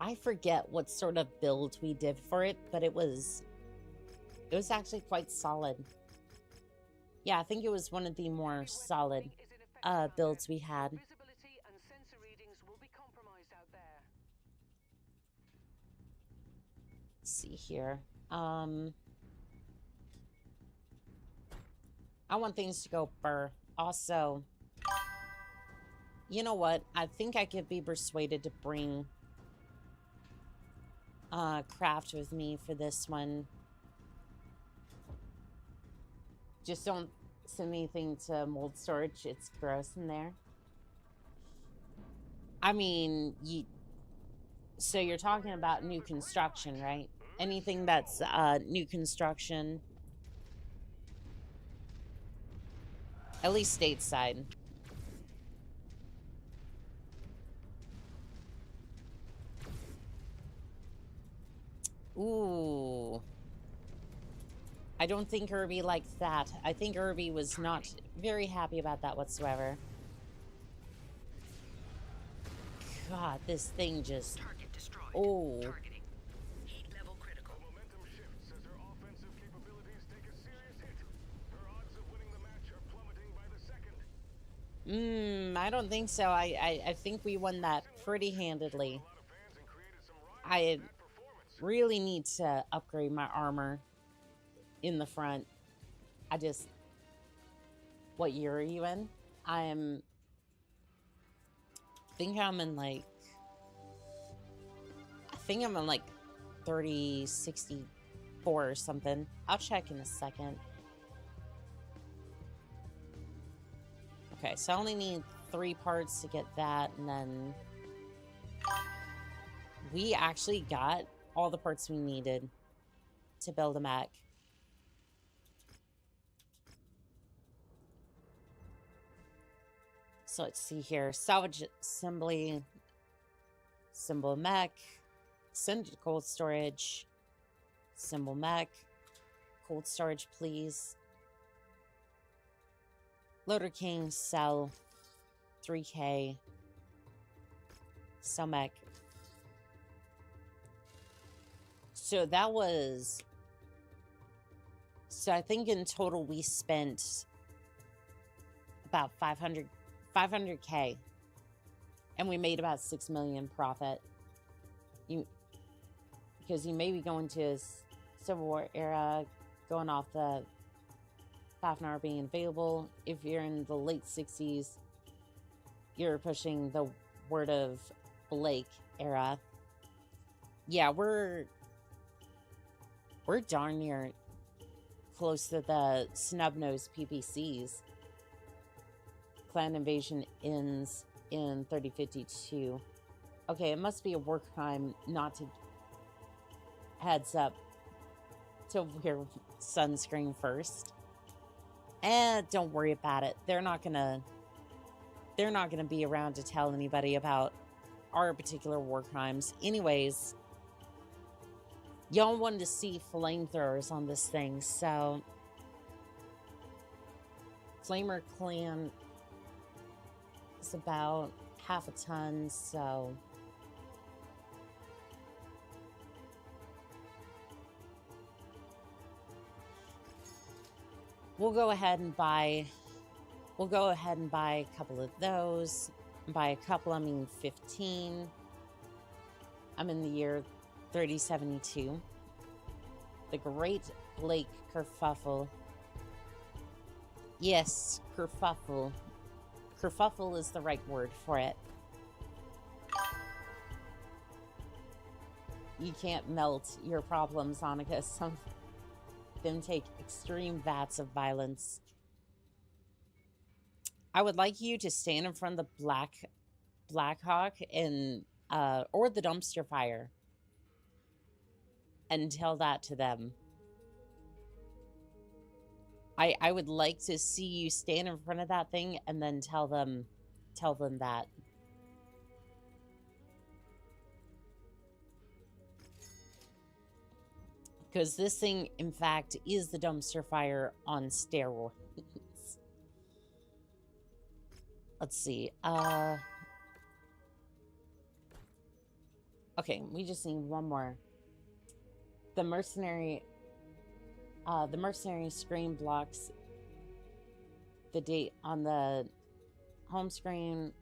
I forget what sort of build we did for it, but it was actually quite solid. Yeah, I think it was one of the more solid builds we had.
Visibility and sensor readings will be compromised out there.
Let's see here. I want things to go burr. Also, you know what? I think I could be persuaded to bring craft with me for this one. Just don't send anything to mold storage. It's gross in there. I mean, so you're talking about new construction, right? Anything that's new construction, at least stateside. Ooh. I don't think Irby liked that. I think Irby was not very happy about that whatsoever. God, this thing just...
Target destroyed.
Oh.
Targeting. Heat level critical.
Momentum shifts as her offensive capabilities take a serious hit. Her odds of winning the match are plummeting by the second.
I don't think so. I think we won that pretty handedly. I really need to upgrade my armor in the front. What year are you in? I think I'm in like 3064 or something. I'll check in a second. Okay, so I only need 3 parts to get that, and then we actually got all the parts we needed to build a mech. So let's see here. Salvage assembly, symbol mech, send to cold storage, symbol mech, cold storage please. Loader King, sell 3K, sell mech. So that was... So I think in total we spent about 500K. And we made about 6 million profit. Because you may be going to Civil War era, going off the Fafnir being available. If you're in the late 60s, you're pushing the Word of Blake era. Yeah, we're darn near close to the snub-nosed PPCs. Clan invasion ends in 3052. Okay, it must be a war crime not to heads up to wear sunscreen first. And don't worry about it. They're not gonna be around to tell anybody about our particular war crimes. Anyways, y'all wanted to see flamethrowers on this thing, so Flamer Clan is about half a ton, so we'll go ahead and buy a couple of those. By a couple, I mean 15. I'm in the year 3072. The Great Blake Kerfuffle. Yes, kerfuffle. Kerfuffle is the right word for it. You can't melt your problems, Annika. Some of them take extreme vats of violence. I would like you to stand in front of the Blackhawk and or the dumpster fire and tell that to them. I would like to see you stand in front of that thing and then tell them that. Because this thing, in fact, is the dumpster fire on steroids. Let's see. Okay, we just need one more. The mercenary screen blocks the date on the home screen.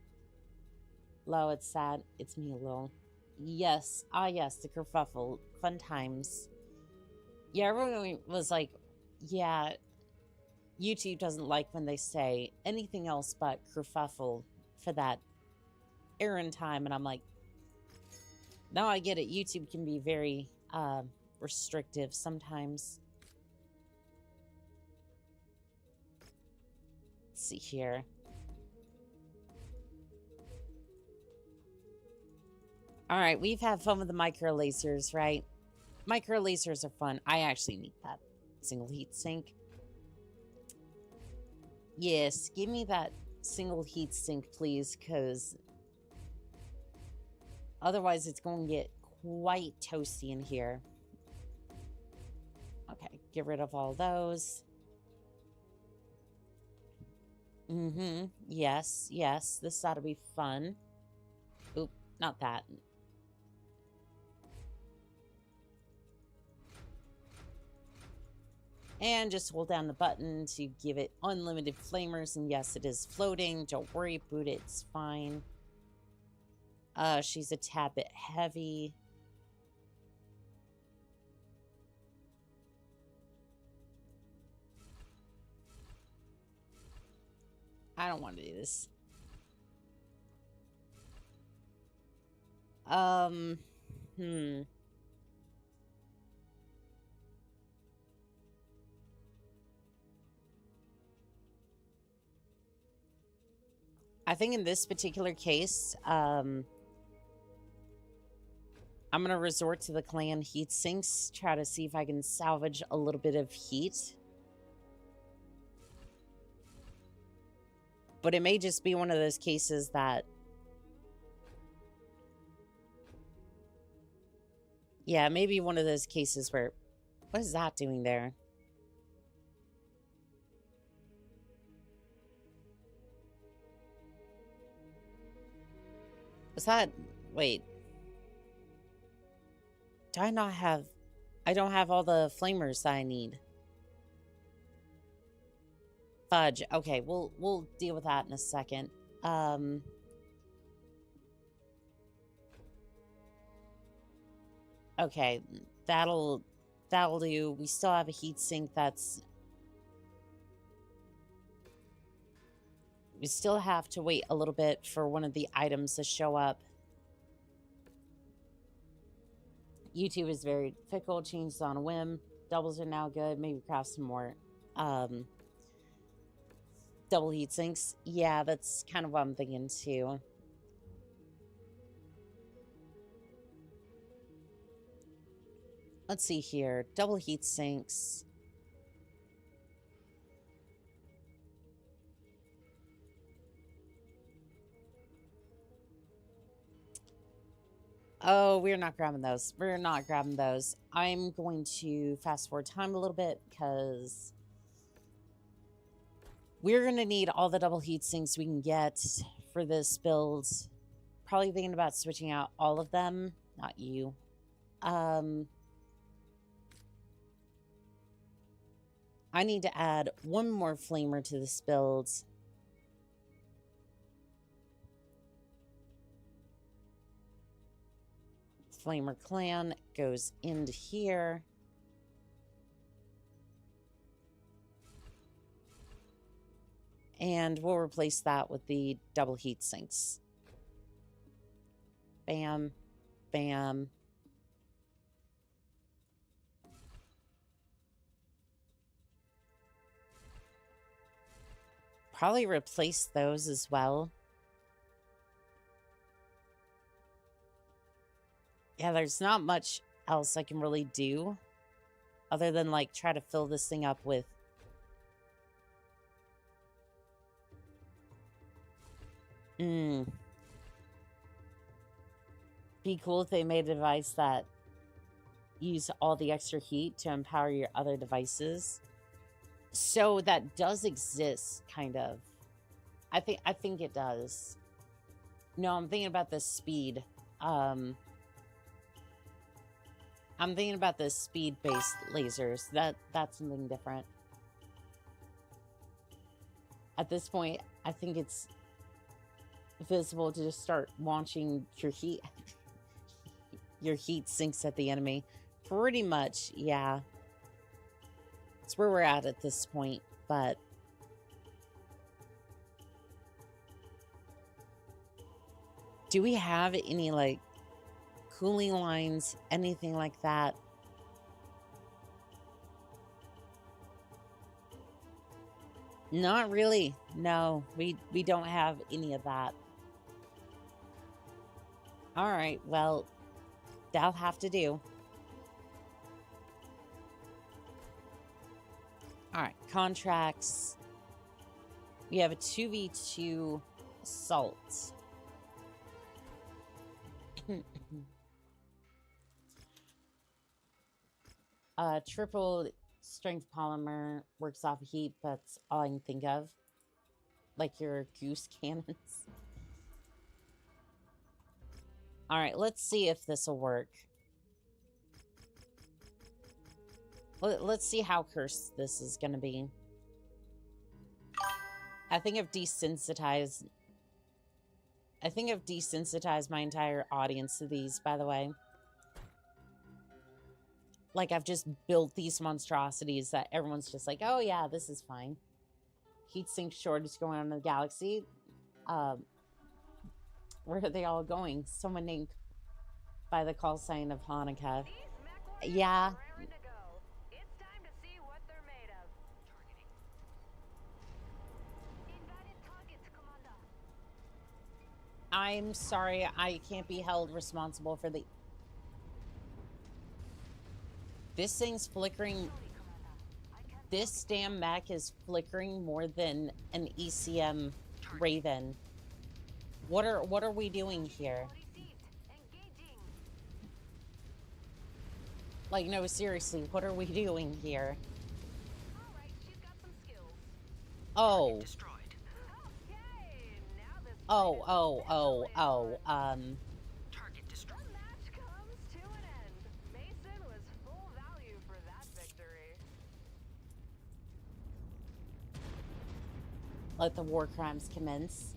Low, it's sad. It's me, Lil. Yes. Ah, yes, the kerfuffle. Fun times. Yeah, everyone was like, yeah, YouTube doesn't like when they say anything else but kerfuffle for that errand time. And I'm like, no, I get it. YouTube can be very restrictive sometimes. Let's see here. All right, we've had fun with the micro lasers, right? Micro lasers are fun. I actually need that single heat sink. Yes, give me that single heat sink, please, because otherwise it's going to get quite toasty in here. Okay, get rid of all those. Yes, yes, this ought to be fun. Oop, not that. And just hold down the button to give it unlimited flamers. And yes, it is floating. Don't worry, boot it. It's fine. She's a tad bit heavy. I don't want to do this. I think in this particular case, I'm going to resort to the clan heat sinks, try to see if I can salvage a little bit of heat. But it may just be one of those cases that... Yeah, maybe one of those cases where... What is that doing there? Was that... Wait. Do I not have... I don't have all the flamers that I need. Fudge. Okay, we'll deal with that in a second. Okay, that'll do. We still have a heatsink that's... We still have to wait a little bit for one of the items to show up. YouTube is very fickle, changes on a whim. Doubles are now good. Maybe craft some more double heat sinks. Yeah, that's kind of what I'm thinking too. Let's see here. Double heat sinks. Oh, we're not grabbing those. We're not grabbing those. I'm going to fast forward time a little bit because we're going to need all the double heat sinks we can get for this build. Probably thinking about switching out all of them. Not you. I need to add one more flamer to this build. Flamer clan goes into here. And we'll replace that with the double heat sinks. Bam. Bam. Probably replace those as well. Yeah, there's not much else I can really do other than, like, try to fill this thing up with... Be cool if they made a device that use all the extra heat to empower your other devices. So that does exist, kind of. I think it does. No, I'm thinking about the speed. I'm thinking about the speed-based lasers. That's something different. At this point, I think it's visible to just start launching your heat sinks at the enemy. Pretty much, yeah. It's where we're at this point, but do we have any, like, cooling lines, anything like that? Not really. No, we don't have any of that. All right, well, that'll have to do. All right, contracts. We have a 2v2 assault. Triple strength polymer works off of heat, but that's all I can think of. Like your goose cannons. All right, let's see if this will work. Let's see how cursed this is going to be. I think I've desensitized my entire audience to these, by the way. Like, I've just built these monstrosities that everyone's just like, oh yeah, this is fine. Heatsink shortage going on in the galaxy. Where are they all going? Someone named by the call sign of Hanukkah. Yeah. I'm sorry, I can't be held responsible for the... This thing's flickering. This damn mech is flickering more than an ECM Raven. What are we doing here? Like, no, seriously, what are we doing here? Oh. Oh.
Target destroyed.
The match comes to an end. Mason was full value for that victory.
Let the war crimes commence.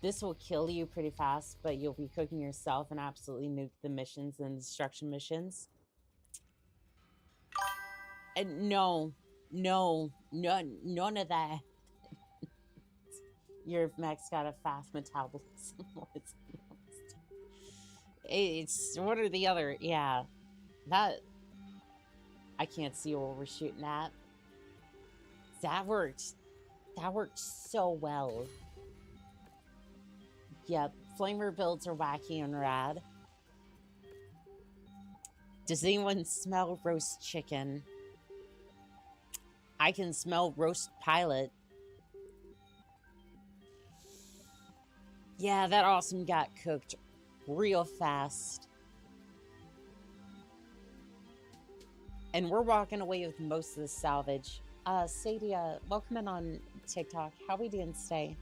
This will kill you pretty fast, but you'll be cooking yourself and absolutely nuke the missions and destruction missions. And no, none of that. Your mech's got a fast metabolism. It's one or the other. Yeah, that I can't see what we're shooting at. That worked. That worked so well. Yep, flamer builds are wacky and rad. Does anyone smell roast chicken? I can smell roast pilot. Yeah, that awesome got cooked real fast. And we're walking away with most of the salvage. Sadia, welcome in on TikTok. How we doing today?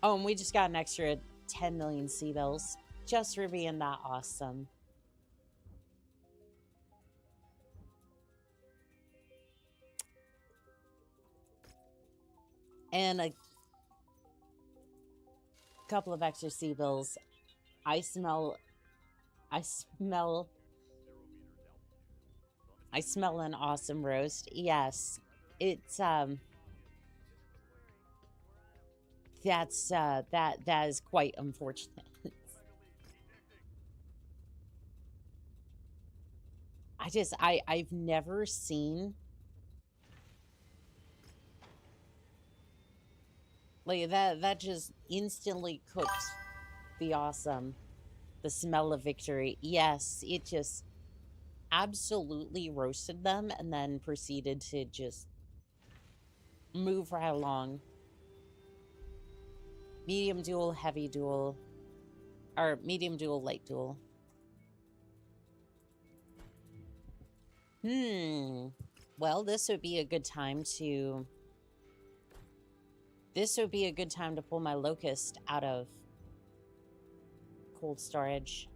Oh, and we just got an extra 10 million C-bills just for being that awesome. And a couple of extra C-bills. I smell an awesome roast. Yes. It's that is quite unfortunate. I've never seen like that just instantly cooked the awesome. The smell of victory. Yes, it just absolutely roasted them and then proceeded to just move right along. Medium duel, heavy duel, or medium duel, light duel. Well, this would be a good time to pull my locust out of cold storage.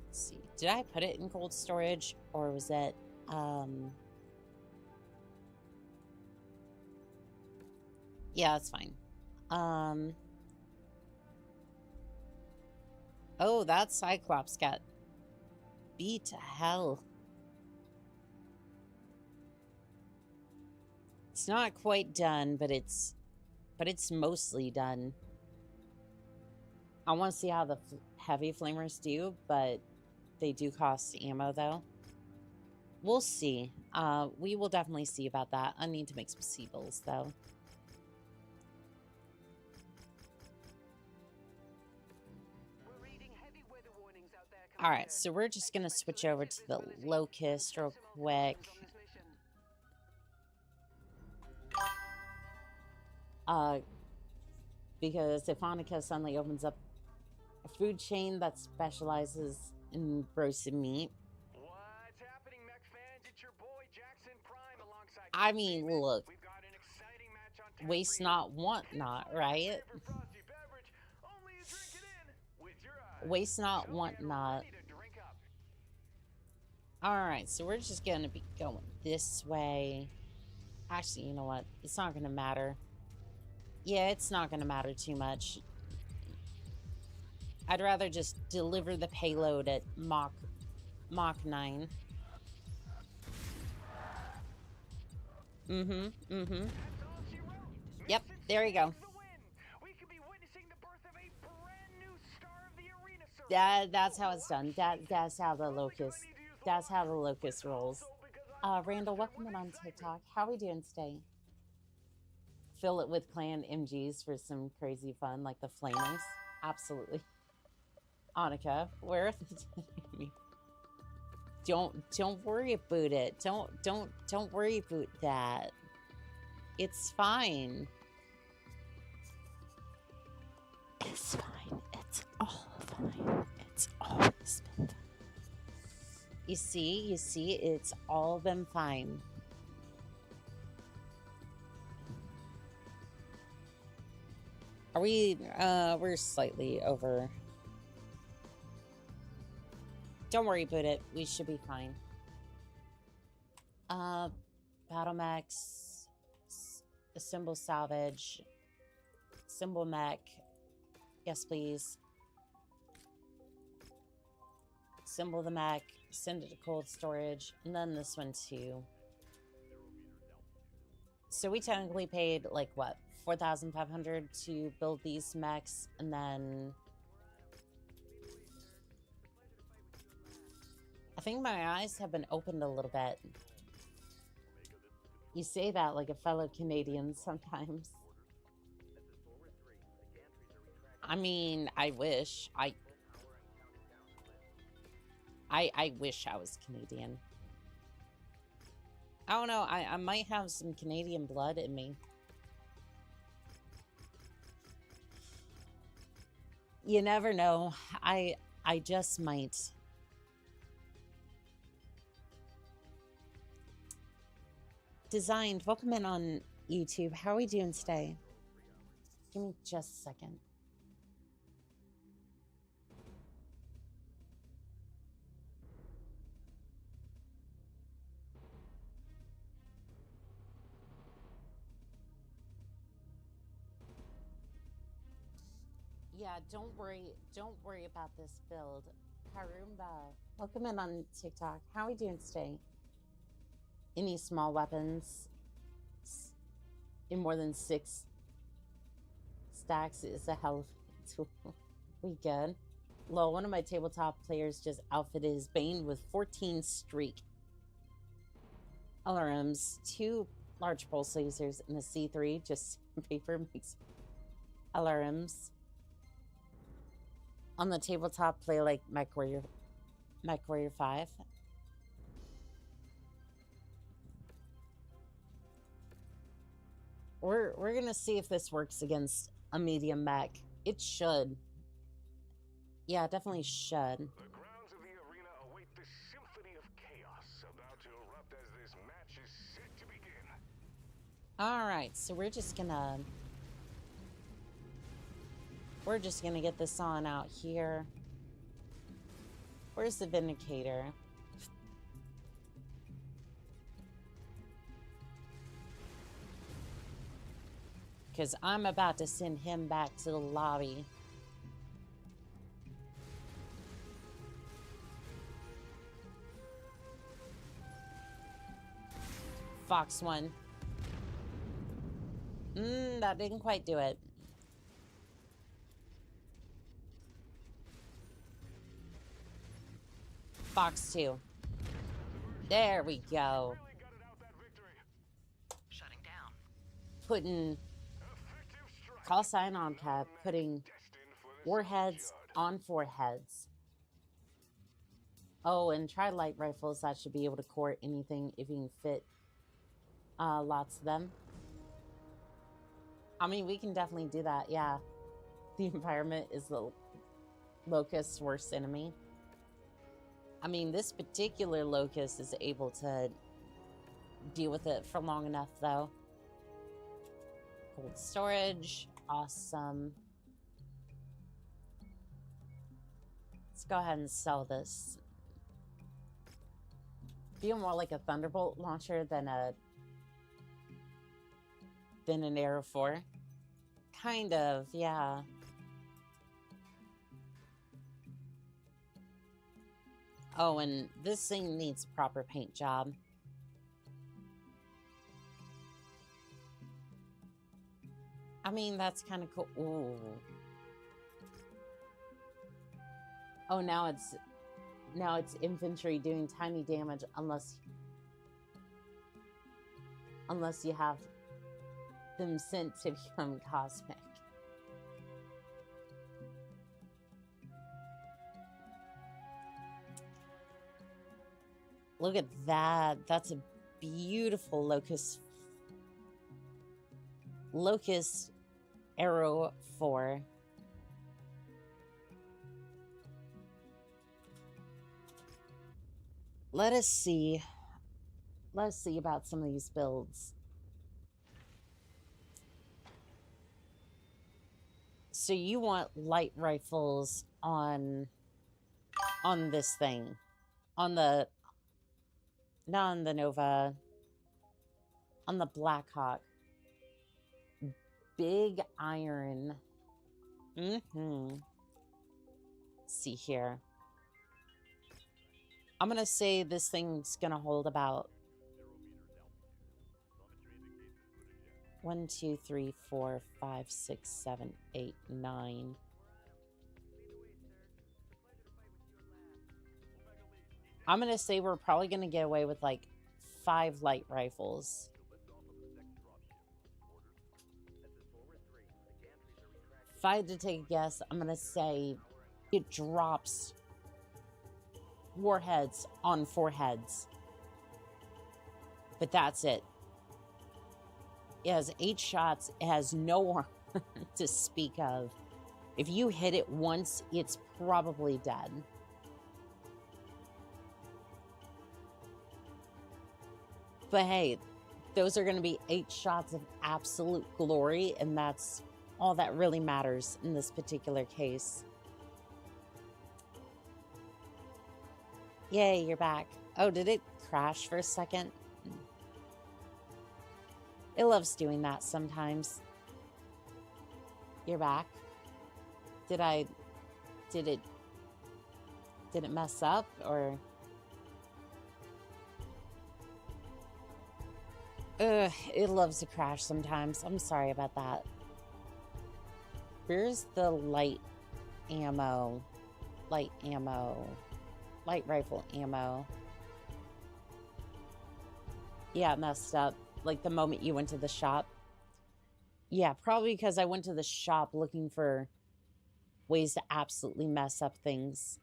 Let's see. Did I put it in cold storage or was it yeah, that's fine. Oh, that Cyclops got beat to hell. It's not quite done, but it's mostly done. I want to see how the heavy flamers do, but they do cost ammo, though. We'll see. We will definitely see about that. I need to make some C-bills, though. Alright, so we're just going to switch over to the Locust real quick. Because if Annika suddenly opens up a food chain that specializes in roasted meat.
What's happening, mech fans? It's your boy Jackson Prime alongside.
I mean, look.
We've got an exciting match on tap.
Waste not, want not, right? Waste not, want not. Alright, so we're just gonna be going this way. Actually, you know what? It's not gonna matter. Yeah, it's not gonna matter too much. I'd rather just deliver the payload at Mach 9. Yep, there you go. That's how it's done. That's how the locust rolls. Randall, welcome in on TikTok. How are we doing today? Fill it with clan MGs for some crazy fun, like the flamers. Absolutely. Annika, where are the Don't worry about it. Don't worry about that. It's fine. It's fine. It's all fine. It's always been fine. You see, it's all been fine. Are we, we're slightly over. Don't worry about it. We should be fine. Battle Max. Assemble salvage. Assemble mech. Yes, please. Assemble the mech. Send it to cold storage. And then this one too. So we technically paid like what? 4,500 to build these mechs, and then I think my eyes have been opened a little bit. You say that like a fellow Canadian sometimes. I mean, I wish. I wish I was Canadian. I don't know, I might have some Canadian blood in me. You never know. I just might. Designed, welcome in on YouTube. How are we doing today? Give me just a second. Yeah, don't worry about this build. Karumba, welcome in on TikTok. How are we doing today? Any small weapons in more than 6 stacks is a hell of a tool. We good? Lol, one of my tabletop players just outfitted his Bane with 14 streak LRMs, 2 large pulse lasers, and a C3. Just paper makes LRMs. On the tabletop, play like MechWarrior 5. We're gonna see if this works against a medium mech. It should. Yeah, it definitely should.
The grounds of the arena await the symphony of chaos about to erupt as this match is set to begin.
Alright, so we're just gonna get this on out here. Where's the Vindicator? Because I'm about to send him back to the lobby. Fox 1. That didn't quite do it. Fox 2. There we go.
Shutting down.
Putting call sign on cap, putting warheads on foreheads. Oh, and try light rifles. That should be able to core anything if you can fit lots of them. I mean, we can definitely do that, yeah. The environment is the locust's worst enemy. I mean, this particular locust is able to deal with it for long enough, though. Cold storage. Awesome. Let's go ahead and sell this. Feel more like a Thunderbolt launcher than an Arrow 4. Kind of, yeah. Oh, and this thing needs a proper paint job. I mean, that's kind of cool. Ooh. Oh, now it's infantry doing tiny damage unless you have them sent to become cosmic. Look at that. That's a beautiful locust Arrow 4. Let us see about some of these builds. So you want light rifles on this thing. Not on the Nova. On the Blackhawk. big iron. Mm-hmm. Let's see here. I'm gonna say this thing's gonna hold about 1, 2, 3, 4, 5, 6, 7, 8, 9. I'm gonna say we're probably gonna get away with like 5 light rifles. If I had to take a guess, I'm gonna say it drops warheads on 4 heads. But that's it. It has 8 shots. It has no armor to speak of. If you hit it once, it's probably dead. But hey, those are going to be 8 shots of absolute glory, and that's all that really matters in this particular case. Yay, you're back. Oh, did it crash for a second? It loves doing that sometimes. You're back. Did it mess up, or? Ugh, it loves to crash sometimes. I'm sorry about that. Where's the light ammo? Light rifle ammo. Yeah, it messed up. Like the moment you went to the shop. Yeah, probably because I went to the shop looking for ways to absolutely mess up things.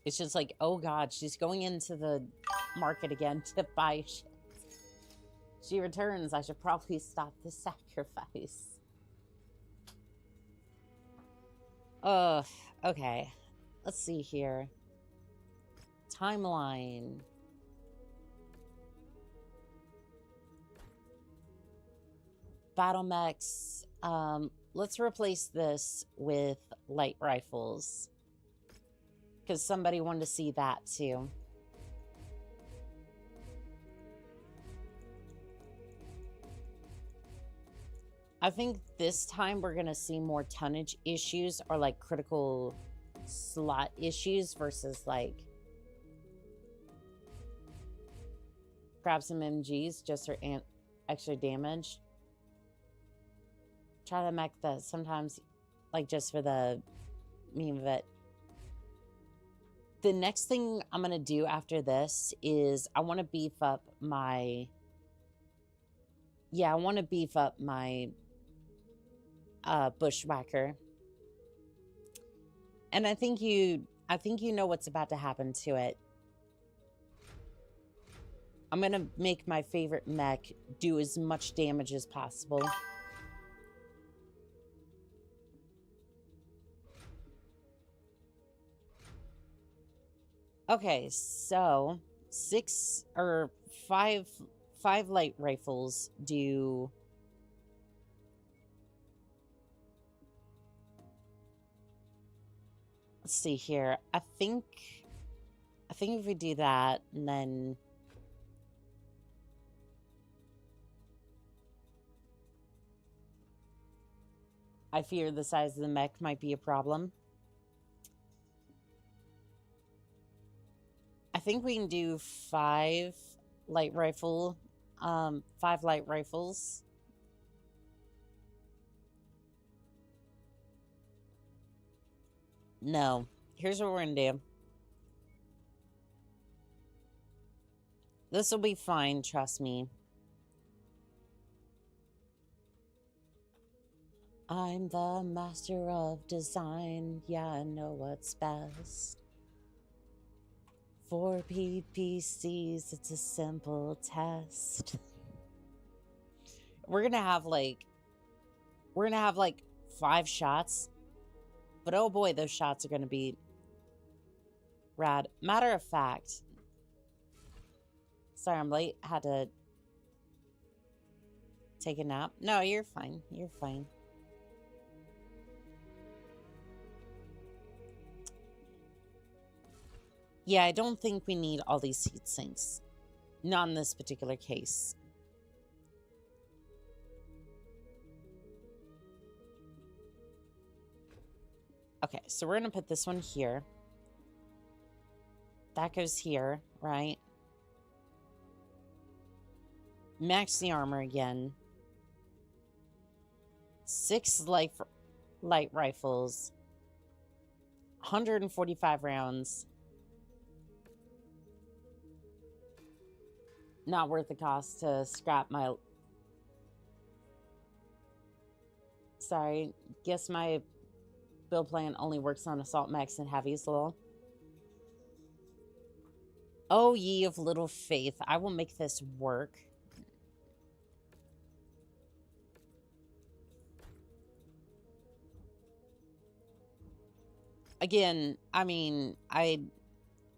It's just like, oh god, she's going into the market again to buy shit. She returns. I should probably stop the sacrifice. Okay. Let's see here. Timeline. Battle mechs. Let's replace this with light rifles. Because somebody wanted to see that too. I think this time we're going to see more tonnage issues or like critical slot issues versus like grab some MGs just for extra damage. Try to mech that sometimes, like just for the meme of it. The next thing I'm going to do after this is I want to beef up my... Yeah, I want to beef up my bushwhacker. And I think you know what's about to happen to it. I'm going to make my favorite mech do as much damage as possible. Okay, so 5 light rifles do... Let's see here. I think if we do that, and then... I fear the size of the mech might be a problem. I think we can do 5 light rifles. No. Here's what we're gonna do. This will be fine, trust me. I'm the master of design. Yeah, I know what's best. For PPCs, it's a simple test. We're gonna have like 5 shots. But oh boy, those shots are gonna be rad. Matter of fact, sorry I'm late. Had to take a nap. No, you're fine. You're fine. Yeah, I don't think we need all these heat sinks. Not in this particular case. Okay, so we're gonna put this one here. That goes here, right? Max the armor again. 6 light rifles. 145 rounds. Not worth the cost to scrap my... Sorry, guess my build plan only works on assault mechs and heavies, lol. Oh, ye of little faith, I will make this work. Again, I mean,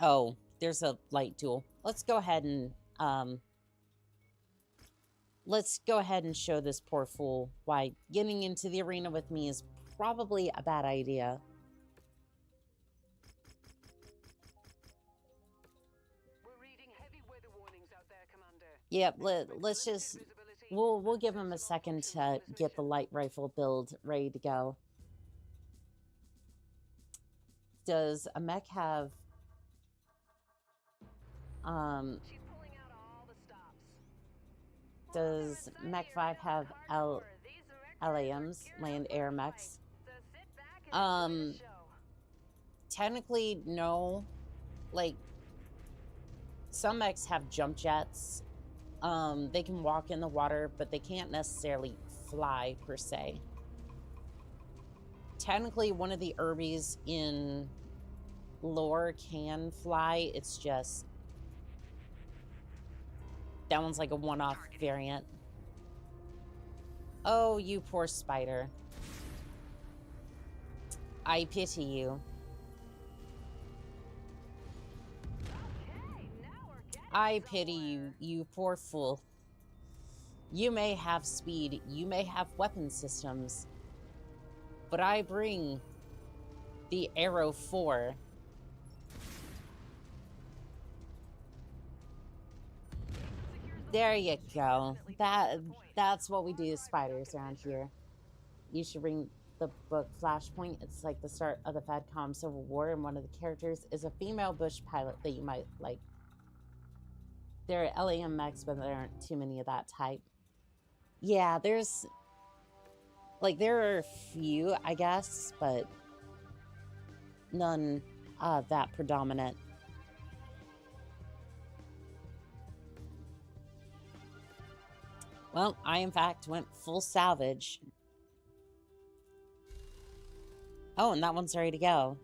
oh, there's a light duel. Let's go ahead and, show this poor fool why getting into the arena with me is probably a bad idea.
We're reading heavy weather warnings out there, Commander.
Yep, let's just, we'll give him a second to get the light rifle build ready to go. Does a mech have,
She's pulling out all the stops.
does Mech 5 have LAMs, land air mechs?
So sit back and enjoy the show.
Technically, no. Like, some mechs have jump jets. They can walk in the water, but they can't necessarily fly, per se. Technically, one of the Urbies in lore can fly. It's just... that one's like a one-off variant. Oh, you poor spider. I pity you.
Okay, now we're getting
I pity you,
somewhere.
you poor fool. You may have speed, you may have weapon systems, but I bring the Arrow 4. There you go. That's what we do to spiders around here. You should bring the book Flashpoint. It's like the start of the FedCom Civil War, and one of the characters is a female bush pilot that you might like. There are LAM mechs, but there aren't too many of that type. Yeah, there's... like, there are a few, I guess, but none that predominant. Well, I, in fact, went full salvage. Oh, and that one's ready to go.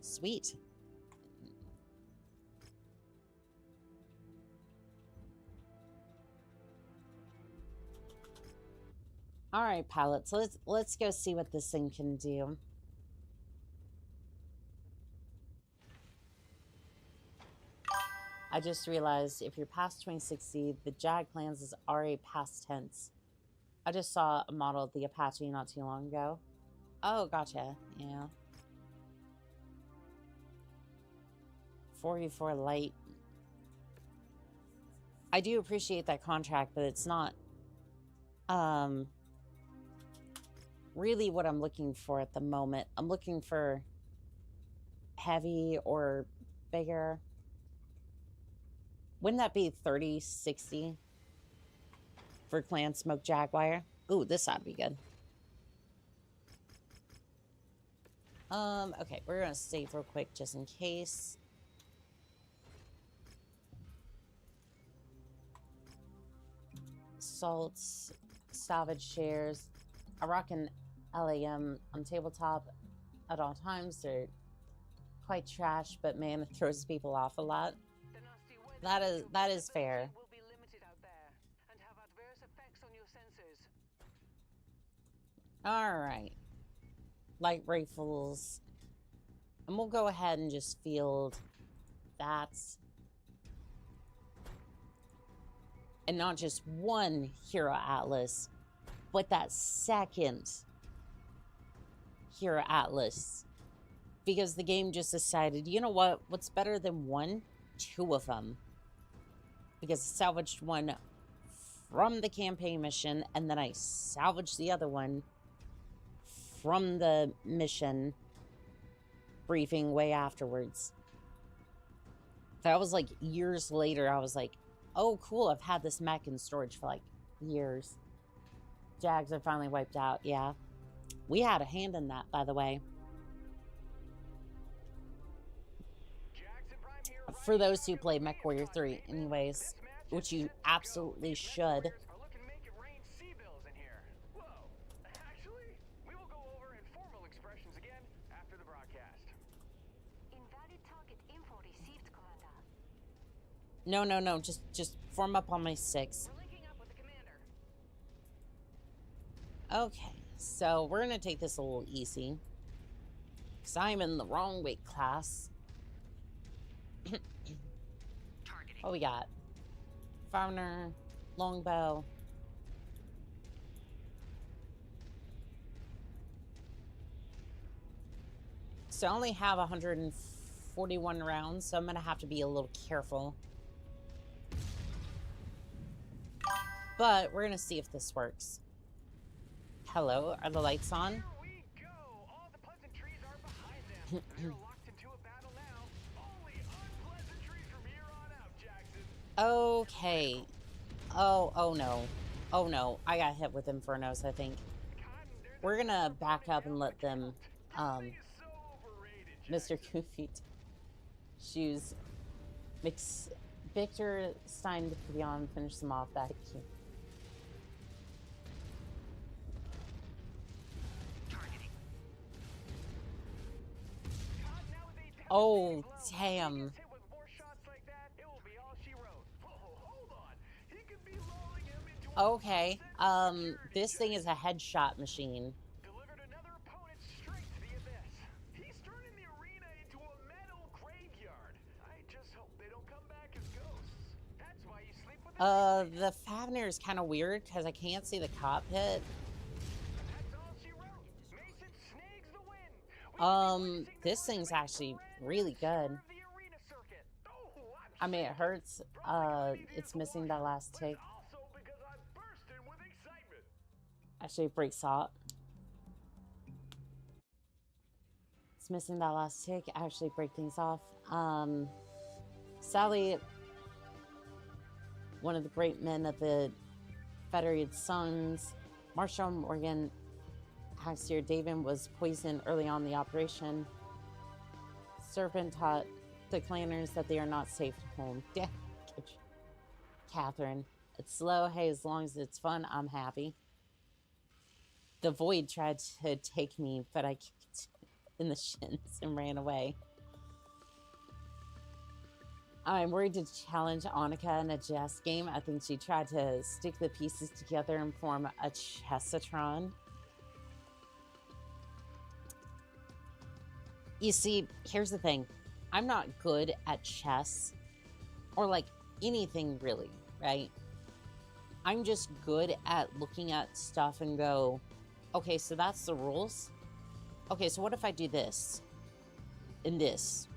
Sweet. All right, pilots, let's go see what this thing can do. I just realized if you're past 2060, the JAG plans is already past tense. I just saw a model of the Apache not too long ago. Oh, gotcha. Yeah. 44 light. I do appreciate that contract, but it's not really what I'm looking for at the moment. I'm looking for heavy or bigger. Wouldn't that be 30-60 for Clan Smoke Jaguar? Ooh, this ought to be good. Okay, we're gonna save real quick just in case. Salts, salvage shares. I rock an LAM on tabletop at all times. They're quite trash, but man, it throws people off a lot. That is fair.
Will be limited out there and have adverse effects on your sensors.
All right. Light rifles. And we'll go ahead and just field that. And not just one Hero Atlas, but that second Hero Atlas. Because the game just decided, you know what? What's better than one? 2 of them. Because I salvaged one from the campaign mission, and then I salvaged the other one from the mission briefing way afterwards. That was like years later. I was like, oh, cool. I've had this mech in storage for like years. Jags are finally wiped out. Yeah. We had a hand in that, by the way. For those who play MechWarrior 3, anyways, which you absolutely should. No. Just form up on my 6. Okay, so we're gonna take this a little easy. Because I'm in the wrong weight class. What we got? Fowler, longbow. So I only have 141 rounds, so I'm gonna have to be a little careful. But we're gonna see if this works. Hello, are the lights on?
Here we go. All the pleasantries are behind them. They're locked into a battle now. Only unpleasantries from here on out, Jackson.
Okay. Oh no. Oh no. I got hit with Infernos, I think. We're gonna back up and let them, Mr. Goofy shoes. Victor Stein to put on, finish them off back here. Oh, damn. Okay, this thing is a headshot machine.
Delivered another opponent straight to the abyss. He's turning the arena into a metal graveyard. I just hope they don't come back as ghosts. That's why you sleep with
The Favner is kind of weird because I can't see the cockpit.
That's all she wrote. Mason snags the win.
This thing's actually really good. I mean, it hurts. It's missing that last tick. Actually, it breaks out. It's missing that last tick. Actually, break things off. Sally, one of the great men of the Federated Sons, Marshall Morgan, Haxier David was poisoned early on in the operation. Serpent taught the clanners that they are not safe at home. Catherine, it's slow. Hey, as long as it's fun, I'm happy. The Void tried to take me, but I kicked in the shins and ran away. I'm worried to challenge Annika in a chess game. I think she tried to stick the pieces together and form a chessatron. You see, here's the thing. I'm not good at chess or like anything really, right? I'm just good at looking at stuff and go, okay, so that's the rules. Okay, so what if I do this and this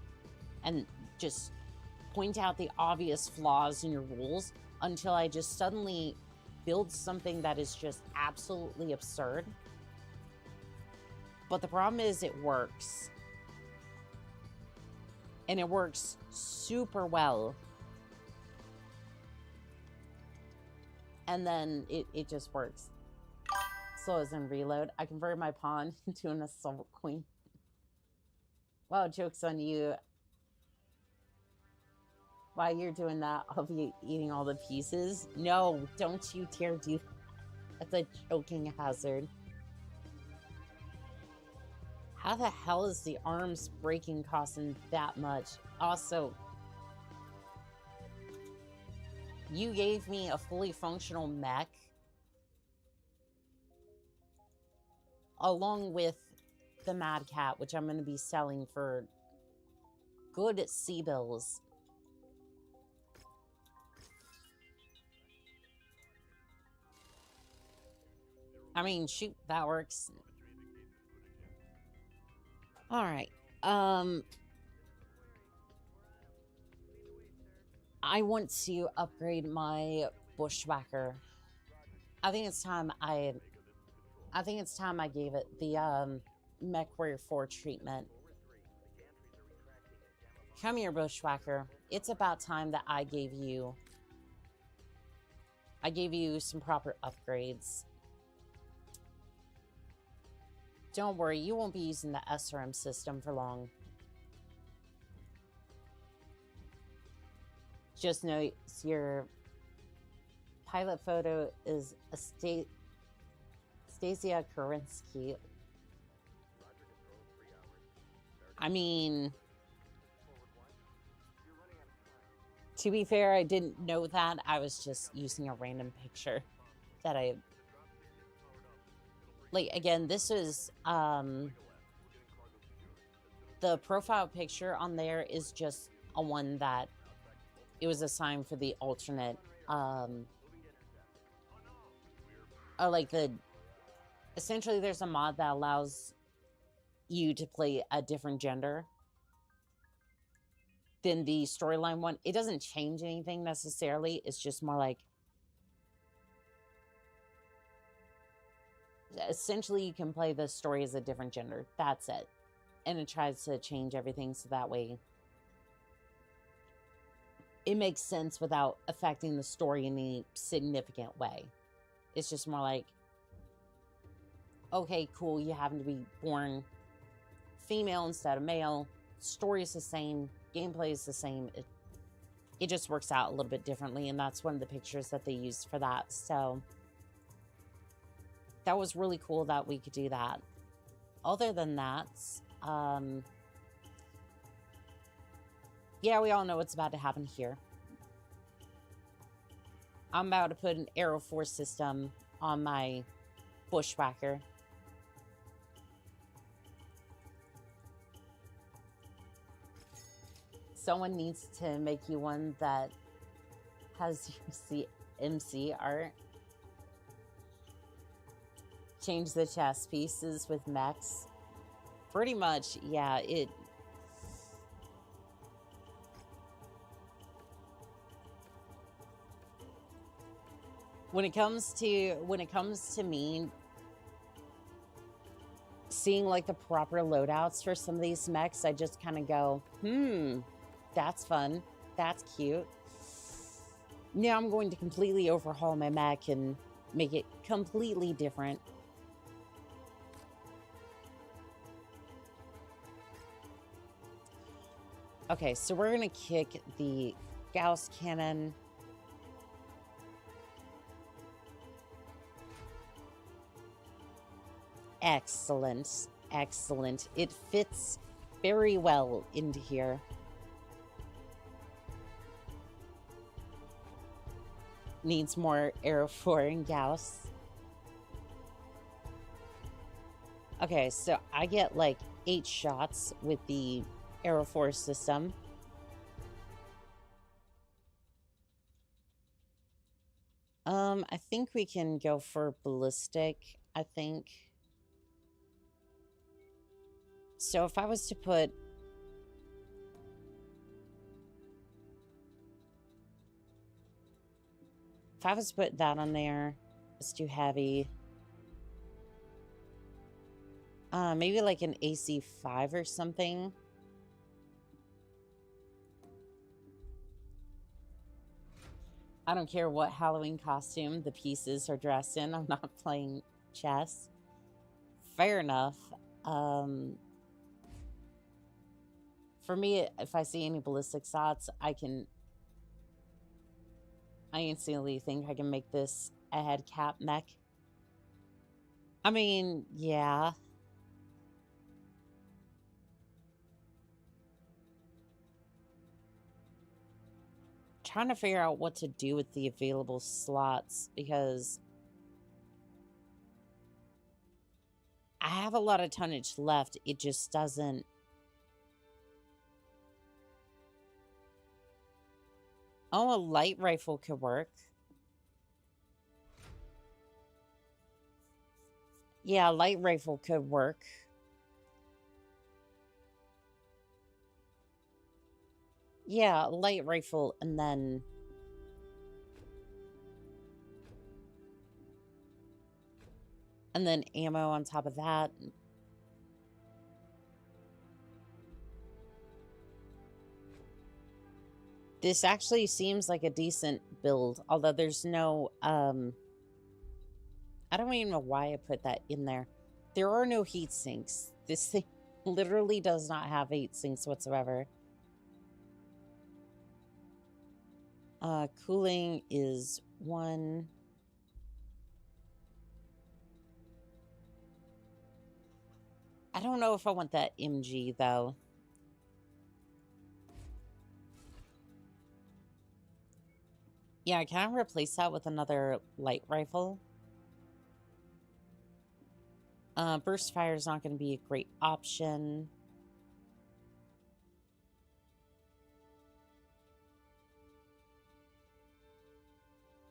and just point out the obvious flaws in your rules until I just suddenly build something that is just absolutely absurd. But the problem is it works. And it works super well. And then it just works. Slow as in reload. I converted my pawn into an assault queen. Wow, joke's on you. While you're doing that, I'll be eating all the pieces. No, don't you dare do that. That's a choking hazard. How the hell is the arms breaking costing that much? Also, you gave me a fully functional mech along with the Mad Cat, which I'm going to be selling for good sea bills. I mean, shoot, that works. All right. I want to upgrade my Bushwhacker. I think it's time I gave it the MechWarrior 4 treatment. Come here, Bushwhacker. It's about time that I gave you some proper upgrades. Don't worry, you won't be using the SRM system for long. Just know your pilot photo is a Stasia Korinsky. I mean, to be fair, I didn't know that. I was just using a random picture that I... Like, again, this is, the profile picture on there is just a one that it was assigned for the alternate, essentially there's a mod that allows you to play a different gender than the storyline one. It doesn't change anything necessarily. It's just more like, essentially you can play the story as a different gender. That's it. And it tries to change everything so that way it makes sense without affecting the story in any significant way. It's just more like, okay, cool, you happen to be born female instead of male. Story is the same. Gameplay is the same. It just works out a little bit differently, and that's one of the pictures that they used for that. So that was really cool that we could do that. Other than that, yeah, we all know what's about to happen here. I'm about to put an Aero Force system on my Bushwhacker. Someone needs to make you one that has MC art. Change the chess pieces with mechs. Pretty much, yeah, it... When it comes to me seeing like the proper loadouts for some of these mechs, I just kind of go, that's fun. That's cute. Now I'm going to completely overhaul my mech and make it completely different. Okay, so we're going to kick the Gauss cannon. Excellent. Excellent. It fits very well into here. Needs more Aero 4 and Gauss. Okay, so I get like 8 shots with the Aero 4 system. I think we can go for ballistic, I think. So if I was to put... If I was to put that on there, it's too heavy. Maybe like an AC5 or something. I don't care what Halloween costume the pieces are dressed in. I'm not playing chess. Fair enough. For me, if I see any ballistic shots, I instantly think I can make this a head cap mech. I mean, yeah. Trying to figure out what to do with the available slots because I have a lot of tonnage left. It just doesn't... Oh, a light rifle could work. Yeah, a light rifle could work. Yeah, a light rifle and then... And then ammo on top of that. This actually seems like a decent build, although there's no, I don't even know why I put that in there. There are no heat sinks. This thing literally does not have heat sinks whatsoever. Cooling is 1. I don't know if I want that MG, though. Yeah, can I replace that with another light rifle? Burst fire is not going to be a great option.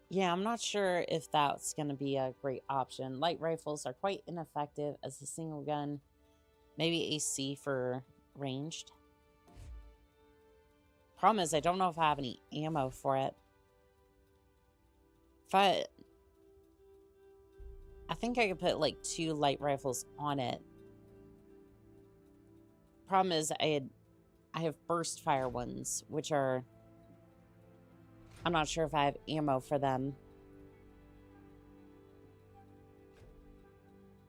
Yeah, I'm not sure if that's going to be a great option. Light rifles are quite ineffective as a single gun. Maybe AC for ranged. Problem is, I don't know if I have any ammo for it. I think I could put like 2 light rifles on it. Problem is, I have burst fire ones, which are... I'm not sure if I have ammo for them.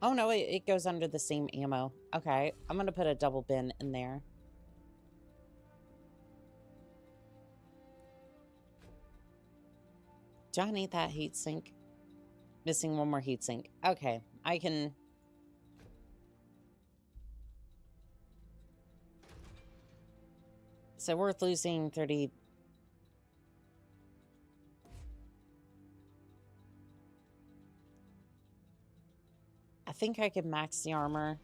Oh no, it goes under the same ammo. Okay, I'm gonna put a double bin in there. Do I need that heatsink? Missing 1 more heatsink. Okay, I can... So worth losing 30... I think I could max the armor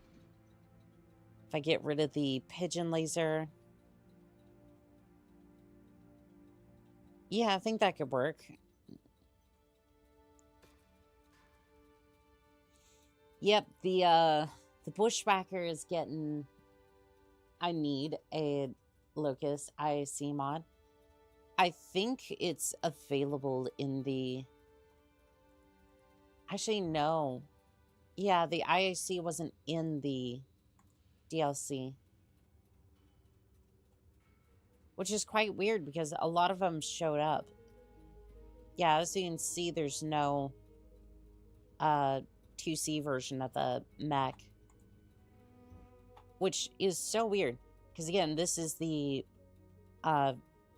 if I get rid of the pigeon laser. Yeah, I think that could work. Yep, the bushwhacker is getting... I need a Locust IAC mod. I think it's available in the... Actually, no. Yeah, the IAC wasn't in the DLC. Which is quite weird because a lot of them showed up. Yeah, as you can see, there's no 2C version of the mech. Which is so weird. Because again, this is the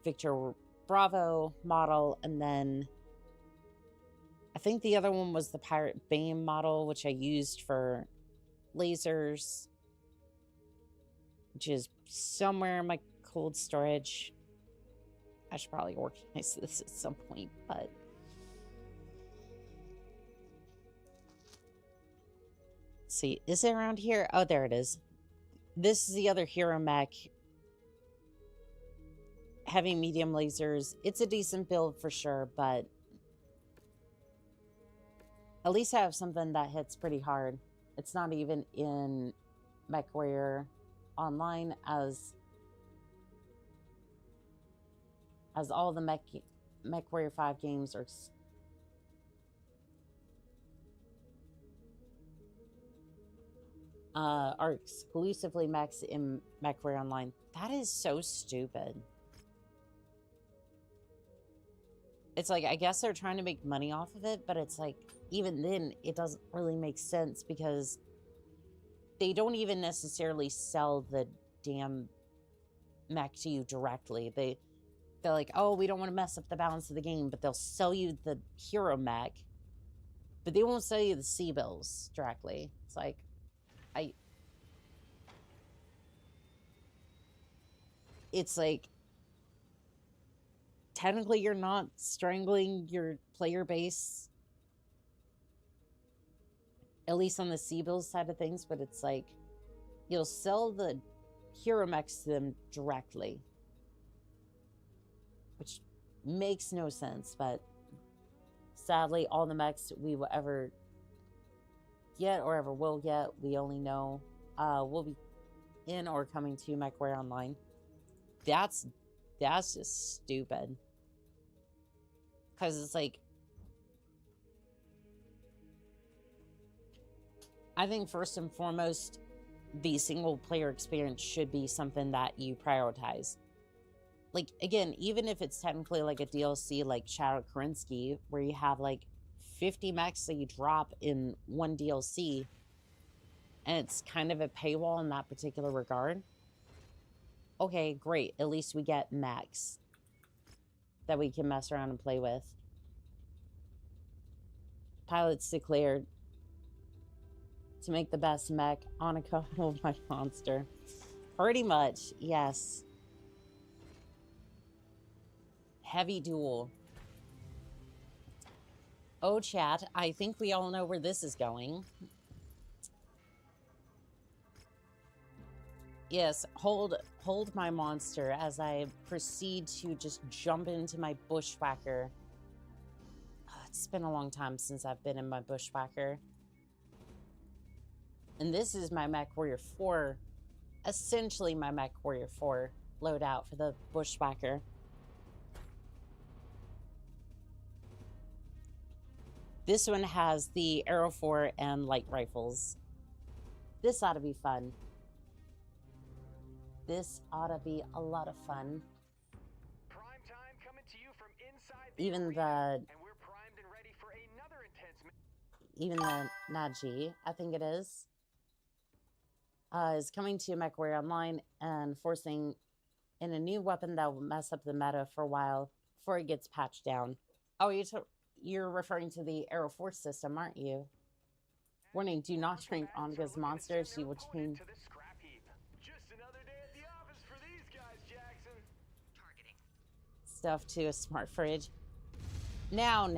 Victor Bravo model, and then I think the other one was the Pirate Bane model, which I used for lasers, which is somewhere in my cold storage. I should probably organize this at some point, but... Let's see, is it around here? Oh, there it is. This is the other hero mech. Heavy medium lasers. It's a decent build for sure, but at least I have something that hits pretty hard. It's not even in MechWarrior Online as all the MechWarrior 5 games are exclusively mechs in MechWarrior Online. That is so stupid. It's like, I guess they're trying to make money off of it, but it's like, even then, it doesn't really make sense because they don't even necessarily sell the damn mech to you directly. They're like, oh, we don't want to mess up the balance of the game, but they'll sell you the hero mech, but they won't sell you the C-bills directly. It's like, it's like, technically you're not strangling your player base, at least on the C-bills side of things, but it's like, you'll sell the hero mechs to them directly, which makes no sense, but sadly, all the mechs we will ever get or ever will get, we only know will be in or coming to MechWarrior Online. That's just stupid. Because it's like, I think first and foremost, the single player experience should be something that you prioritize. like, again, even if it's technically like a DLC like Shadow Karinsky, where you have like 50 mechs that you drop in one DLC, and it's kind of a paywall in that particular regard. Okay, great. At least we get mechs that we can mess around and play with. Pilots declared to make the best mech on a couple of my monster. Pretty much, yes. Heavy duel. Oh, chat, I think we all know where this is going. Yes, hold my monster as I proceed to just jump into my bushwhacker. It's been a long time since I've been in my bushwhacker. And this is my MechWarrior 4, essentially my MechWarrior 4 loadout for the bushwhacker. This one has the Arrow 4 and light rifles. This ought to be fun. This ought to be a lot of fun.
Prime time coming to you from inside the
Even
arena,
the
and we're primed and ready for another intense
even the Naji, I think it is coming to MechWarrior Online and forcing in a new weapon that will mess up the meta for a while before it gets patched down. Oh, you're referring to the Arrow Force system, aren't you? Warning, do not drink Onaga's monster. She will change.
to the scrap heap. Just another day at the office for these guys, Jackson.
Targeting.
Stuff to a smart fridge. Now,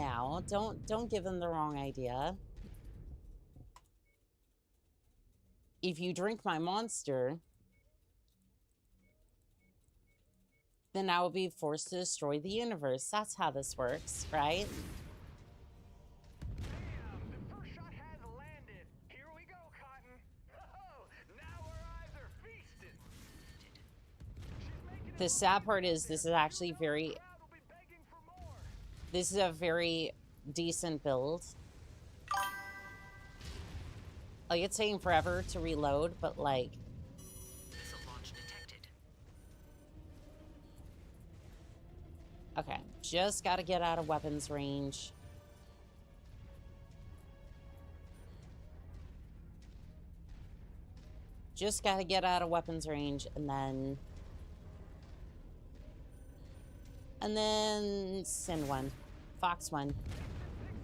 don't give them the wrong idea. If you drink my monster, then I will be forced to destroy the universe. That's how this works, right?
Damn, the first shot has landed. Here we go, Cotton. Oh, now our eyes are feasted. She's making
The sad part is this is actually very...
crowd will be begging for more.
This is a very decent build. Like, it's taking forever to reload, but, like...
Missile launch detected.
Okay, just gotta get out of weapons range. Just gotta get out of weapons range, and then... And then... Send one. Fox one.
Picks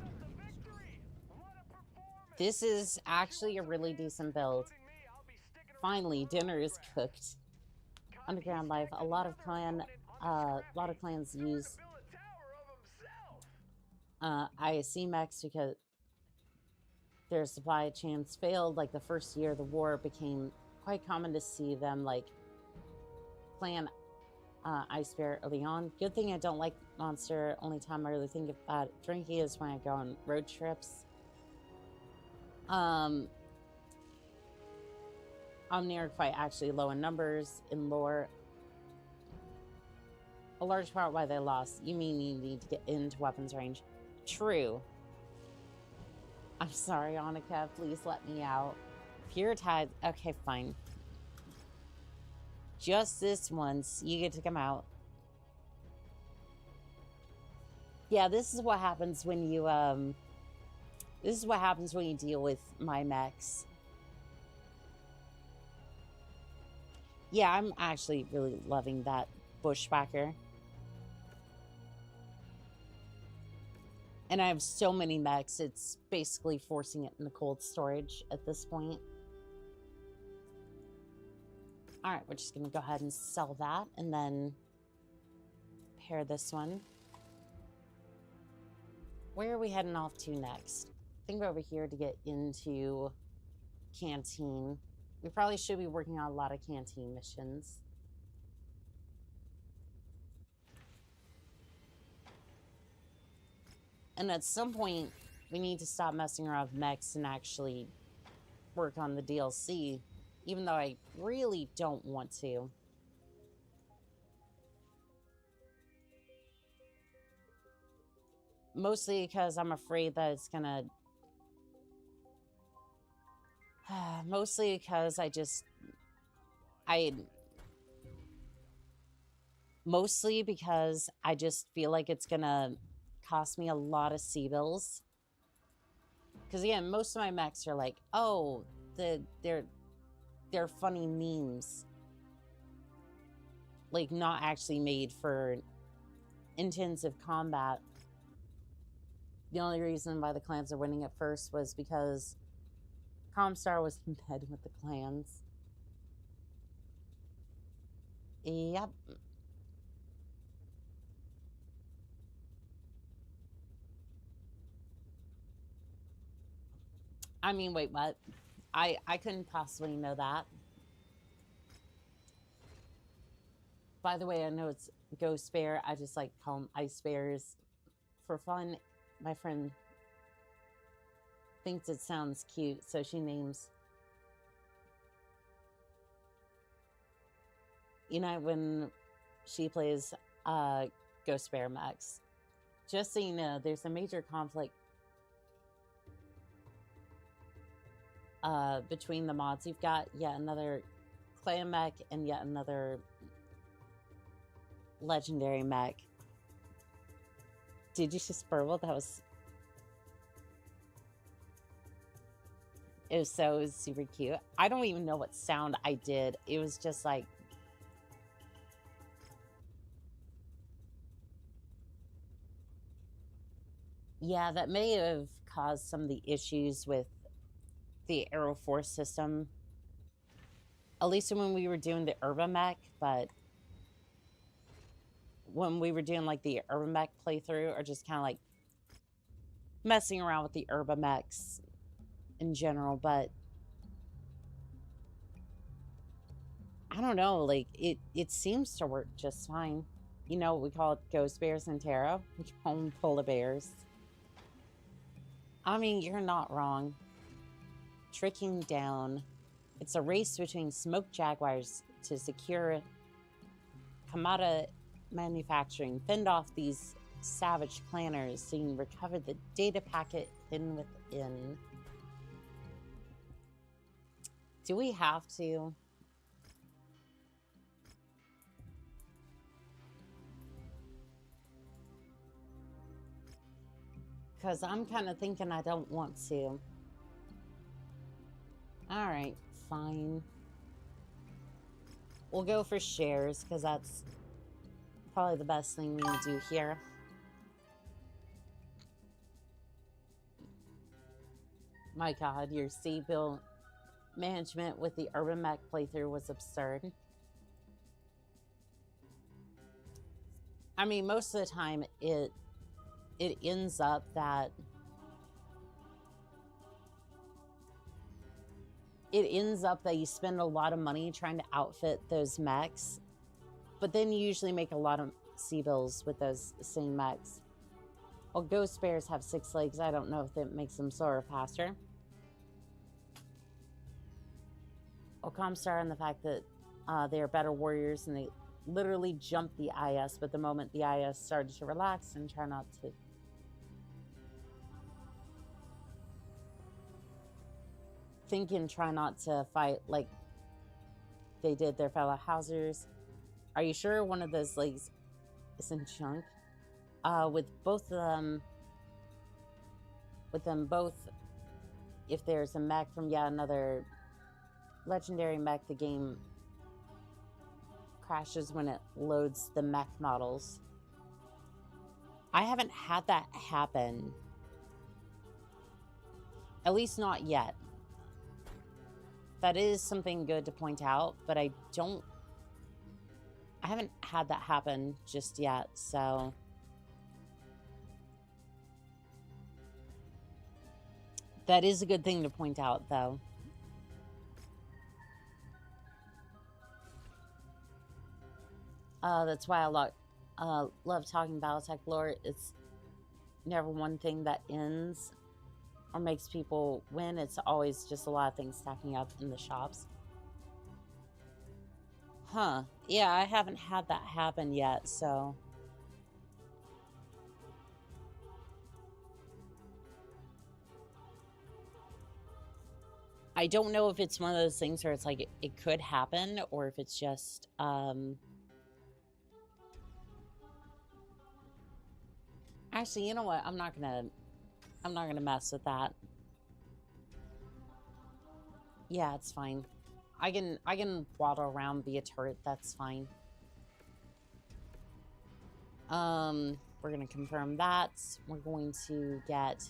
up the victory. What a performance.
This is actually a really decent build.
Including me, I'll be sticking around
Finally,
for
dinner is
autographs.
cooked. Underground life. A lot of clans use ISC mechs because their supply chains failed. Like the first year of the war, it became quite common to see them like clan Ice Bear early on. Good thing I don't like Monster. Only time I really think about drinking is when I go on road trips. Omni are quite actually low in numbers in lore. A large part why they lost. You mean you need to get into weapons range. True. I'm sorry, Annika. Please let me out. Pure tide. Okay, fine. Just this once. You get to come out. Yeah, this is what happens when you, This is what happens when you deal with my mechs. Yeah, I'm actually really loving that bushwhacker. And I have so many mechs, it's basically forcing it in the cold storage at this point. Alright, we're just going to go ahead and sell that and then pair this one. Where are we heading off to next? I think we're over here to get into Canteen. We probably should be working on a lot of Canteen missions. And at some point, we need to stop messing around with mechs and actually work on the DLC, even though I really don't want to. Mostly because I'm afraid that it's gonna... Mostly because I Mostly because I just feel like it's gonna cost me a lot of C-bills. Because again, most of my mechs are like, oh, they're funny memes. Like, not actually made for intensive combat. The only reason why the clans are winning at first was because Comstar was in bed with the clans. Yep. I mean, wait, what? I couldn't possibly know that. By the way, I know it's Ghost Bear. I just like call them Ice Bears for fun. My friend thinks it sounds cute, so she names. You know, when she plays Ghost Bear mechs, just so you know, there's a major conflict between the mods. You've got yet another clan mech and yet another legendary mech. Did you just burble? That was... It was so super cute. I don't even know what sound I did. It was just like... Yeah, that may have caused some of the issues with the Aero Force system. At least when we were doing the Urban Mech, but when we were doing like the Urban Mech playthrough, or just kind of like messing around with the Urban Mechs in general, but I don't know, like it seems to work just fine. You know, we call it Ghost Bears and Tarot. We call them polar bears. I mean, you're not wrong. Tricking down. It's a race between smoke jaguars to secure Kamada manufacturing. Fend off these savage planners so you can recover the data packet hidden within. Do we have to? Because I'm kind of thinking I don't want to. Alright, fine. We'll go for shares, because that's probably the best thing we can do here. My god, your C-bill management with the Urban Mech playthrough was absurd. I mean, most of the time it ends up that you spend a lot of money trying to outfit those mechs, but then you usually make a lot of C-bills with those same mechs. Well, Ghost Bears have 6 legs. I don't know if that makes them slower or faster. Well, Comstar and the fact that they are better warriors and they literally jumped the IS, but the moment the IS started to relax and try not to... try not to fight like they did their fellow Housers. Are you sure one of those legs isn't junk? With both of them... with them both, if there's a mech from yet another legendary mech, the game crashes when it loads the mech models. I haven't had that happen. At least not yet. That is something good to point out, but I haven't had that happen just yet, so... That is a good thing to point out, though. That's why I love talking Battletech lore. It's never one thing that ends or makes people win. It's always just a lot of things stacking up in the shops. Huh. Yeah, I haven't had that happen yet, so... I don't know if it's one of those things where it's like it could happen, or if it's just Actually, you know what? I'm not gonna mess with that. Yeah, it's fine. I can waddle around, be a turret, that's fine. We're gonna confirm that. We're going to get...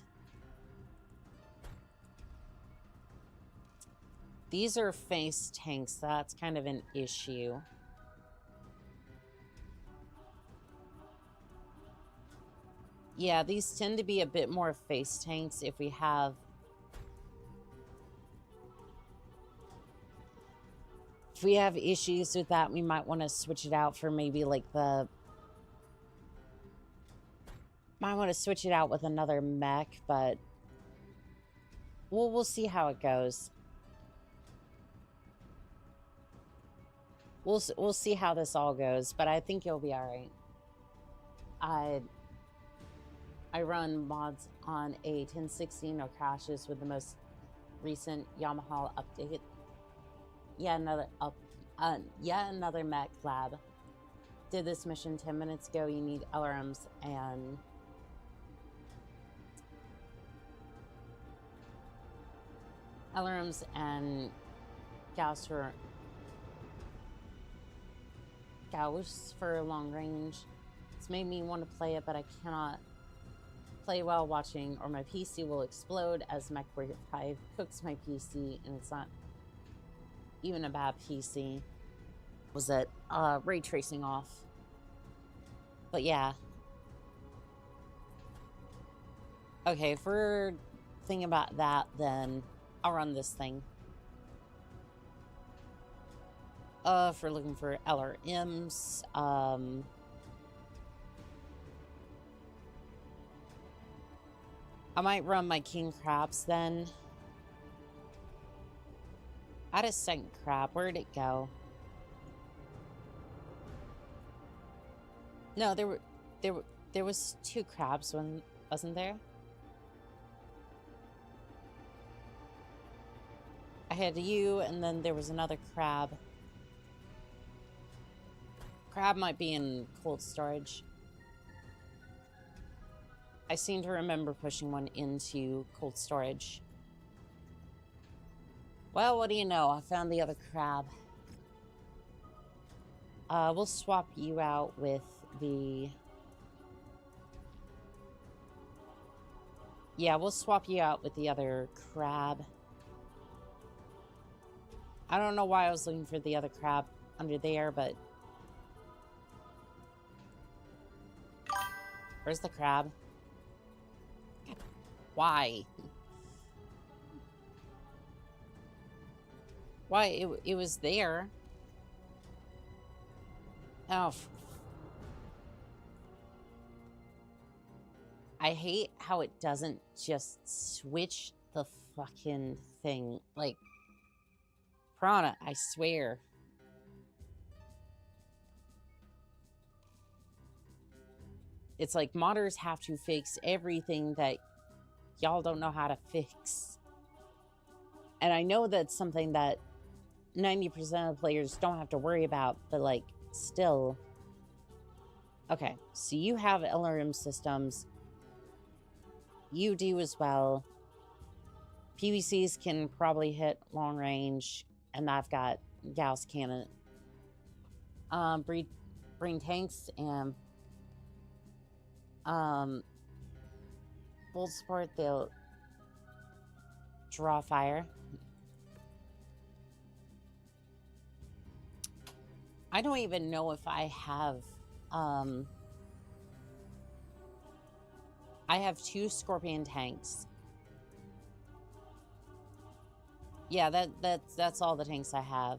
These are face tanks, that's kind of an issue. Yeah, these tend to be a bit more face tanks if we have... If we have issues with that, we might want to switch it out for maybe like the... Might want to switch it out with another mech, but... We'll see how it goes. We'll see how this all goes, but I think you'll be alright. I run mods on a 1060, no crashes with the most recent Yamaha update. Yeah, another mech lab. Did this mission 10 minutes ago. You need LRMs and Gauss for long range. It's made me want to play it, but I cannot play while watching or my PC will explode as MechWarrior 5 cooks my PC, and it's not even a bad PC. Was it ray tracing off? But yeah. Okay, if we're thinking about that, then I'll run this thing. If we're looking for LRMs, I might run my king crabs then. I had a second crab. Where'd it go? No, there was two crabs, wasn't there? I had you, and then there was another crab. Crab might be in cold storage. I seem to remember pushing one into cold storage. Well, what do you know? I found the other crab. We'll swap you out with the... Yeah, we'll swap you out with the other crab. I don't know why I was looking for the other crab under there, but... Where's the crab? Why? Why? It was there. Oh. I hate how it doesn't just switch the fucking thing. Like, Piranha, I swear. It's like modders have to fix everything that y'all don't know how to fix. And I know that's something that 90% of players don't have to worry about, but like, still. Okay, so you have LRM systems. You do as well. PVCs can probably hit long range, and I've got Gauss cannon. Bring tanks and full support, they'll draw fire. I don't even know if I have I have 2 Scorpion tanks. Yeah, that's all the tanks I have.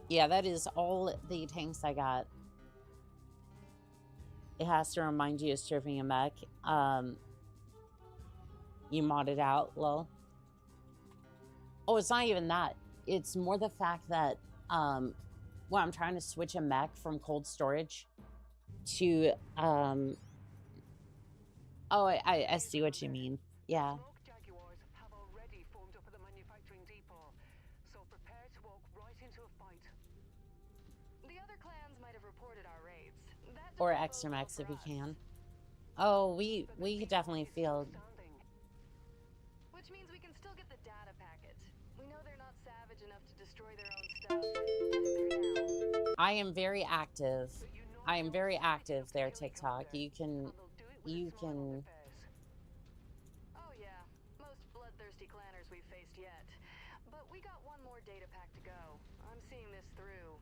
Yeah, that is all the tanks I got. It has to remind you of surfing a mech. You modded out, lol. Oh, it's not even that. It's more the fact that when I'm trying to switch a mech from cold storage to oh, I see what you mean. Yeah.
Smoke jaguars have already formed up at the manufacturing depot, so prepare to walk right into a fight. The other clans
Or extra mechs if we can. Oh, we could definitely field.
Which means we can still get the data packets. We know they're not savage enough to destroy their own stuff. As of now.
I am very active. I am very active there, TikTok. You can.
Oh yeah, most bloodthirsty clanners we've faced yet. But we got one more data pack to go. I'm seeing this through.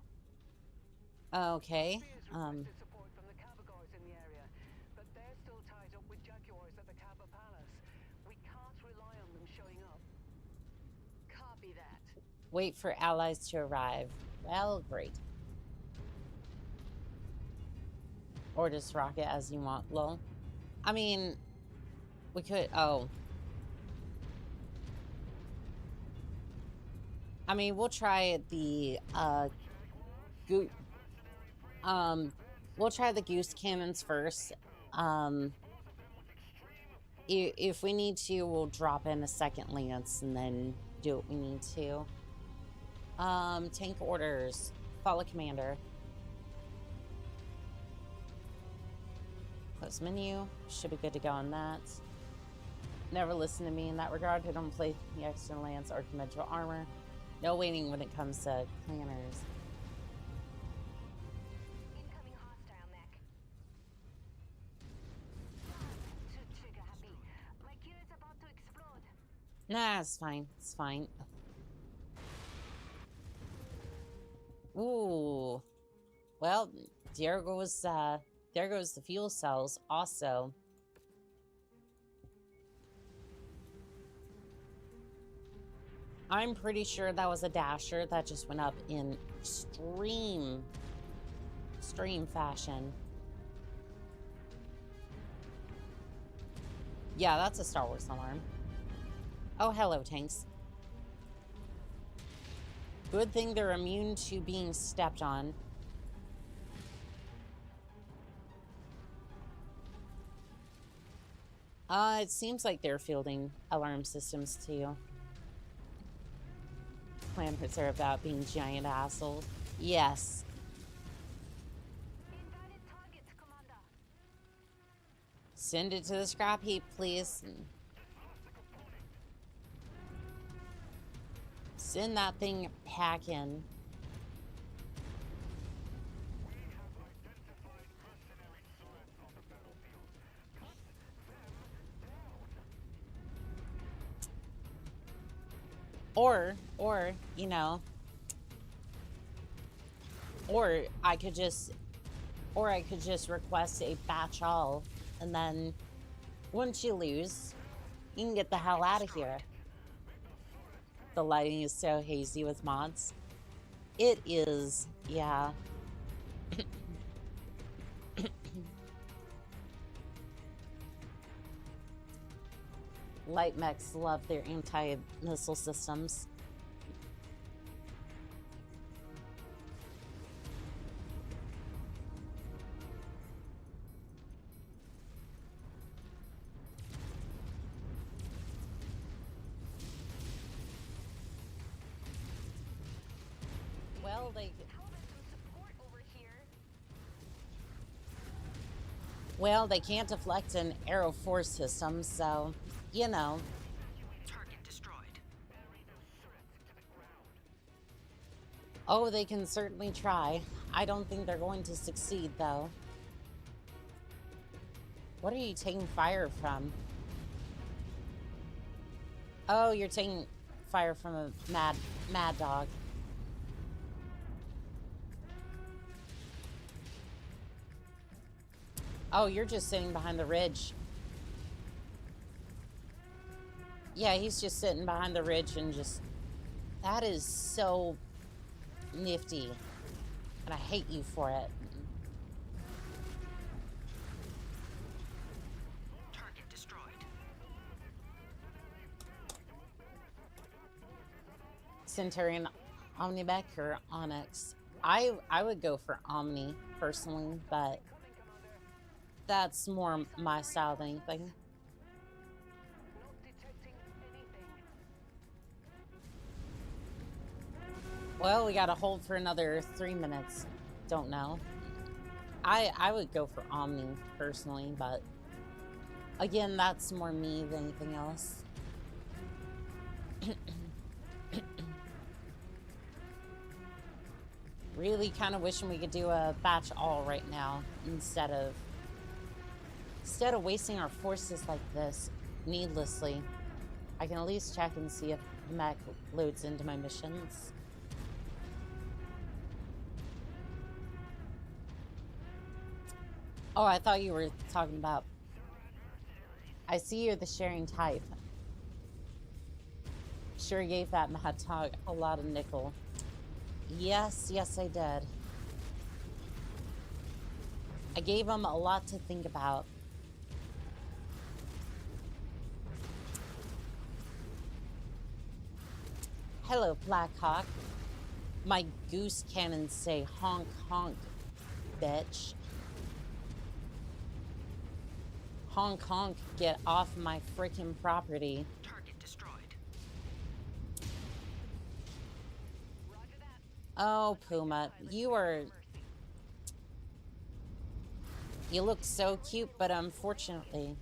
Okay.
Support from the Cabagors in the area, but they're still tied up with Jaguars at the Cabba Palace. We can't rely on them showing up.
Copy that.
Wait for allies to arrive. Well, great. Or just rock it as you want, lol. I mean, we could. Oh. I mean, we'll try the we'll try the goose cannons first. If we need to, we'll drop in a second lance and then do what we need to. Tank orders. Follow commander. Close menu. Should be good to go on that. Never listen to me in that regard. I don't play the extra lance or conventional armor. No waiting when it comes to planners.
Incoming hostile mech. Too trigger happy. My gear is about to explode.
Nah, it's fine. It's fine. Ooh. Well, there goes the fuel cells also. I'm pretty sure that was a dasher that just went up in extreme fashion. Yeah, that's a Star Wars alarm. Oh, hello, tanks. Good thing they're immune to being stepped on. It seems like they're fielding alarm systems too. Planets are about being giant assholes. Yes.
Invalid targets, Commander.
Send it to the scrap heap, please. Send that thing packing. Or, you know, or I could just request a batch all, and then once you lose, you can get the hell out of here. The lighting is so hazy with mods. It is, yeah. Light mechs love their anti-missile systems. Well, they... Well, they can't deflect an Aero Force system, so, you know.
Target destroyed.
Oh, they can certainly try. I don't think they're going to succeed, though. What are you taking fire from? Oh, you're taking fire from a mad dog. Oh, you're just sitting behind the ridge. Yeah, he's just sitting behind the ridge and just... That is so nifty. And I hate you for it.
Target destroyed.
Centurion, Omni-Mech, or Onyx? I would go for Omni, personally, but... That's more my style than anything.
Not detecting anything.
Well, we gotta hold for another 3 minutes. Don't know. I would go for Omni personally, but again, that's more me than anything else. Really kind of wishing we could do a batch all right now instead of wasting our forces like this needlessly. I can at least check and see if the mech loads into my missions. Oh, I thought you were talking about... I see you're the sharing type. Sure gave that Mad Dog a lot of nickel. Yes, yes I did. I gave him a lot to think about. Hello, Blackhawk. My goose cannons say honk honk, bitch. Honk honk, get off my freaking property.
Target destroyed.
Oh, Puma, you look so cute, but unfortunately...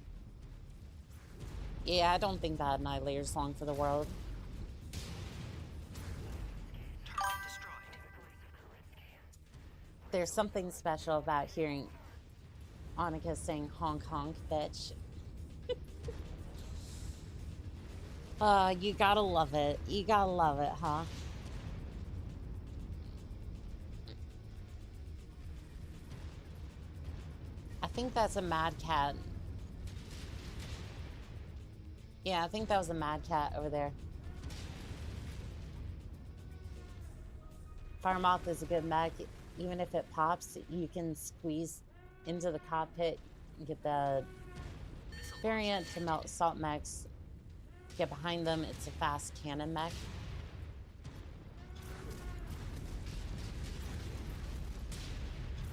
Yeah, I don't think that Annihilator's long for the world.
Target destroyed.
There's something special about hearing Annika saying honk honk, bitch. You gotta love it. You gotta love it, huh? I think that's a mad cat. Yeah, I think that was a mad cat over there. Fire Moth is a good mech. Even if it pops, you can squeeze into the cockpit and get the variant to melt assault mechs. Get behind them, it's a fast cannon mech.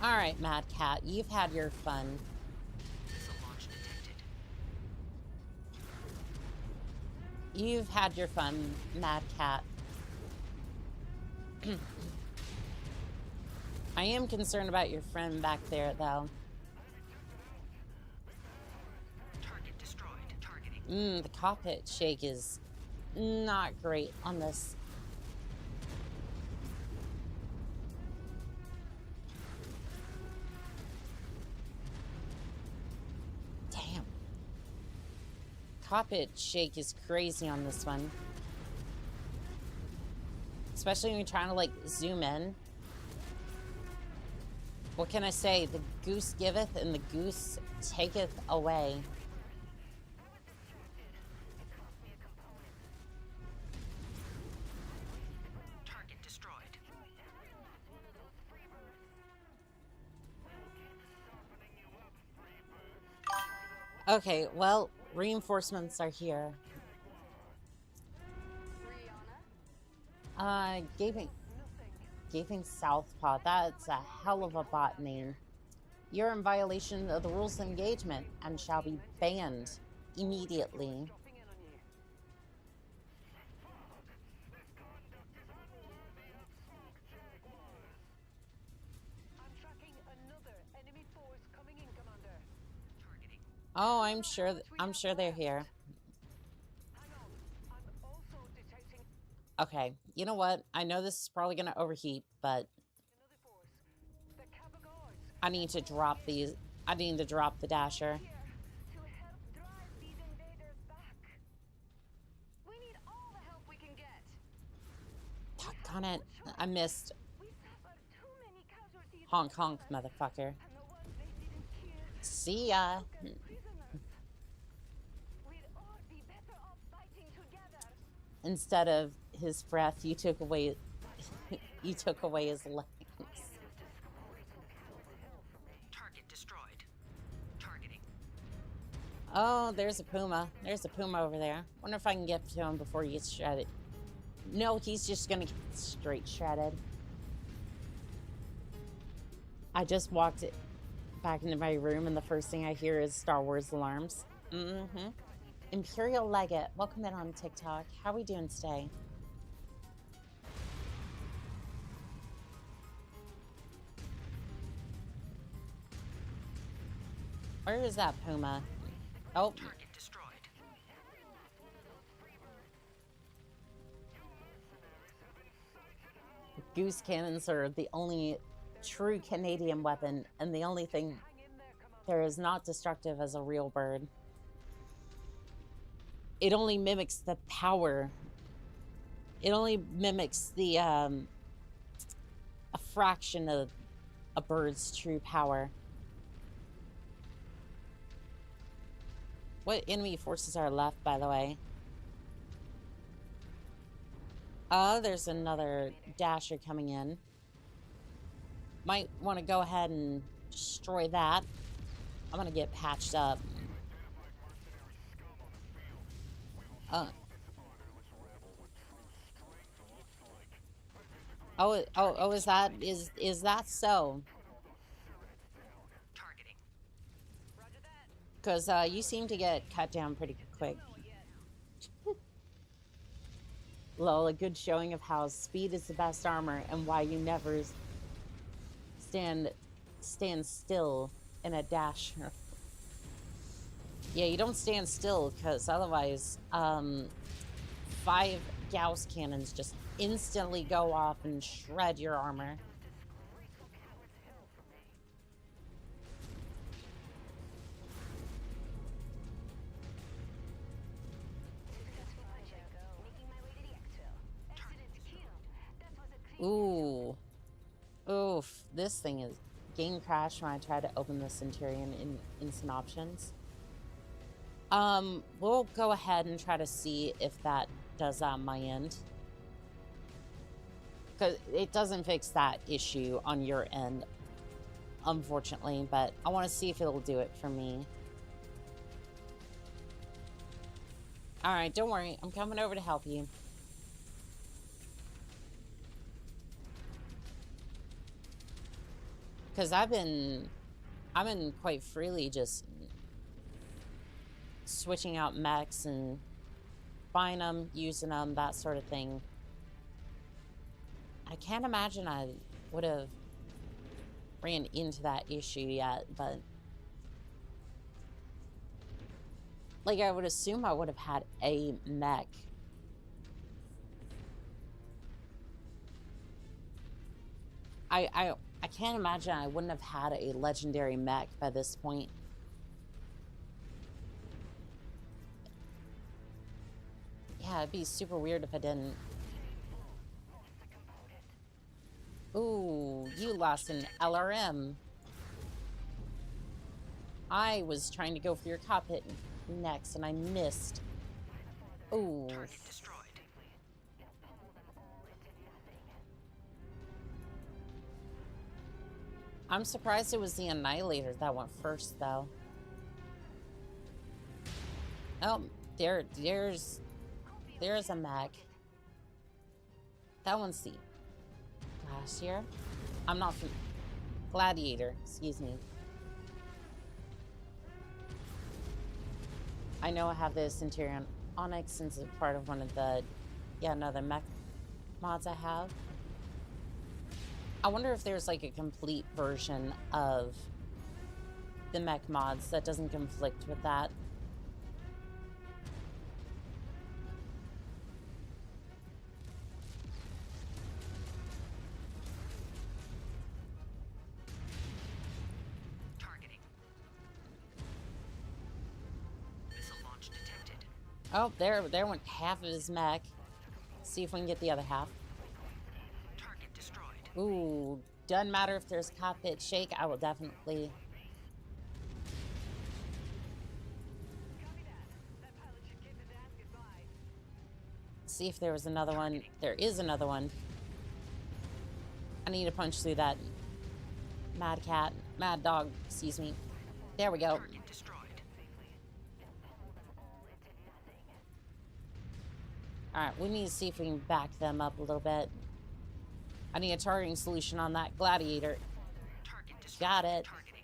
Alright, Mad Cat, you've had your fun.
Missile launch detected.
You've had your fun, Mad Cat. I am concerned about your friend back there, though.
Target destroyed. Targeting.
The cockpit shake is not great on this. Damn. Cockpit shake is crazy on this one. Especially when you're trying to, like, zoom in. What can I say? The goose giveth and the goose taketh away.
Target destroyed.
Okay, well, reinforcements are here. Gaping Southpaw, that's a hell of a bot name. You're in violation of the rules of engagement and shall be banned immediately.
I'm tracking another enemy force coming in, Commander.
Targeting.
Oh, I'm sure they're here.
Hang on. I'm also detecting
Okay, you know what? I know this is probably gonna overheat, but
another force. The Kappa guards
I need to drop these. I need to drop the dasher.
here to help drive these invaders back.
We need all the help we can get.
Doggone it. I missed.
We suffered too many casualties.
Honk honk, motherfucker.
And the ones they didn't kill
See ya.
took as prisoners. We'd all be better off fighting together.
Instead of his breath, you took away you took away his legs.
Target destroyed. Targeting.
Oh, there's a puma. There's a puma over there. Wonder if I can get to him before he gets shredded. No, he's just gonna get straight shredded. I just walked back into my room and the first thing I hear is Star Wars alarms. Imperial Legate, welcome in on TikTok. How are we doing today? Where is that Puma? Oh.
Target destroyed.
Goose cannons are the only true Canadian weapon, and the only thing there is not destructive as a real bird. It only mimics the power. It only mimics the a fraction of a bird's true power. What enemy forces are left, by the way? There's another dasher coming in. Might want to go ahead and destroy that. I'm gonna get patched up. Oh, is that so?
Targeting.
Because you seem to get cut down pretty quick. Lol, a good showing of how speed is the best armor and why you never stand still in a dash. Yeah, you don't stand still because otherwise 5 Gauss cannons just instantly go off and shred your armor. Ooh. Oof. This thing is... Game crashed when I tried to open the Centurion in instant options. We'll go ahead and try to see if that does that on my end. Because it doesn't fix that issue on your end, unfortunately. But I want to see if it'll do it for me. Alright, don't worry. I'm coming over to help you. Because I've been quite freely just switching out mechs and buying them, using them, that sort of thing. I can't imagine I would have ran into that issue yet, but like I would assume I would have had a mech. I can't imagine I wouldn't have had a legendary mech by this point. Yeah, it'd be super weird if I didn't. Ooh, you lost an LRM. I was trying to go for your cockpit next and I missed. Ooh.
Target destroyed.
I'm surprised it was the Annihilator that went first, though. Oh, there's a mech. That one's the last year. I'm not from Gladiator, excuse me. I know I have the Centurion Onyx since it's part of one of the another mech mods I have. I wonder if there's like a complete version of the mech mods that doesn't conflict with that.
Targeting. Missile launch detected.
Oh, there went half of his mech. See if we can get the other half. Ooh, doesn't matter if there's cockpit shake, I will definitely. See if there was another one. There is another one. I need to punch through that mad dog, excuse me. There we go.
Target destroyed.
Alright, we need to see if we can back them up a little bit. I need a targeting solution on that Gladiator.
Target destroyed.
Got it.
Targeting.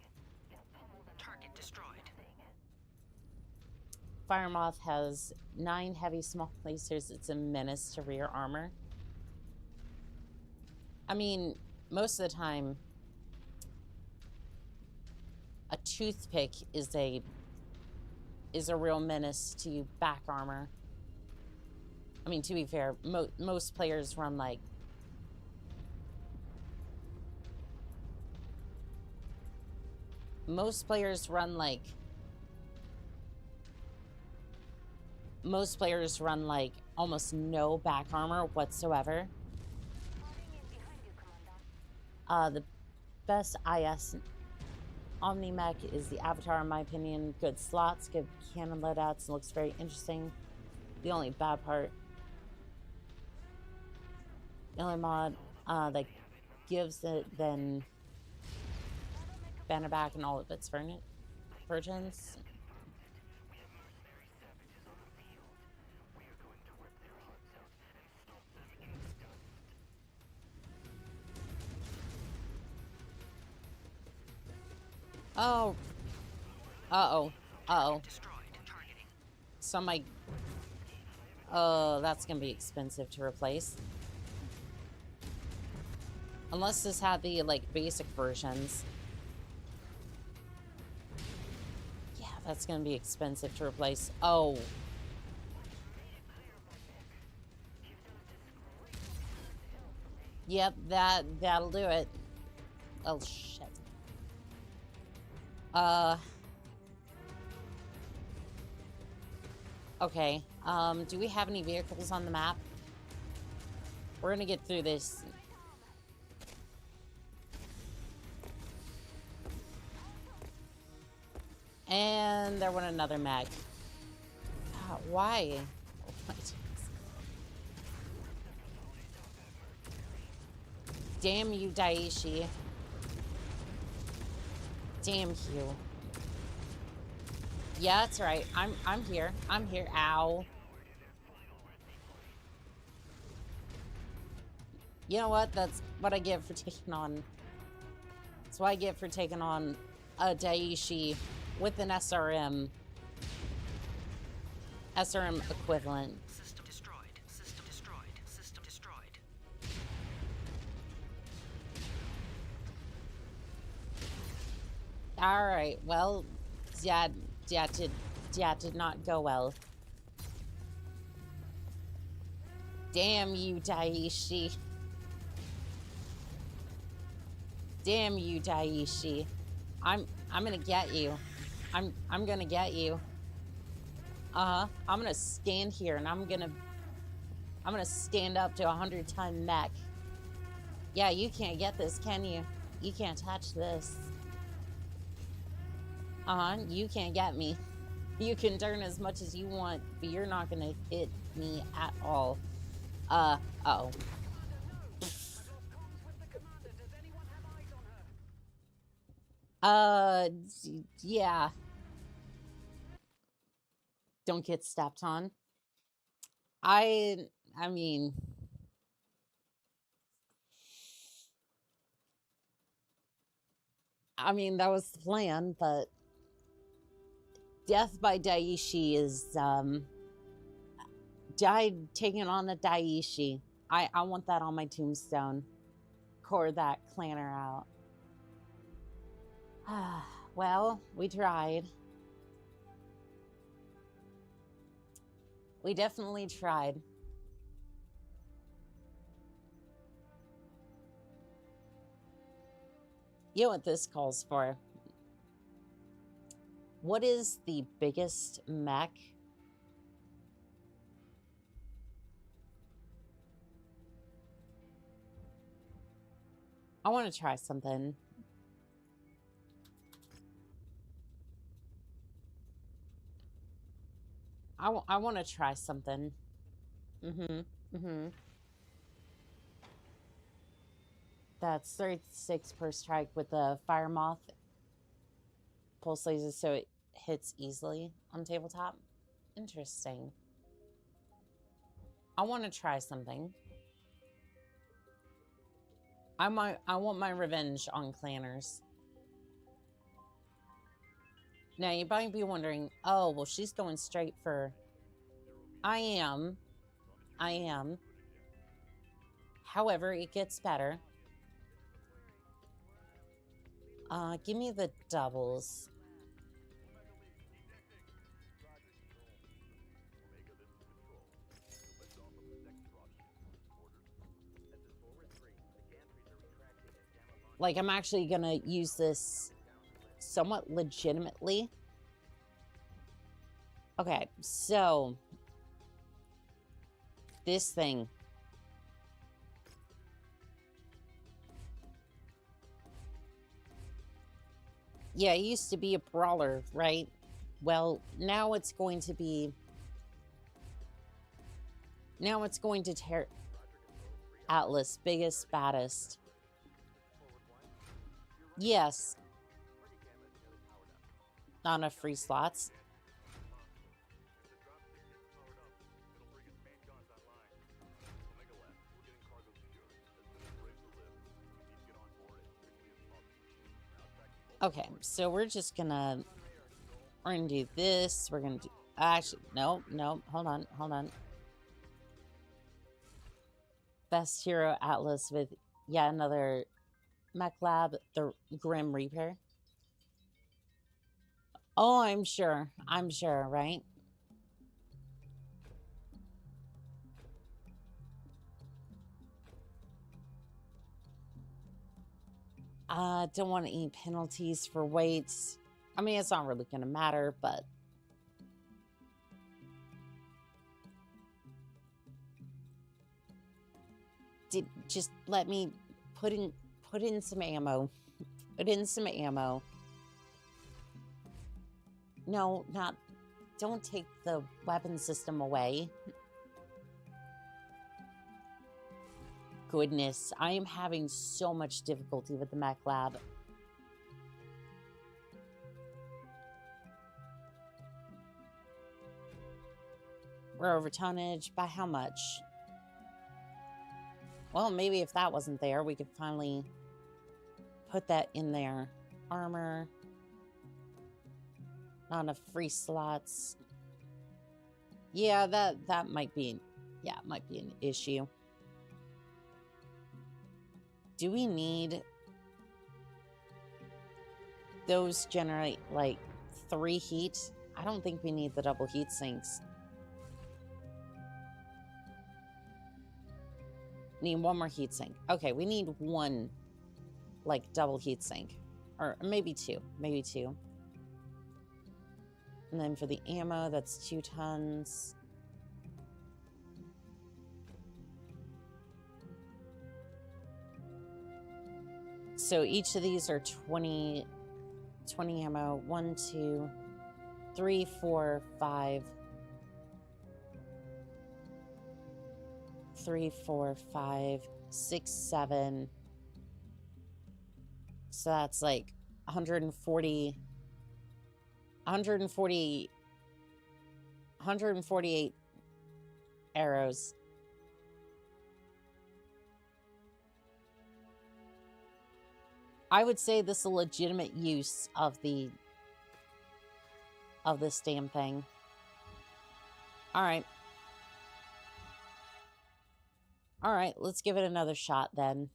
Target destroyed.
Fire Moth has 9 heavy small placers. It's a menace to rear armor. I mean, most of the time, a toothpick is a real menace to back armor. I mean, to be fair, most players run like most players run almost no back armor whatsoever. The best IS Omni-Mech is the Avatar, in my opinion. Good slots, good cannon loadouts, and looks very interesting. The only bad part, the only mod that gives it then banner back and all of its versions. Oh. Uh-oh. Uh-oh. So my... Oh, that's gonna be expensive to replace. Unless this had the, like, basic versions. Yeah, that's gonna be expensive to replace. Oh. Yep, that'll do it. Oh, shit. Okay. Do we have any vehicles on the map? We're gonna get through this. And there went another mech. Why? Damn you, Daiichi. Damn you. Yeah, that's right. I'm here. I'm here. Ow. You know what? That's what I get for taking on. That's what I get for taking on a Daiichi with an SRM. SRM equivalent.
System destroyed. System destroyed. System destroyed.
Alright, well, that did not go well. Damn you, Daiichi. Damn you, Daiichi. I'm gonna get you. I'm gonna get you. I'm gonna stand here and I'm gonna stand up to a 100-ton mech. Yeah, you can't get this, can you? You can't touch this. You can't get me. You can turn as much as you want, but you're not gonna hit me at all. Uh-oh. Yeah. Don't get stepped on. I mean... that was the plan, but... Death by Daiichi is, died taking on a Daiichi. I want that on my tombstone. Core that clanner out. Well, we tried. We definitely tried. You know what this calls for? What is the biggest mech? I want to try something. I want to try something. That's 36 per strike with the fire moth. Pulse lasers so it hits easily on tabletop. Interesting. I want to try something. I want my revenge on clanners. Now you might be wondering, oh well, she's going straight for. I am. However, it gets better. Give me the doubles. Like, I'm actually gonna use this somewhat legitimately. Okay, so this thing. Yeah, it used to be a brawler, right? Well, now it's going to be... Now it's going to tear... Atlas, biggest, baddest. Yes. Not enough free slots. Okay, so we're gonna do this. We're gonna do... Actually, no, hold on. Best Hero Atlas with yet another Mech Lab, the Grim Reaper. Oh, I'm sure, right? Don't want any penalties for weights. I mean, it's not really gonna matter, but... Just let me put in some ammo. Put in some ammo. No, not... Don't take the weapon system away. Goodness, I am having so much difficulty with the Mech Lab. We're over tonnage. By how much? Well, maybe if that wasn't there, we could finally put that in there. Armor. Not enough free slots. Yeah, that might be... Yeah, it might be an issue. Do we need... Those generate, like, 3 heat? I don't think we need the double heat sinks. Need 1 more heat sink. Okay, we need 1, like, double heat sink. Or maybe 2. Maybe 2. And then for the ammo, that's 2 tons. So each of these are 20 ammo. 1, 2, 3, 4, 5. 3, 4, 5, 6, 7. So that's like 148 arrows. I would say this is a legitimate use of this damn thing. All right. All right, let's give it another shot then.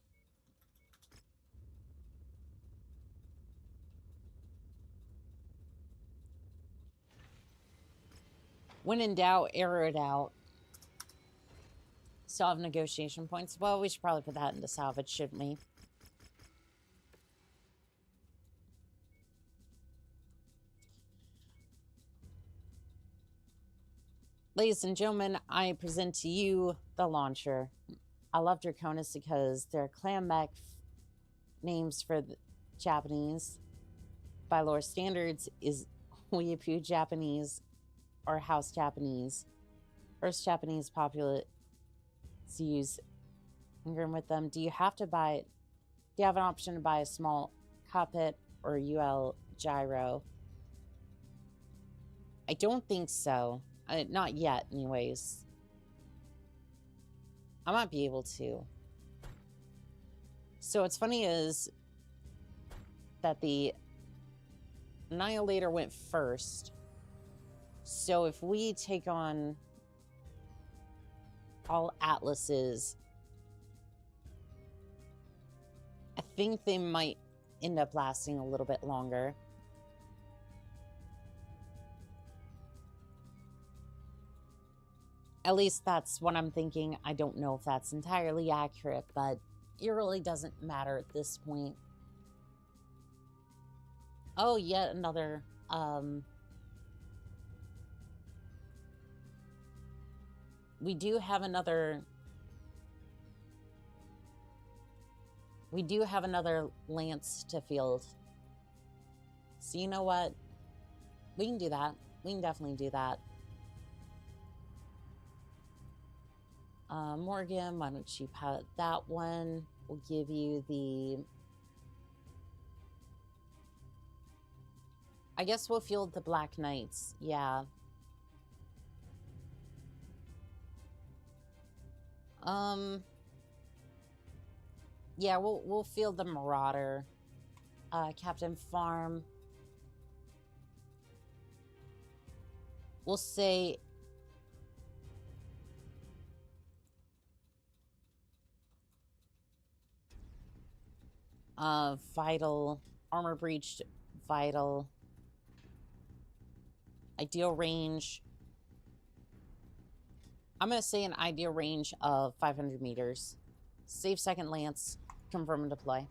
When in doubt, arrow it out. Still have negotiation points. Well, we should probably put that into salvage, shouldn't we? Ladies and gentlemen, I present to you the launcher. I love Draconis because they're clan mech names for the Japanese. By lore standards, is Weeaboo Japanese or House Japanese. First Japanese populace to use Ingram with them. Do you have an option to buy a small cockpit or UL gyro? I don't think so. Not yet, anyways. I might be able to. So what's funny is that the Annihilator went first. So if we take on all Atlases, I think they might end up lasting a little bit longer. At least that's what I'm thinking. I don't know if that's entirely accurate, but it really doesn't matter at this point. Oh, yet another, we do have another lance to field. So you know what? We can do that. We can definitely do that. Morgan, why don't you pilot that one? We'll give you the... I guess we'll field the Black Knights. Yeah. Yeah, we'll field the Marauder. Captain Farm. We'll say... Vital. Armor breached. Vital. Ideal range. I'm going to say an ideal range of 500 meters. Save second lance. Confirm and deploy.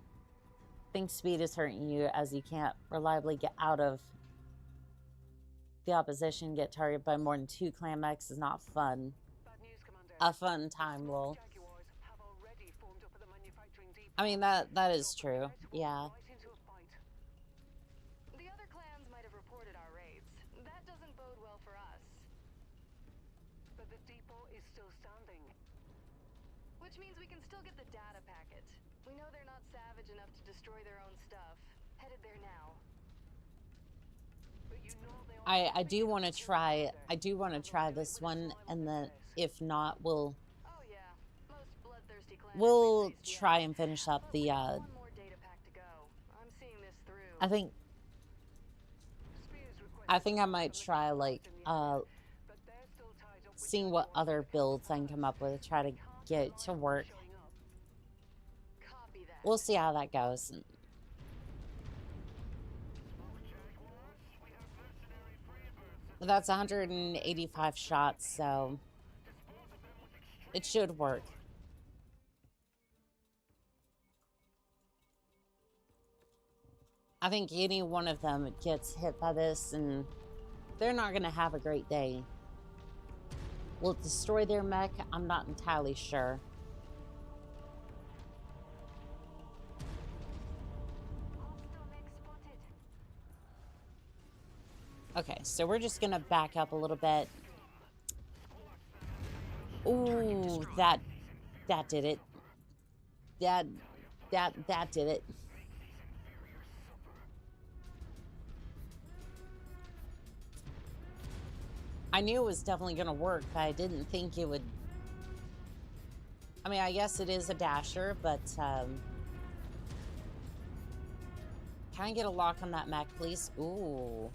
Think speed is hurting you as you can't reliably get out of the opposition. Get targeted by more than 2 clan mechs is not fun.
Bad news, Commander.
A fun time, lol.
Jaguars have already formed up at the manufacturing depot.
I mean, that is true. Yeah.
Right into a fight. The other clans might have reported our raids. That doesn't bode well for us.
But the depot is still standing.
Which means we can still get the data packet. We know they're not savage enough to destroy their own stuff. Headed there now.
But you know they
I do want to try. I do want to try this one, and then if not,
Oh yeah, most bloodthirsty clans.
we'll
face the
try
odds.
and finish up
But
the.
we have one more data pack to go. I'm seeing this through.
I think I might try like seeing what other builds I can come up with. Try to get it to work.
Copy that.
We'll see how that goes. That's 185 shots, so it should work. I think any one of them gets hit by this, and they're not going to have a great day. Will it destroy their mech? I'm not entirely sure. Okay, so we're just gonna back up a little bit. Ooh, that did it. That did it. I knew it was definitely gonna work, but I didn't think it would. I mean, I guess it is a dasher, but can I get a lock on that mech, please? Ooh.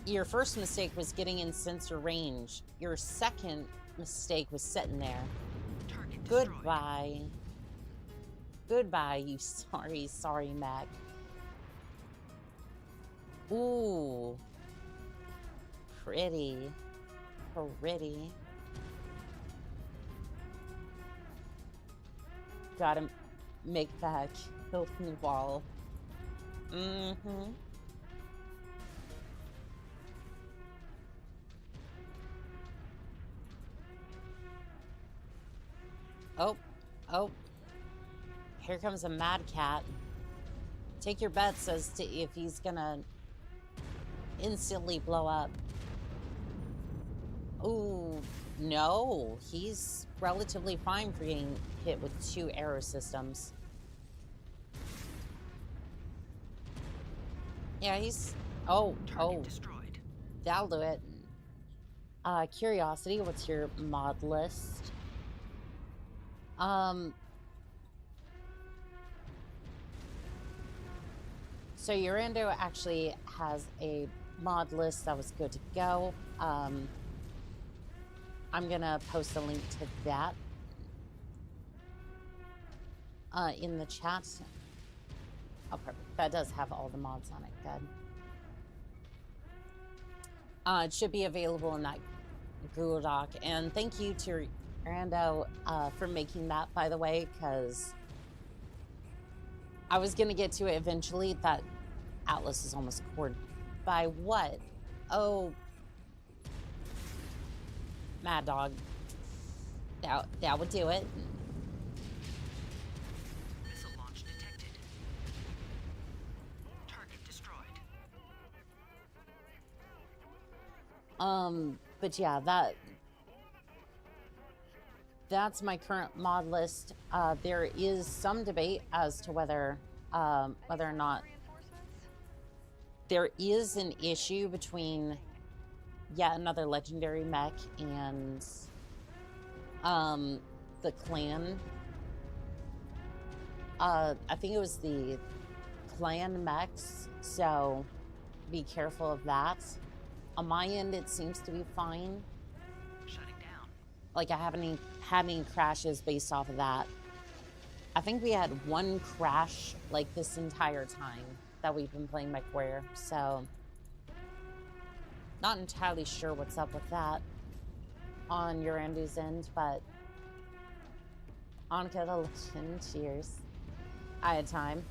Your first mistake was getting in sensor range. Your second mistake was sitting there.
Target destroyed.
Goodbye. Goodbye, you sorry mech. Ooh. Pretty. Pretty. Gotta make that kill from the wall. Mm-hmm. Oh, here comes a mad cat. Take your bets as to if he's gonna instantly blow up. Ooh, no, he's relatively fine for getting hit with 2 arrow systems. Yeah, he's,
Target destroyed.
that'll do it. Curiosity, what's your mod list? So Urando actually has a mod list that was good to go. I'm gonna post a link to that in the chat. Oh, perfect. That does have all the mods on it. Good. It should be available in that Google Doc. And thank you to Urando for making that, by the way, because I was gonna get to it eventually. That Atlas is almost cored by what? Oh, Mad Dog. That would do it.
Missile launch detected. Target destroyed.
But yeah, that's my current mod list. There is some debate as to whether or not there is an issue between yet another legendary mech and the clan. I think it was the clan mechs, so be careful of that. On my end, it seems to be fine.
Shutting down.
Like, I haven't had any crashes based off of that. I think we had one crash, like, this entire time that we've been playing MechWarrior, so not entirely sure what's up with that on your Andy's end, but Annika the Legend, cheers. I had time.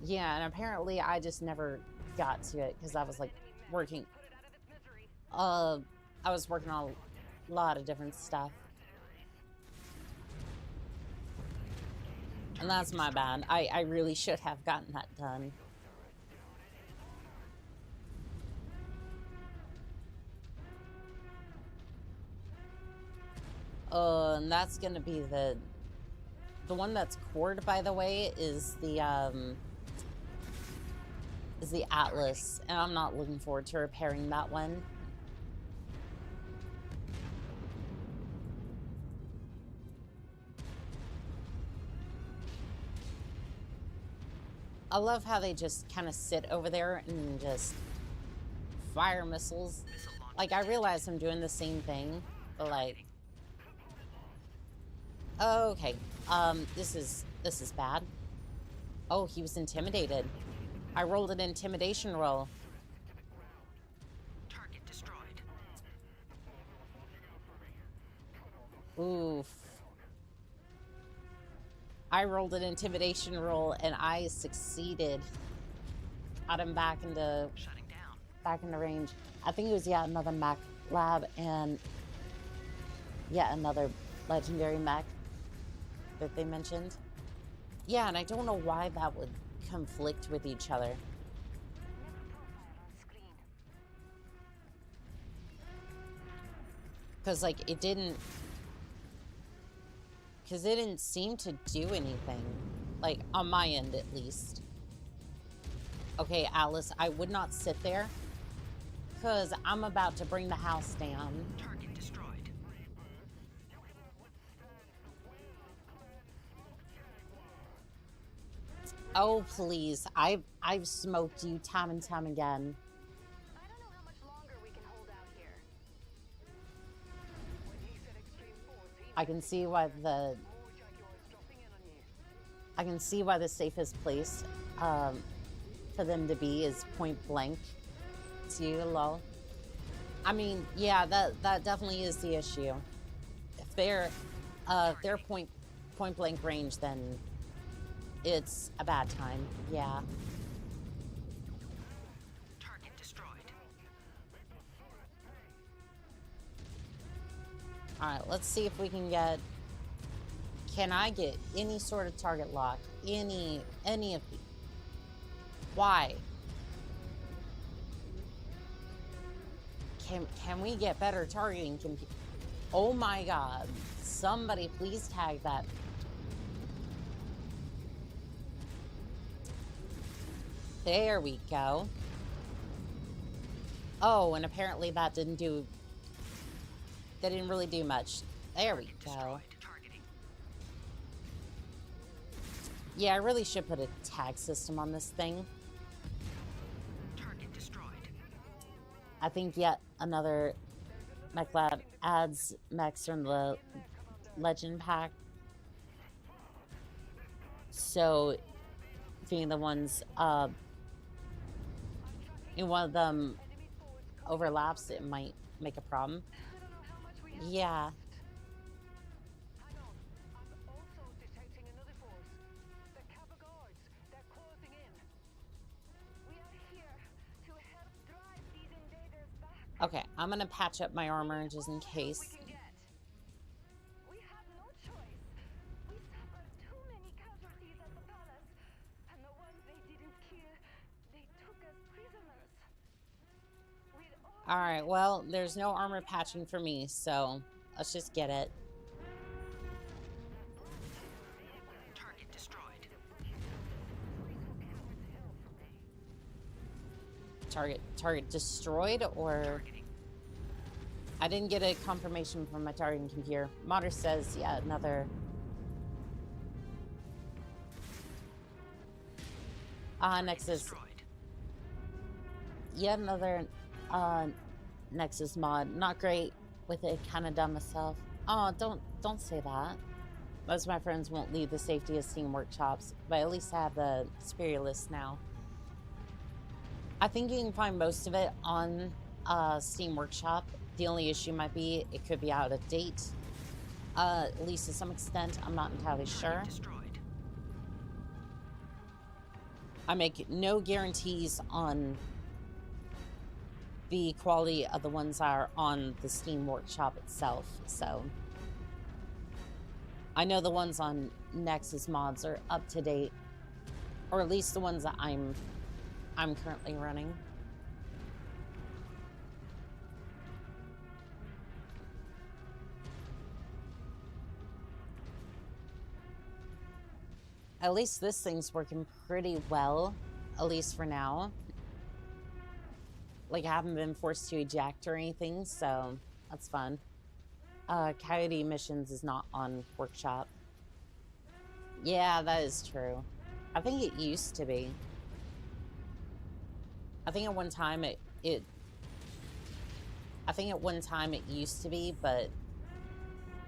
Yeah, and apparently I just never got to it because I was like working. I was working on a lot of different stuff. And that's my bad. I really should have gotten that done. And that's gonna be the one that's cored, by the way, is the Atlas, and I'm not looking forward to repairing that one. I love how they just kind of sit over there and just fire missiles. Like, I realize I'm doing the same thing, but like, okay, this is bad. Oh, he was intimidated. I rolled an intimidation roll.
Target destroyed.
Oof. I rolled an intimidation roll and I succeeded. Got him back into
Shutting down.
back into range. I think it was yet another mech lab and yet another legendary mech that they mentioned. Yeah, and I don't know why that would conflict with each other. Because, like, it didn't seem to do anything. Like, on my end, at least. Okay, Alice, I would not sit there. Because I'm about to bring the house down.
Target destroyed.
Oh, please. I've smoked you time and time again.
I don't know how much longer we can hold out here.
I can see why the safest place for them to be is point blank to you, lol. I mean, yeah, that definitely is the issue. If they're point blank range, then it's a bad time. Yeah.
Target destroyed.
All right, let's see if we can get. Can I get any sort of target lock? Any of the? Why? Can we get better targeting? Oh my God! Somebody please tag that. There we go. Oh, and apparently that didn't really do much. There we go.
Targeting.
Yeah, I really should put a tag system on this thing.
Target destroyed.
I think yet another mech lab adds mechs from the legend pack. So, being the ones, in one of them overlaps, it might make a problem. Yeah.
Hang on. I'm also detecting another force. The Kappa Guard.
Okay, I'm gonna patch up my armor just in case.
We have no choice. We suffered too many casualties at the palace, and the ones they didn't kill, they took as prisoners.
Alright, well, there's no armor patching for me, so let's just get it.
Target destroyed.
Target destroyed, or...
Targeting.
I didn't get a confirmation from my targeting computer. Modder says, yeah, another... Nexus.
Destroyed.
Yet another, Nexus mod. Not great with it, kinda dumb myself. Oh, don't say that. Most of my friends won't leave the safety of Steam workshops, but at least I have the superior list now. I think you can find most of it on Steam Workshop. The only issue might be it could be out of date. At least to some extent, I'm not entirely sure.
Destroyed.
I make no guarantees on the quality of the ones that are on the Steam Workshop itself, so I know the ones on Nexus mods are up to date, or at least the ones that I'm currently running. At least this thing's working pretty well, at least for now. Like, I haven't been forced to eject or anything, so that's fun. Coyote missions is not on Workshop. Yeah, that is true. I think it used to be. I think at one time it used to be, but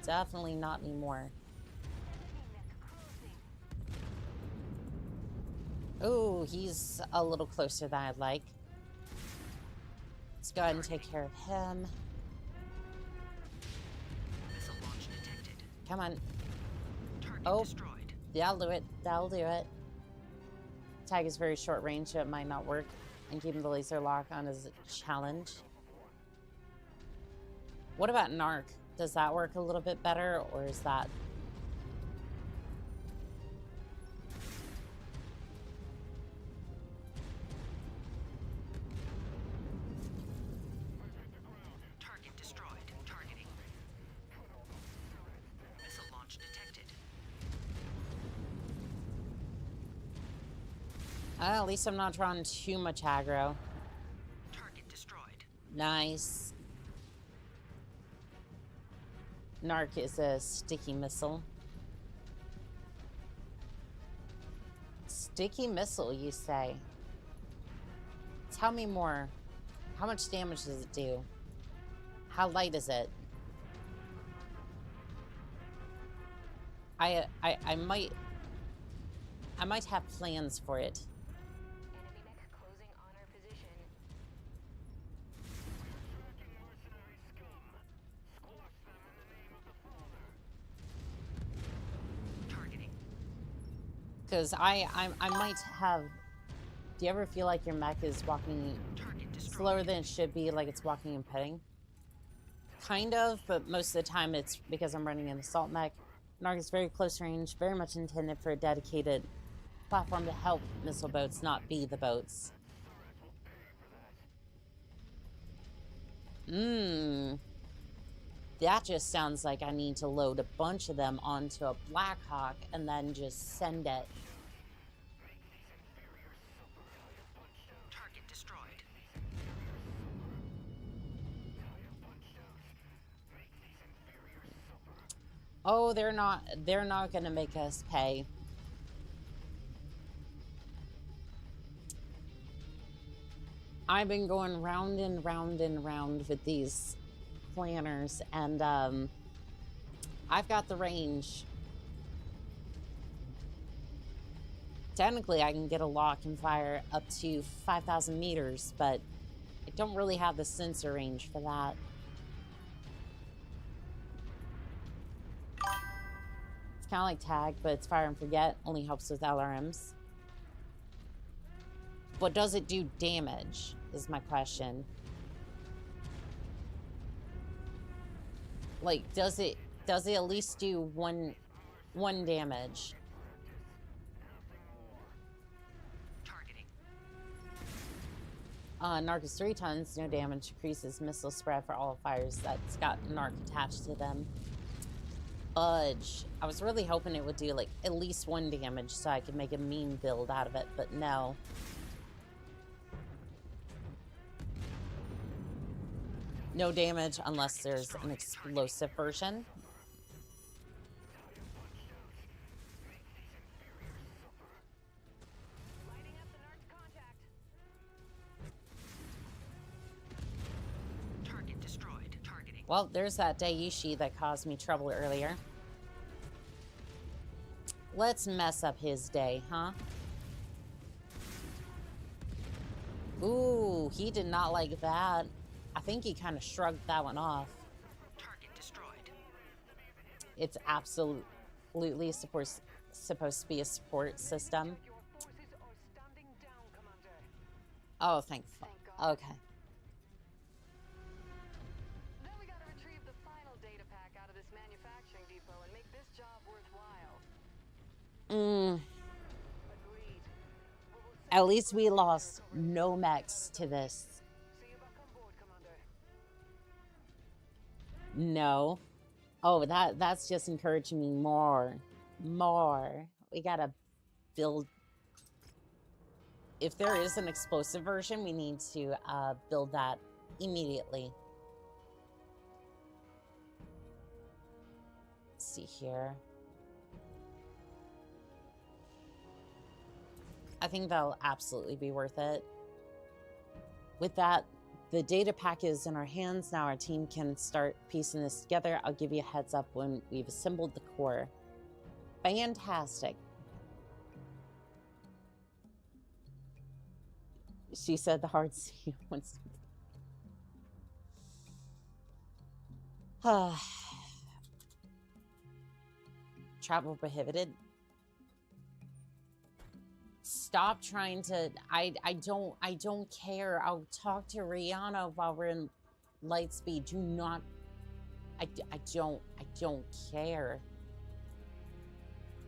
definitely not anymore. Ooh, he's a little closer than I'd like. Let's go ahead and take care of him.
Missile launch detected.
Come on.
Target
Oh.
destroyed.
That'll do it. That'll do it. Tag is very short range, so it might not work. And keeping the laser lock on is a challenge. What about Narc? Does that work a little bit better, or is that...
Target destroyed. Targeting. Missile launch detected.
At least I'm not drawing too much aggro.
Target destroyed.
Nice. Narc is a sticky missile. Sticky missile, you say? Tell me more. How much damage does it do? How light is it? I might have plans for it.
Enemy mech closing on our position.
Mercenary scum. Squash them in the name of the Father.
Targeting.
Because I might have... Do you ever feel like your mech is walking
Target destroyed.
slower than it should be, like it's walking and petting? Kind of, but most of the time it's because I'm running an assault mech. Narc is very close range, very much intended for a dedicated platform to help missile boats, not be the boats. That just sounds like I need to load a bunch of them onto a Blackhawk and then just send it.
Target destroyed.
Oh, they're not gonna make us pay. I've been going round and round and round with these planners, and I've got the range. Technically, I can get a lock and fire up to 5,000 meters, but I don't really have the sensor range for that. It's kind of like tag, but it's fire and forget, only helps with LRMs. But does it do damage, is my question. Like, does it at least do one damage?
Targeting.
Narc is 3 tons, no damage, increases missile spread for all fires that's got Narc attached to them. Fudge. I was really hoping it would do like at least 1 damage so I could make a meme build out of it, but no. No damage unless there's an explosive version.
Lighting up the Narc's contact.
Target destroyed. Targeting.
Well, there's that Daiichi that caused me trouble earlier. Let's mess up his day, huh? Ooh, he did not like that. I think he kind of shrugged that one off.
Target destroyed.
It's absolutely supposed to be a support system.
Your forces are standing down, Commander.
Oh, thank
Thank God.
Okay.
Then we gotta retrieve the final data pack out of this manufacturing depot and make this job worthwhile.
Mm,
Agreed. We will send
at least we lost no mechs to this.
See you back on board, Commander.
No. Oh, that's just encouraging me more. More. We gotta build. If there is an explosive version, we need to build that immediately. Let's see here. I think that'll absolutely be worth it. With that, the data pack is in our hands. Now our team can start piecing this together. I'll give you a heads up when we've assembled the core. Fantastic. She said the hard C once. Travel prohibited. Stop trying to. I don't care. I'll talk to Rihanna while we're in Lightspeed. Do not. I don't care.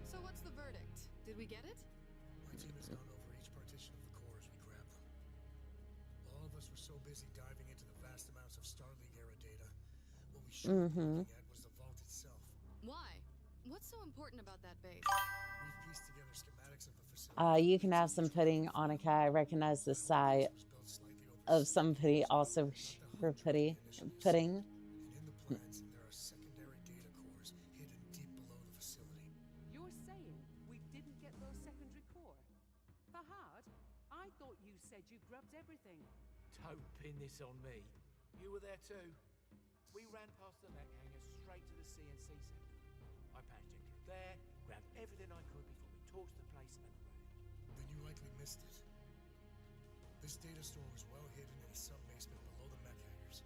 So what's the verdict? Did we get it?
My team has gone over each partition of the core as we grab them. All of us were so busy diving into the vast amounts of Starleague era data, what we should have been looking at was the vault itself.
Why? What's so important about that base?
We've pieced together schematics of the facility.
You can have some pudding, Annika. I recognize the sigh
was built slightly over
of somebody also for pudding.
And in the plans, there are secondary data cores hidden deep below the facility.
You're saying we didn't get those secondary core? Fahad, I thought you said you grabbed everything.
Don't pin this on me. You were there too. We ran past the mech hangar straight to the CNC center. I parachuted there, grabbed everything I could before we torched the place and ran.
Then you likely missed it. This data store was well hidden in a sub-basement below the mech hangars.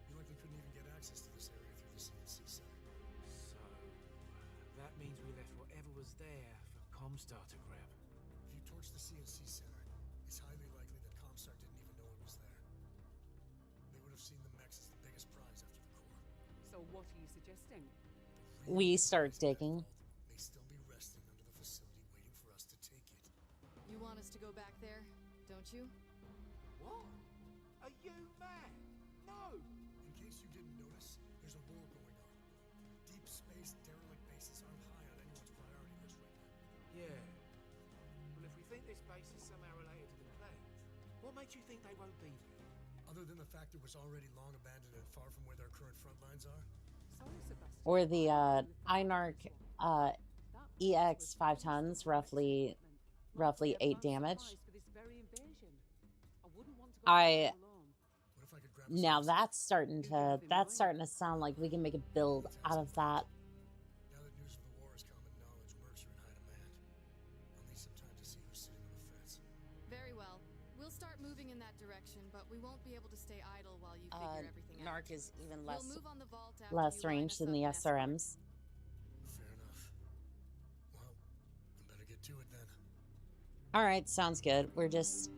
You likely couldn't even get access to this area through the CNC center.
So, that means we left whatever was there for Comstar to grab.
If you torched the CNC center, it's highly likely that Comstar didn't even know it was there. They would have seen the mechs as the biggest prize after the core.
So what are you suggesting?
The
We
real
start
prize in that
digging.
vault may still be resting under the facility waiting for us to take it.
You want us to go back there, don't you?
What? Are you mad? No!
In case you didn't notice, there's a war going on. Deep space derelict bases aren't high on anyone's priority list right now.
Yeah. Well, if we think this base is somehow related to the plans, what makes you think they won't be there?
Other than the fact it was already long abandoned and far from where their current front lines are,
Sorry, Sebastian.
Or the Einarch EX 5 tons, roughly 8 damage. I
what if I could grab
now that's starting to sound like we can make a build out of that.
Now that news of the war is common knowledge, mercs are in high demand. I'll need some time to see who's sitting on the fence.
Very well. We'll start moving in that direction, but we won't be able to stay idle while you figure everything out.
Narc is even
We'll
less
move on the vault after
less
you line
range
us
than
up
the
an escort.
SRMs.
Fair enough. Well, I better get to it then.
All right, sounds good. We're just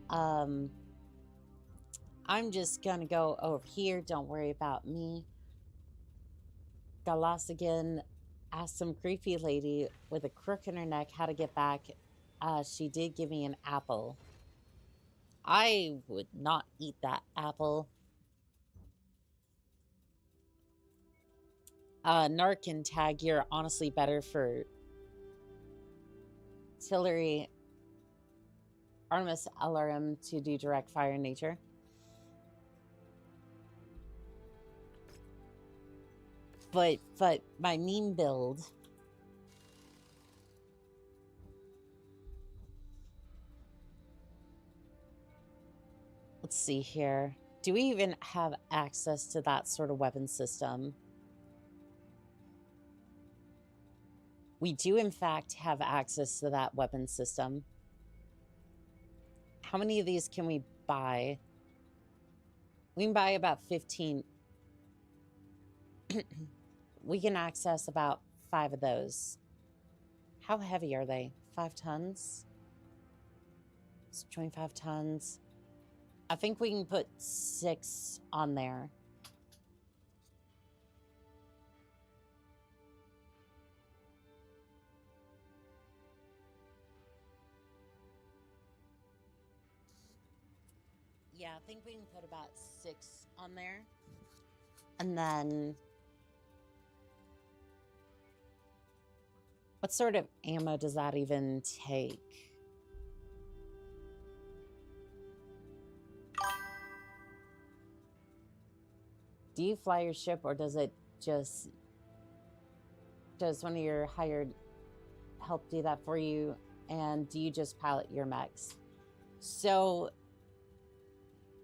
I'm just gonna go over here. Don't worry about me. Galasigan asked some creepy lady with a crook in her neck how to get back. She did give me an apple. I would not eat that apple. Narc and Tag, you're honestly better for Tillery Artemis LRM to do direct fire in nature. But my meme build, let's see here. Do we even have access to that sort of weapon system? We do, in fact, have access to that weapon system. How many of these can we buy? We can buy about 15. We can access about 5 of those. How heavy are they? 5 tons? It's 25 tons. I think we can put 6 on there. Yeah, I think we can put about 6 on there. And then what sort of ammo does that even take? Do you fly your ship, or does it just... Does one of your hired help do that for you? And do you just pilot your mechs? So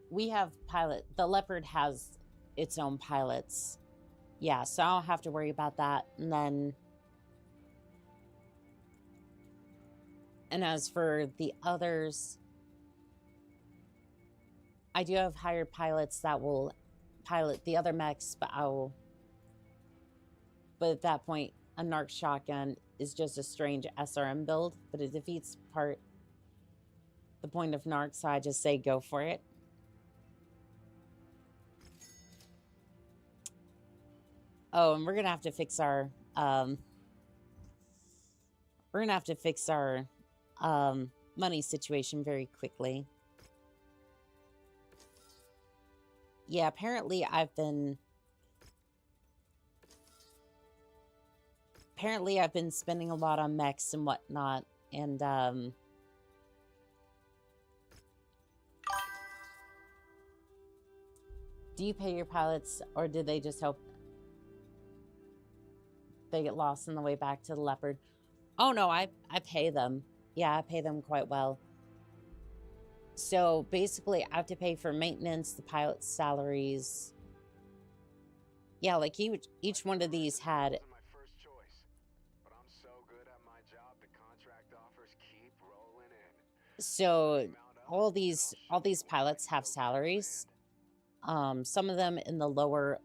we have pilot... The Leopard has its own pilots. Yeah, so I don't have to worry about that. And then... And as for the others, I do have hired pilots that will pilot the other mechs, but but at that point, a Narc shotgun is just a strange SRM build, but it defeats the point of Narc, so I just say go for it. Oh, and we're gonna have to fix our money situation very quickly. Yeah, apparently I've been spending a lot on mechs and whatnot, and do you pay your pilots, or did they just hope they get lost on the way back to the Leopard? Oh no, I pay them. Yeah, I pay them quite well. So basically, I have to pay for maintenance, the pilot's salaries. Yeah, like each one of these had...
My first choice, but I'm so good at my job, the contract offers keep rolling in.
So all these pilots have salaries. Some of them in the lower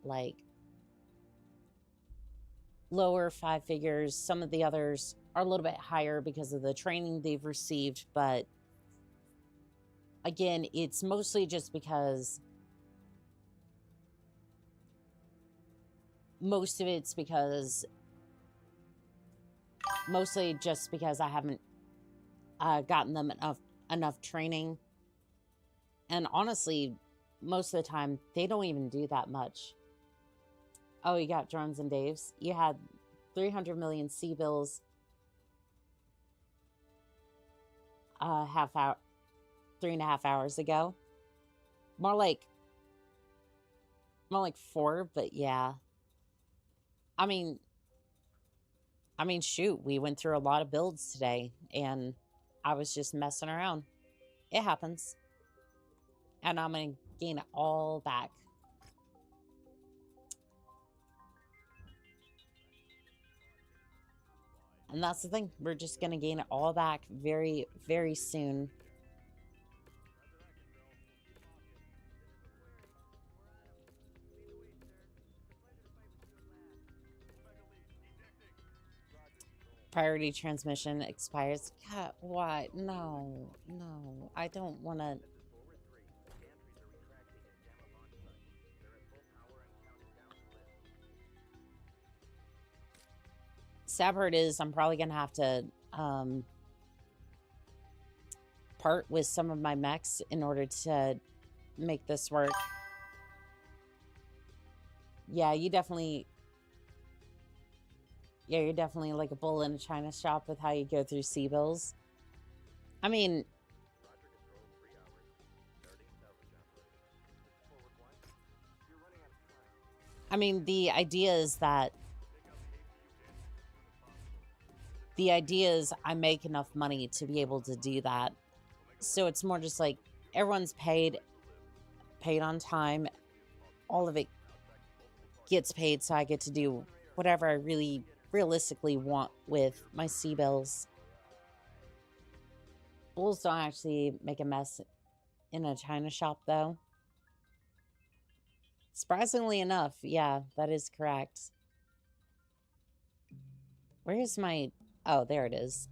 5 figures. Some of the others are a little bit higher because of the training they've received, but again, it's mostly just because mostly just because I haven't gotten them enough training. And honestly, most of the time, they don't even do that much. Oh, you got drones and Daves. You had 300 million C-bills 3.5 hours ago. More like 4, but yeah. I mean, shoot, we went through a lot of builds today, and I was just messing around. It happens. And I'm going to gain it all back. And that's the thing. We're just going to gain it all back very, very soon. Priority transmission expires. God, what? No. I don't want to... sad part is I'm probably gonna have to part with some of my mechs in order to make this work. Yeah, you're definitely like a bull in a china shop with how you go through C-bills. I mean, the idea is I make enough money to be able to do that. So it's more just like everyone's paid on time. All of it gets paid, so I get to do whatever I really realistically want with my C-bills. Bulls don't actually make a mess in a china shop, though. Surprisingly enough, yeah, that is correct. Where's my... Oh, there it is.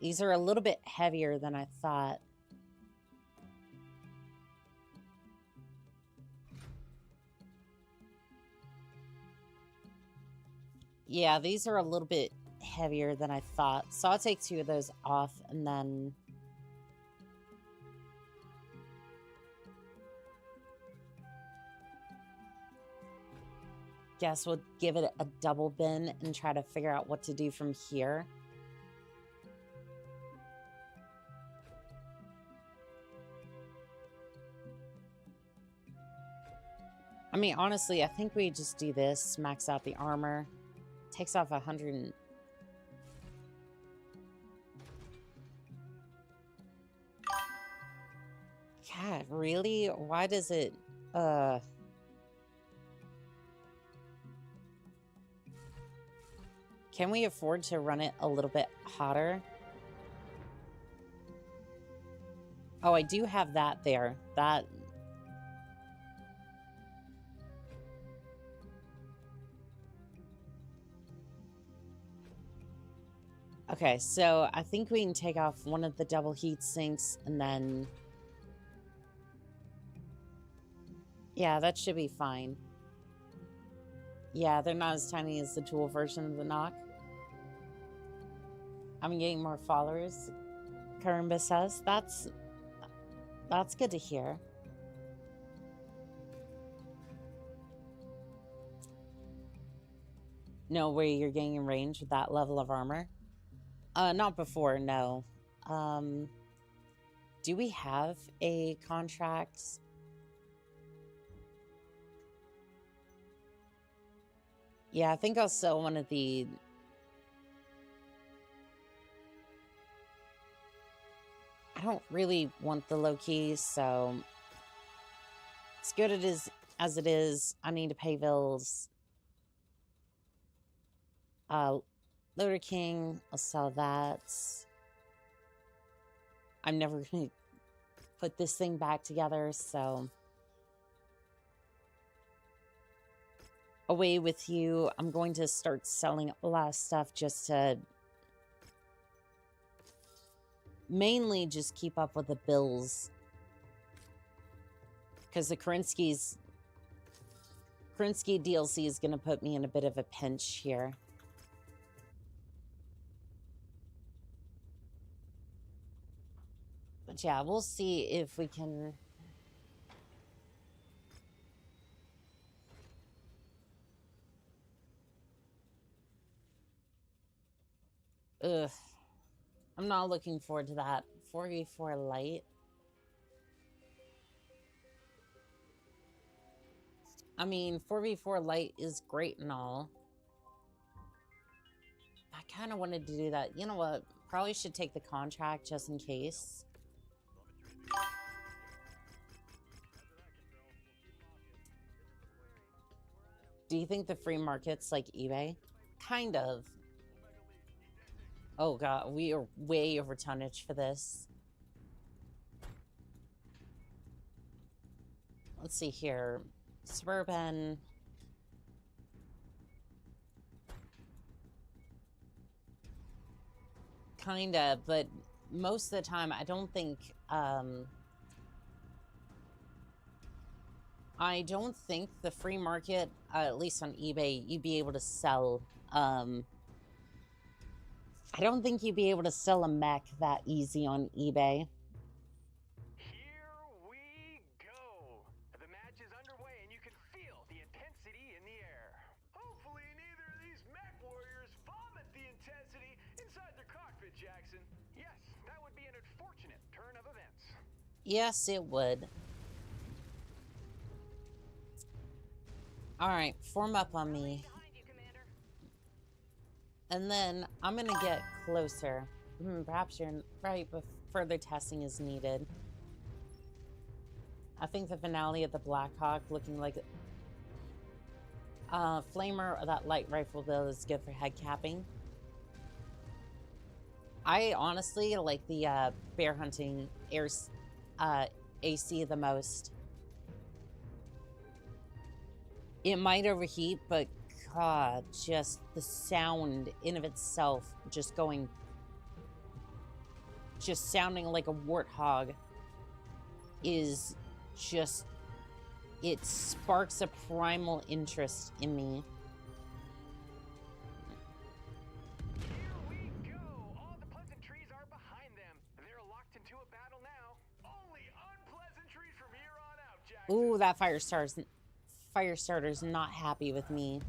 These are a little bit heavier than I thought. Yeah, these are a little bit heavier than I thought. So I'll take 2 of those off and then... Guess we'll give it a double bin and try to figure out what to do from here. I mean, honestly, I think we just do this, max out the armor. Takes off 100 and... God, really? Why does it... Can we afford to run it a little bit hotter? Oh, I do have that there. That... Okay, so I think we can take off one of the double heat sinks and then... Yeah, that should be fine. Yeah, they're not as tiny as the tool version of the knock. I'm getting more followers, Karumba says. That's good to hear. No way you're getting in range with that level of armor? Not before, no. Do we have a contract? Yeah, I think I'll sell one of the... I don't really want the low-key, so... It's good as it is. I need to pay bills. Loader King, I'll sell that. I'm never going to put this thing back together, so... Away with you. I'm going to start selling a lot of stuff just to... Mainly just keep up with the bills. Because the Karinsky DLC is going to put me in a bit of a pinch here. But yeah, we'll see if we can... Ugh. I'm not looking forward to that. 4v4 light. I mean, 4v4 light is great and all. I kind of wanted to do that. You know what? Probably should take the contract just in case. Do you think the free market's like eBay? Kind of. Oh god, we are way over tonnage for this. Let's see here. Suburban. Kinda, but most of the time I don't think I don't think the free market, at least on eBay, you'd be able to sell. I don't think you'd be able to sell a mech that easy on eBay.
Here we go. The match is underway and you can feel the intensity in the air. Hopefully neither of these mech warriors vomit the intensity inside their cockpit, Jackson. Yes, that would be an unfortunate turn of events.
Yes, it would. All right, form up on me. And then I'm going to get closer. Perhaps you're right, but further testing is needed. I think the finale of the Blackhawk looking like Flamer or that light rifle build is good for head capping. I honestly like the bear hunting AC the most. It might overheat, but God, just the sound in of itself, just sounding like a warthog is just, it sparks a primal interest in me.
Here we go. All the pleasantries are behind them. They're locked into a battle now. Only unpleasantries from here on out, Jackson.
Ooh, that fire starter's not happy with me.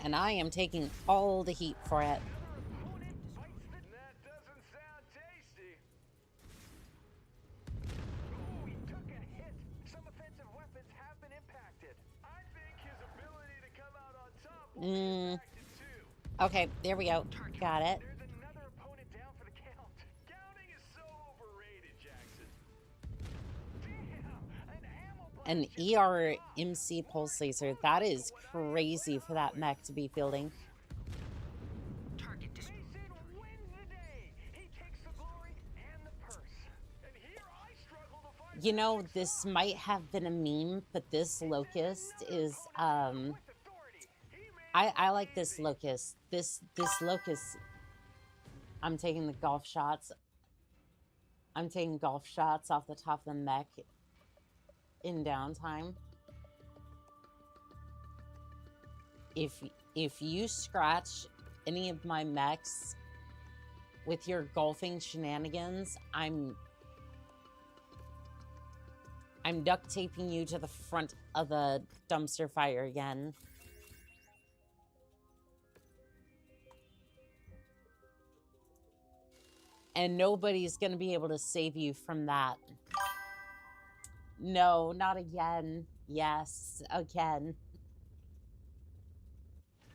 And I am taking all the heat for it.
That doesn't sound tasty. Ooh, he took a hit. Some offensive weapons have been impacted. I think his ability to come out on top will be impacted too.
Okay, there we go. Got it.
There's another opponent down for the count. Counting is so overrated, Jackson. Damn, an ammo
An ERMC pulse laser. That is crazy for that mech to be fielding.
Target destroyed.
Mason wins the day. He takes the glory and the purse. And here I struggle to find
You know, this might have been a meme, but this locust is I like this locust. This locust, I'm taking the golf shots. I'm taking golf shots off the top of the mech in downtime. If you scratch any of my mechs with your golfing shenanigans, I'm duct taping you to the front of the dumpster fire again. And nobody's gonna be able to save you from that. No, not again. Yes, again.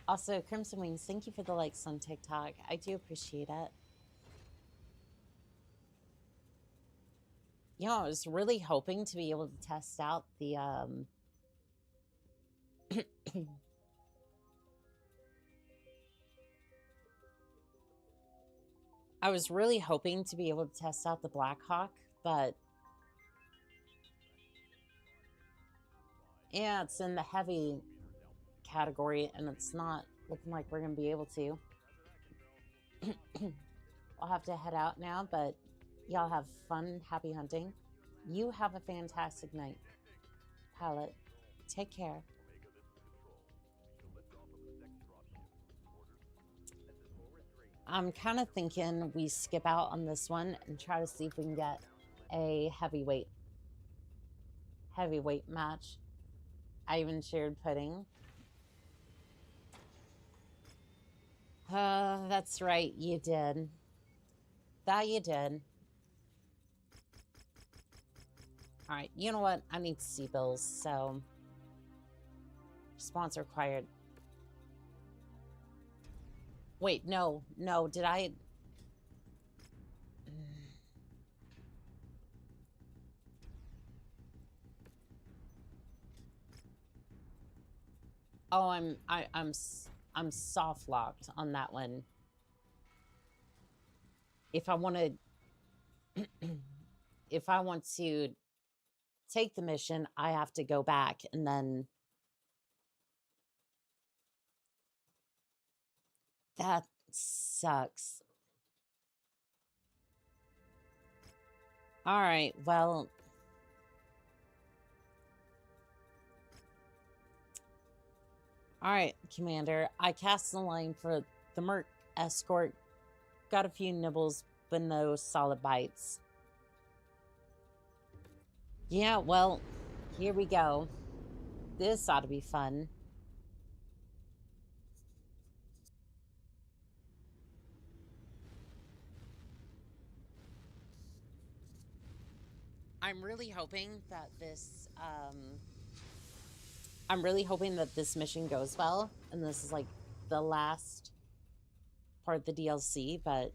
Also, Crimson Wings, thank you for the likes on TikTok. I do appreciate it. You know, I was really hoping to be able to test out the, I was really hoping to be able to test out the Blackhawk, but yeah, it's in the heavy category, and it's not looking like we're going to be able to. I'll have to head out now, but y'all have fun, happy hunting. You have a fantastic night, Palette. Take care. I'm kind of thinking we skip out on this one and try to see if we can get a heavyweight match. I even shared pudding. That's right, you did. That you did. Alright, you know what? I need to see bills, so... Response required. Wait, no, did I... Oh, I'm soft locked on that one. If I want to take the mission, I have to go back and then that sucks. Alright, well... Alright, Commander. I cast the line for the Merc escort. Got a few nibbles, but no solid bites. Yeah, well, here we go. This ought to be fun. I'm really hoping that this mission goes well, and this is like the last part of the DLC, but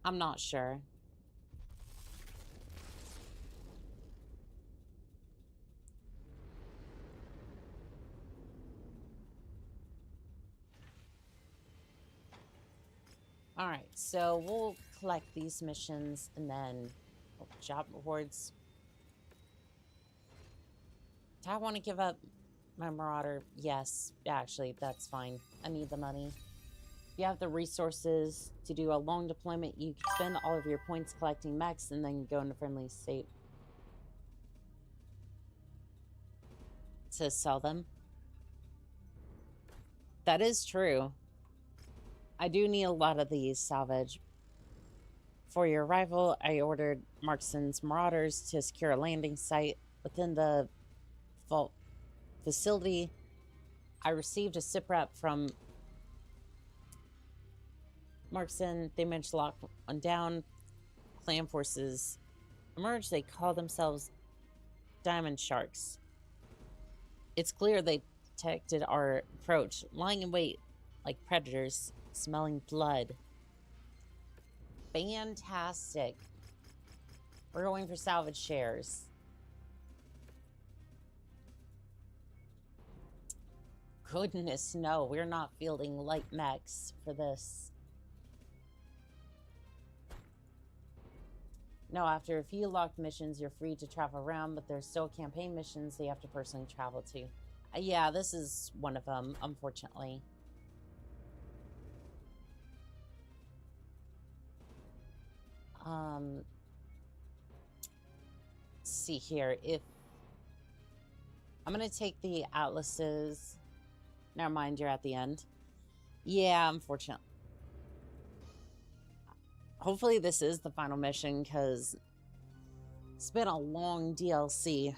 I'm not sure. Alright, so we'll collect these missions and then job rewards. Do I want to give up my Marauder? Yes, actually, that's fine. I need the money. If you have the resources to do a long deployment, you can spend all of your points collecting mechs and then go into friendly state to sell them. That is true. I do need a lot of these salvage. For your arrival, I ordered Markson's Marauders to secure a landing site within the vault facility. I received a SIPREP from Markson. They managed to lock one down. Clan forces emerged. They call themselves Diamond Sharks. It's clear they detected our approach, lying in wait like predators, smelling blood. Fantastic. We're going for salvage shares. Goodness, no, we're not fielding light mechs for this. No, after a few locked missions, you're free to travel around, but there's still campaign missions they have to personally travel to. Yeah, this is one of them, unfortunately. Let's see here. If I'm gonna take the atlases. Never mind, you're at the end. Yeah, unfortunately. Hopefully this is the final mission, because it's been a long DLC.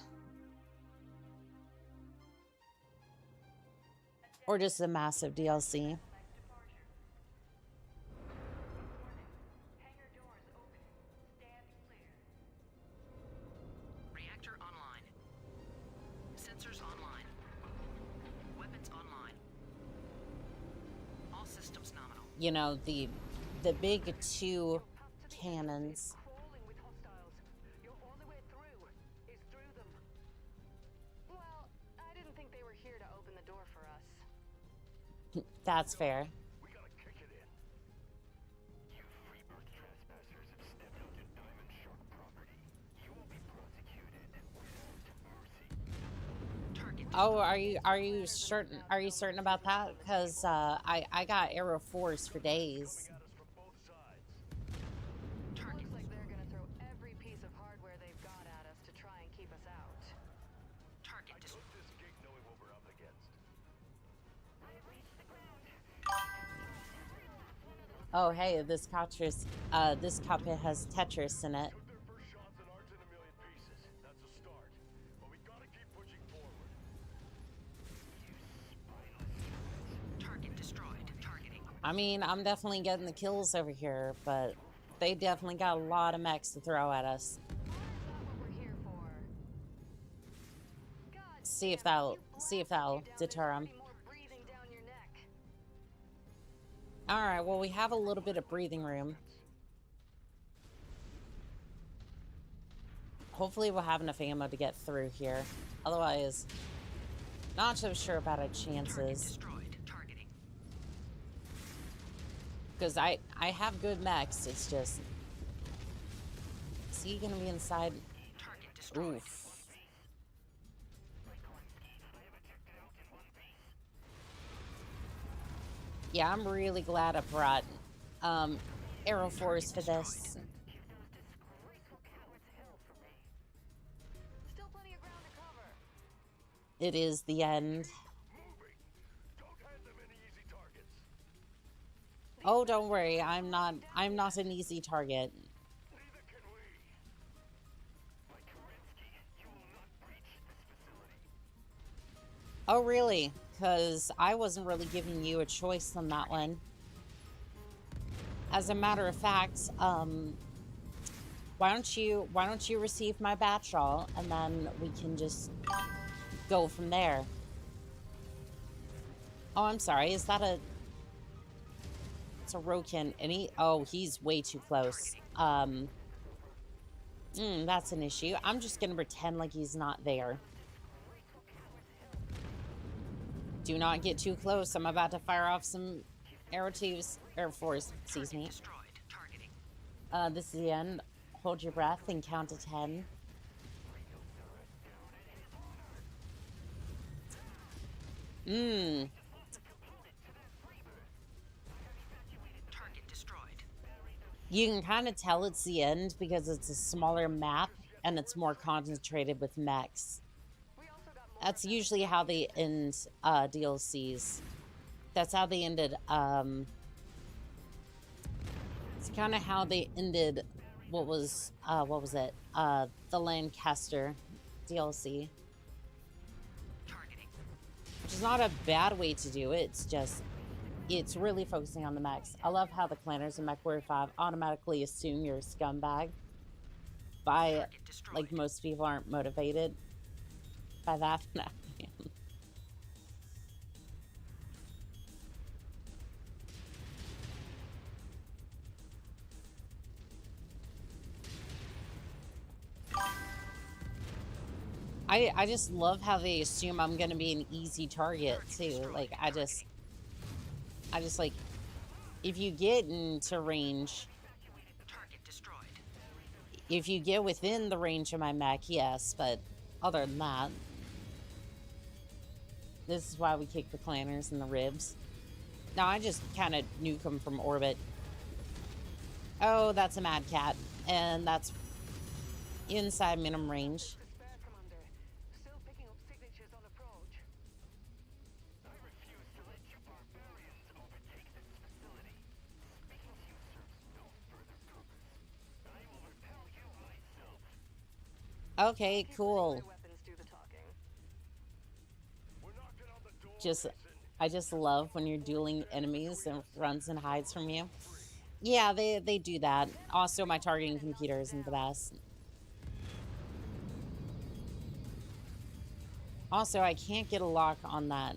Or just a massive DLC.
Reactor online. Sensors online. Weapons online. All systems nominal.
You know, the big two cannons.
Crawling with hostiles. Your only way through is through them. Well, I didn't think they were here to open the door for us.
That's fair.
We gotta kick it in. You freebird trespassers have stepped onto Diamond Shark property. You will be prosecuted without mercy.
Target.
Oh, are you certain about that? Because I got Arrow Force for days.
At us from both sides.
Target.
Looks like they're gonna throw every piece of hardware they've got at us to try and keep us out.
Target.
I took this gig knowing what we're up against.
Oh, hey, this cockpit has Tetris in it.
Took their first shots at ours in a million pieces. That's a start. But we gotta keep pushing forward.
Target destroyed. Targeting.
I mean, I'm definitely getting the kills over here, but they definitely got a lot of mechs to throw at us.
That's not what we're here for. God
See if
damn it,
that'll
you
deter them.
any more breathing down your neck.
All right, well, we have a little bit of breathing room. Hopefully we'll have enough ammo to get through here. Otherwise, not so sure about our
Target
chances.
destroyed. Targeting.
Because I have good mechs, it's just... Is he gonna be inside?
Target destroyed.
Oof. Yeah, I'm really glad I brought Arrow Force for this. It is the end.
Don't hand them any easy targets.
Oh, don't worry. I'm not an easy target.
Neither can we. By Kerensky, you will not breach this facility.
Oh, really? Because I wasn't really giving you a choice on that one. As a matter of fact, why don't you receive my batch all, and then we can just go from there. Oh, I'm sorry. Is that a... It's a Rokin. And he... Oh, he's way too close. That's an issue. I'm just gonna pretend like he's not there. Do not get too close. I'm about to fire off some Air Force, excuse me. This is the end. Hold your breath and count to 10.
Target destroyed.
You can kind of tell it's the end because it's a smaller map and it's more concentrated with mechs. That's usually how they end DLCs. That's how they ended, it's kind of how they ended, what was it? The Lancaster DLC. Which is not a bad way to do it, it's just, it's really focusing on the mechs. I love how the clanners in MechWarrior 5 automatically assume you're a scumbag. By, like, most people aren't motivated by that. I just love how they assume I'm gonna be an easy target too. Like I just like, if you get into range, if you get within the range of my mech, yes, but other than that, this is why we kick the clanners in the ribs. Now I just kind of nuke them from orbit. Oh, that's a mad cat, and that's inside minimum range. Okay, cool. I just love when you're dueling enemies and runs and hides from you. Yeah, they do that. Also, my targeting computer isn't the best. Also, I can't get a lock on that.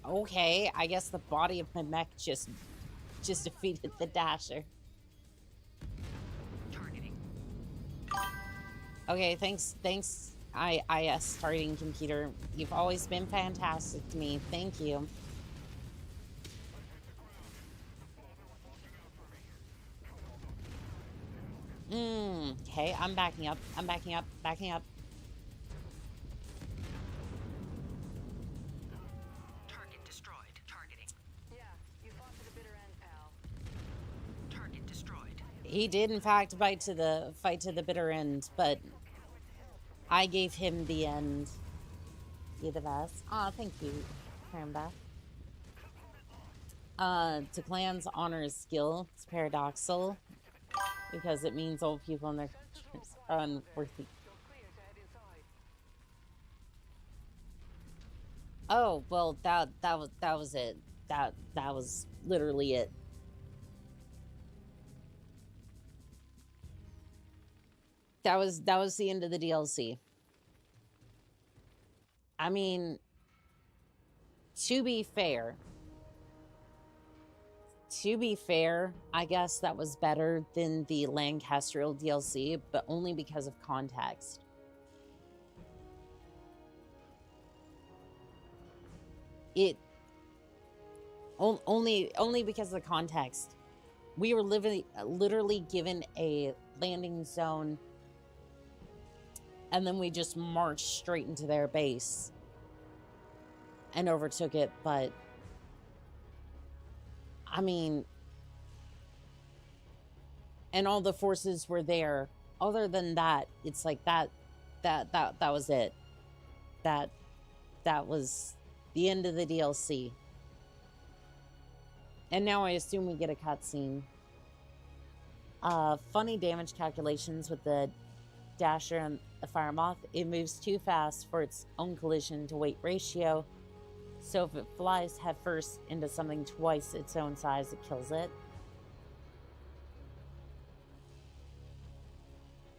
Okay, I guess the body of my mech just defeated the Dasher. Okay, thanks, IS targeting computer. You've always been fantastic to me. Thank you. Okay, I'm backing up. I'm backing up. Backing up.
Target destroyed. Targeting.
Yeah, you fought to the bitter end, pal.
Target destroyed.
He did, in fact, fight to the bitter end, but I gave him the end. You're the best. Aw, thank you, Karamba. To clans, honor is skill. It's paradoxical because it means old people and their cultures are unworthy. Oh, well, that was it. That was literally it. That was the end of the DLC. I mean, to be fair, I guess that was better than the Lancastrial DLC, but only because of context. Only because of the context. We were literally given a landing zone, and then we just marched straight into their base and overtook it, but I mean, and all the forces were there. Other than that, it's like that was it. that was the end of the DLC. And now I assume we get a cutscene. Funny damage calculations with the Dasher and the Fire Moth. It moves too fast for its own collision to weight ratio. So if it flies headfirst into something twice its own size, it kills it.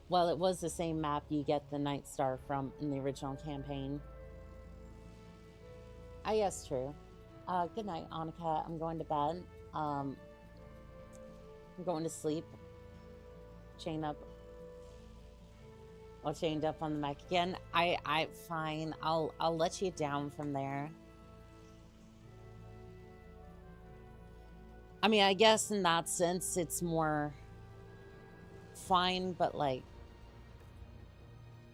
Well, it was the same map you get the Night Star from in the original campaign. Ah, yes, true. Good night, Annika. I'm going to bed. I'm going to sleep. Chain up. All chained up on the mech again. Fine. I'll let you down from there. I mean, I guess in that sense, it's more fine, but like,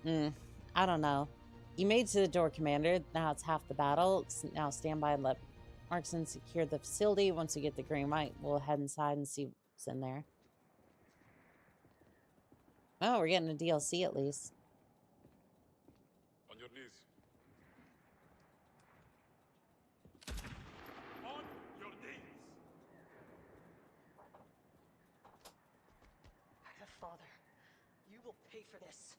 I don't know. You made to the door, Commander. Now it's half the battle. Now stand by and let Markson secure the facility. Once we get the green light, we'll head inside and see what's in there. Oh, we're getting a DLC at least.
On your knees. On your knees.
Father, you will pay for this.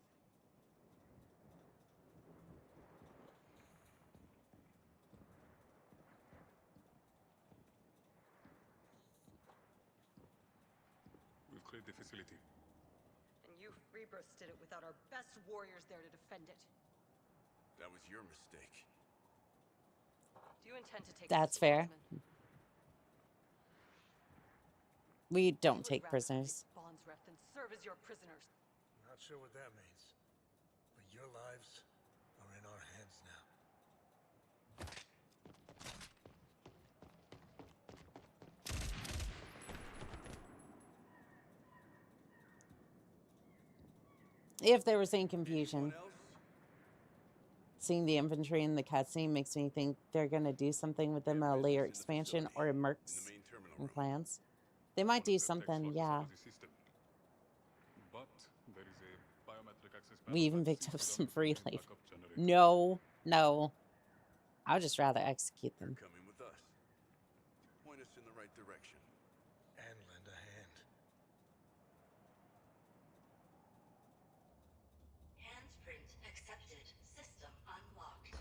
We've cleared the facility.
And you rebirths did it without our best warriors there to defend it.
That was your mistake.
Do you intend to take
That's fair. We don't take prisoners.
Bonds ref and serve as your prisoners.
Not sure what that means. But your lives are in our hands now.
If there was any confusion, seeing the infantry in the cutscene makes me think they're going to do something with them, a layer expansion or a mercs and clans. They might do something, yeah. We even picked up some free labor. No. I would just rather execute them.
You're coming with us. Point us in the right direction.
And lend a hand.
Handprint accepted. System unlocked.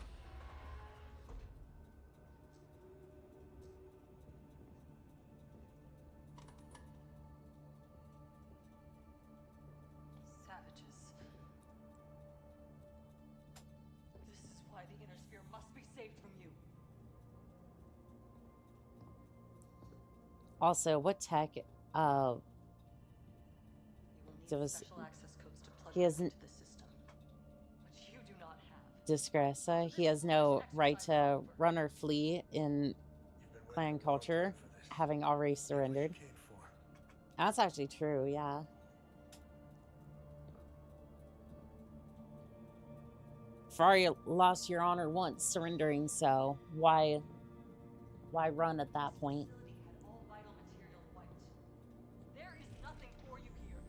Savages. This is why the inner sphere must be saved from you.
Also, what tech?
You will need special access codes to plug
He
into
hasn't.
the system, which you do not have.
Disgressa. He has no right to run or flee in clan culture, having already surrendered. That's actually true, yeah. Ferrari lost your honor once surrendering, so why run at that point?
All vital material wiped. There is nothing for you here.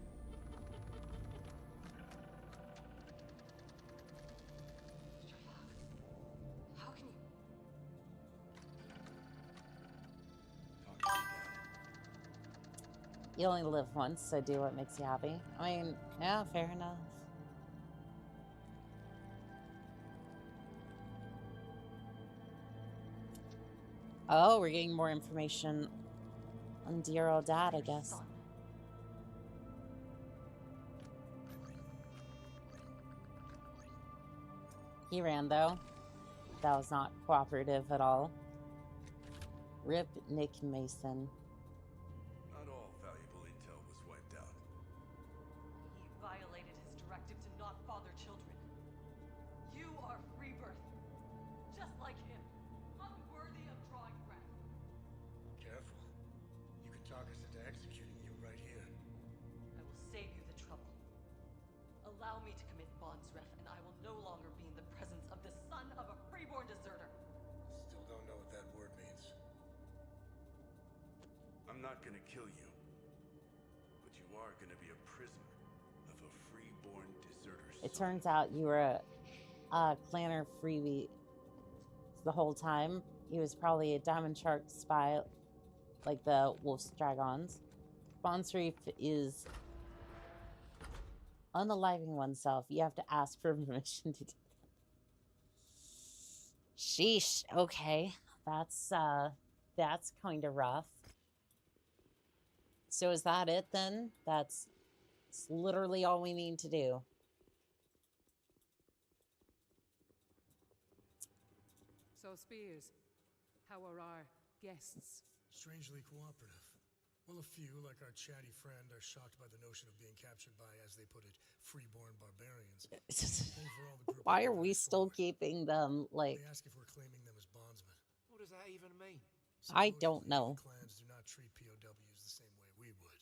How can you?
You only live once, so do what makes you happy. I mean, yeah, fair enough. Oh, we're getting more information on dear old dad, I guess. He ran, though. That was not cooperative at all. Rip Nick Mason.
Not all valuable intel was wiped out.
He violated his directive to not father children. You are Rebirth, just like him, unworthy of drawing breath.
Careful. You can talk us into executing you right here.
I will save you the trouble. Allow me to commit bonds ref, and I will no longer be in the presence of the son of a freeborn deserter.
Still don't know what that word means.
I'm not gonna kill you. But you are gonna be a prisoner of a freeborn deserter.
It turns out you were clanner freebie the whole time. He was probably a Diamond Shark spy, like the Wolf's Dragons. Bonds Reef is unaliving oneself. You have to ask for permission to do that. Sheesh. Okay, that's kind of rough. So is that it then? That's literally all we need to do.
So, Spears, how are our guests?
Strangely cooperative. Well, a few, like our chatty friend, are shocked by the notion of being captured by, as they put it, freeborn barbarians. Overall, the group
Why are we still keeping them, like...
They ask if we're claiming them as bondsmen.
What does that even mean?
I don't know.
Clans do not treat POWs the same way we would.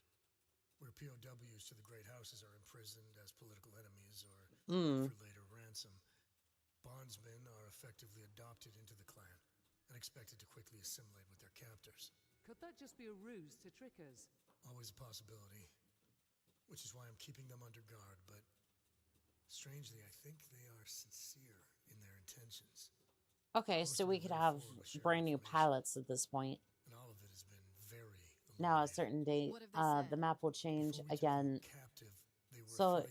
Where POWs to the great houses are imprisoned as political enemies or for later ransom, bondsmen are effectively adopted into the clan and expected to quickly assimilate with their captors.
Could that just be a ruse to trick us?
Always a possibility. Which is why I'm keeping them under guard, but strangely, I think they are sincere in their intentions.
Okay, so we could have brand new pilots at this point.
And all of it has been very
now, a certain date, the map will change again. So,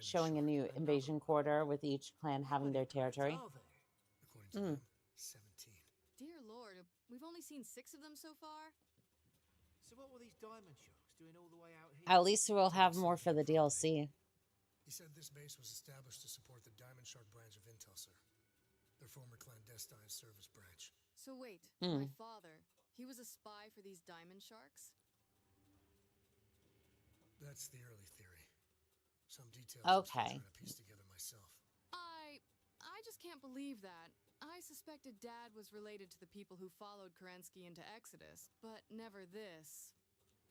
showing a new invasion quarter with each clan having their territory.
According to them, 17.
Dear Lord, we've only seen 6 of them so far.
So what were these diamond sharks doing all the way out here?
At least we'll have more for the DLC.
He said this base was established to support the Diamond Shark branch of Intel, sir. Their former clandestine service branch.
So wait, my father, he was a spy for these diamond sharks?
That's the early theory. Some details
okay.
I'm trying to piece together myself.
I just can't believe that. I suspected Dad was related to the people who followed Kerensky into Exodus, but never this.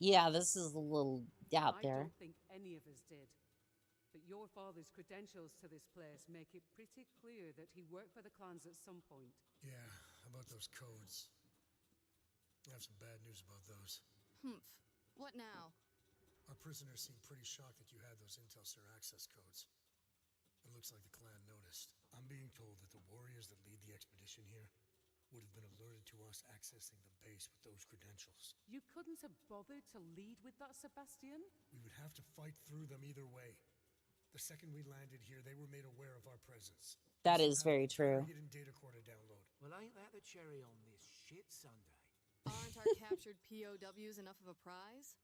Yeah, this is a little out there.
I don't think any of us did. But your father's credentials to this place make it pretty clear that he worked for the clans at some point.
Yeah, about those codes. I have some bad news about those.
Humph. What now?
Our prisoners seem pretty shocked that you had those Intel Sir access codes. It looks like the clan noticed. I'm being told that the warriors that lead the expedition here would have been alerted to us accessing the base with those credentials.
You couldn't have bothered to lead with that, Sebastian?
We would have to fight through them either way. The second we landed here, they were made aware of our presence.
That is very true.
Hidden data core to download.
Well, ain't that the cherry on this shit sundae?
Aren't our captured POWs enough of a prize?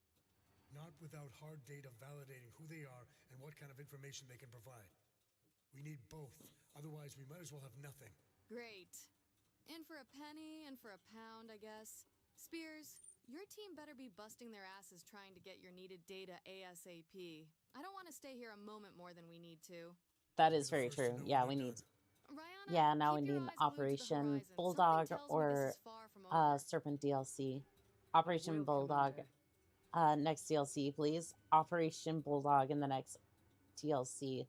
Not without hard data validating who they are and what kind of information they can provide. We need both. Otherwise, we might as well have nothing.
Great. In for a penny, in for a pound, I guess. Spears, your team better be busting their asses trying to get your needed data ASAP. I don't want to stay here a moment more than we need to.
That is very true. Yeah, we need...
Rihanna,
yeah, now we need Operation Bulldog or Serpent DLC. Operation Bulldog. Next DLC, please. Operation Bulldog in the next DLC.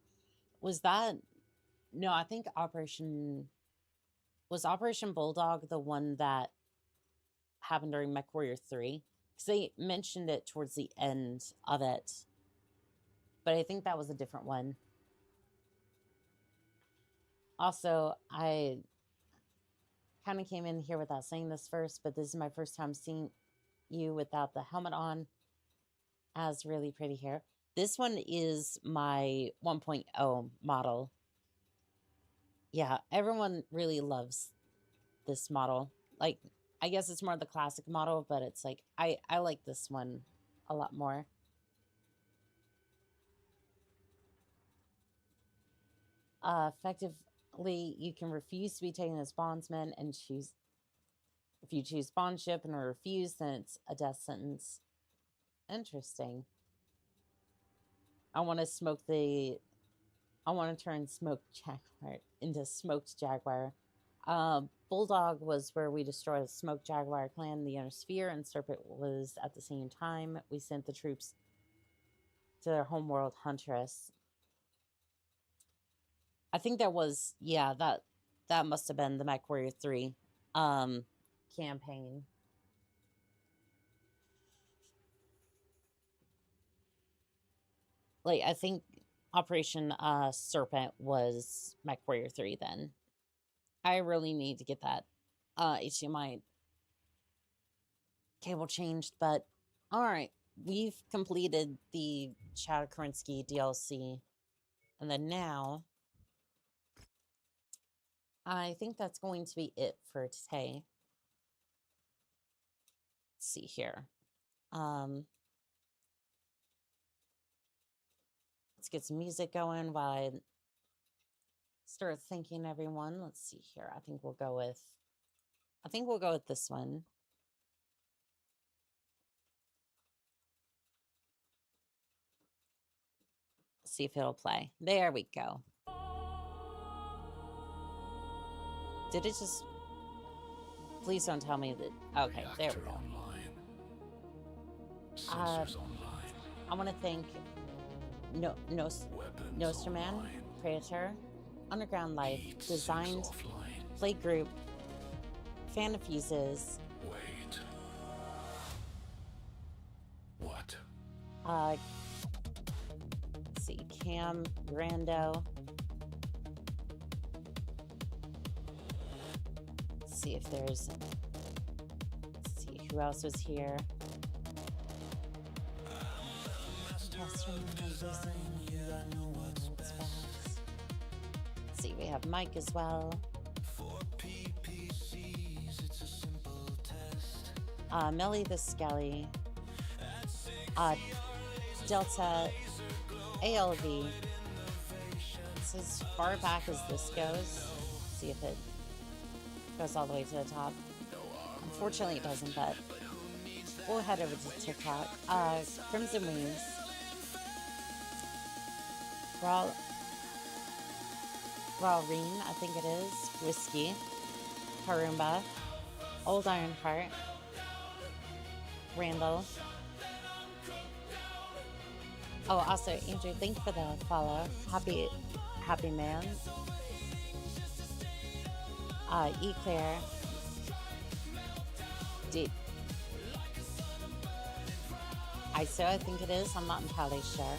Was that... No, I think Operation... Was Operation Bulldog the one that happened during MechWarrior 3? Because they mentioned it towards the end of it. But I think that was a different one. Also, I kind of came in here without saying this first, but this is my first time seeing you without the helmet on. Has really pretty hair. This one is my 1.0 model. Yeah, everyone really loves this model. Like, I guess it's more the classic model, but it's like, I like this one a lot more. Effectively, you can refuse to be taken as bondsman and choose... If you choose bondship and are refused, then it's a death sentence. Interesting. I want to smoke the... I want to turn Smoked Jaguar into Smoked Jaguar. Bulldog was where we destroyed the Smoked Jaguar clan in the Inner Sphere, and Serpent was at the same time. We sent the troops to their homeworld, Huntress. I think that was, yeah, that must have been the MechWarrior 3 campaign. Like, I think Operation Serpent was MechWarrior 3 then. I really need to get that HDMI cable changed, but alright. We've completed the Chad Karinsky DLC. And then now, I think that's going to be it for today. Let's see here. Let's get some music going while I start thanking everyone. Let's see here. I think we'll go with this one. See if it'll play. There we go. Did it just... Please don't tell me that... Okay, there we go. I want to thank Nostraman, Predator, Underground Life, Designed, Play Group, Fan of Fuses.
Wait. What?
Let's see, Cam, Brando. Let's see if there's... Let's see, who else was here? Let's see, we have Mike as well. Melly the Skelly. Delta. ALV. It's as far back as this goes. See if it goes all the way to the top. Unfortunately it doesn't, but we'll head over to TikTok. Crimson Wings. Rawreen, I think it is. Whiskey. Karumba. Old Ironheart. Randall. Oh, also, Andrew, thank you for the follow. Happy man. Eclair. ISO, I think it is. I'm not entirely sure.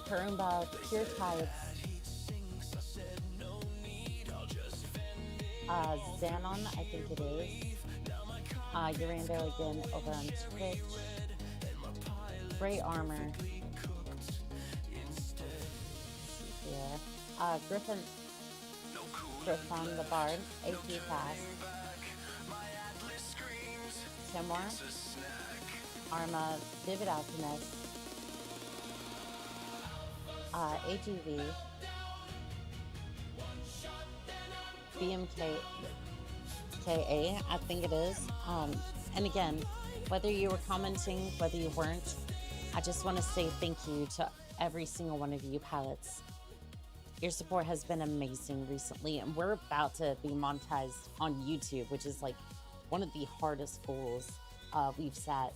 Karumba, Pure Tides. Xanon, I think it is. Urando again over on Twitch. Grey Armor. Yeah. Griffin the Bard. AP Fast. Timor. Arma. Vivid Alchemist. AGV. BMKA, I think it is. And again, whether you were commenting, whether you weren't, I just want to say thank you to every single one of you pilots. Your support has been amazing recently, and we're about to be monetized on YouTube, which is like one of the hardest goals we've set.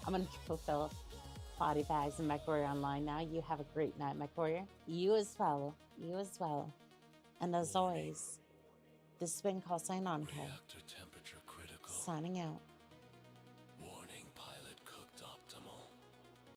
I'm going to go fill body bags and MechWarrior Online now. You have a great night, MechWarrior. You as well. You as well. And as always, this has been Call Sign Onco. Signing out.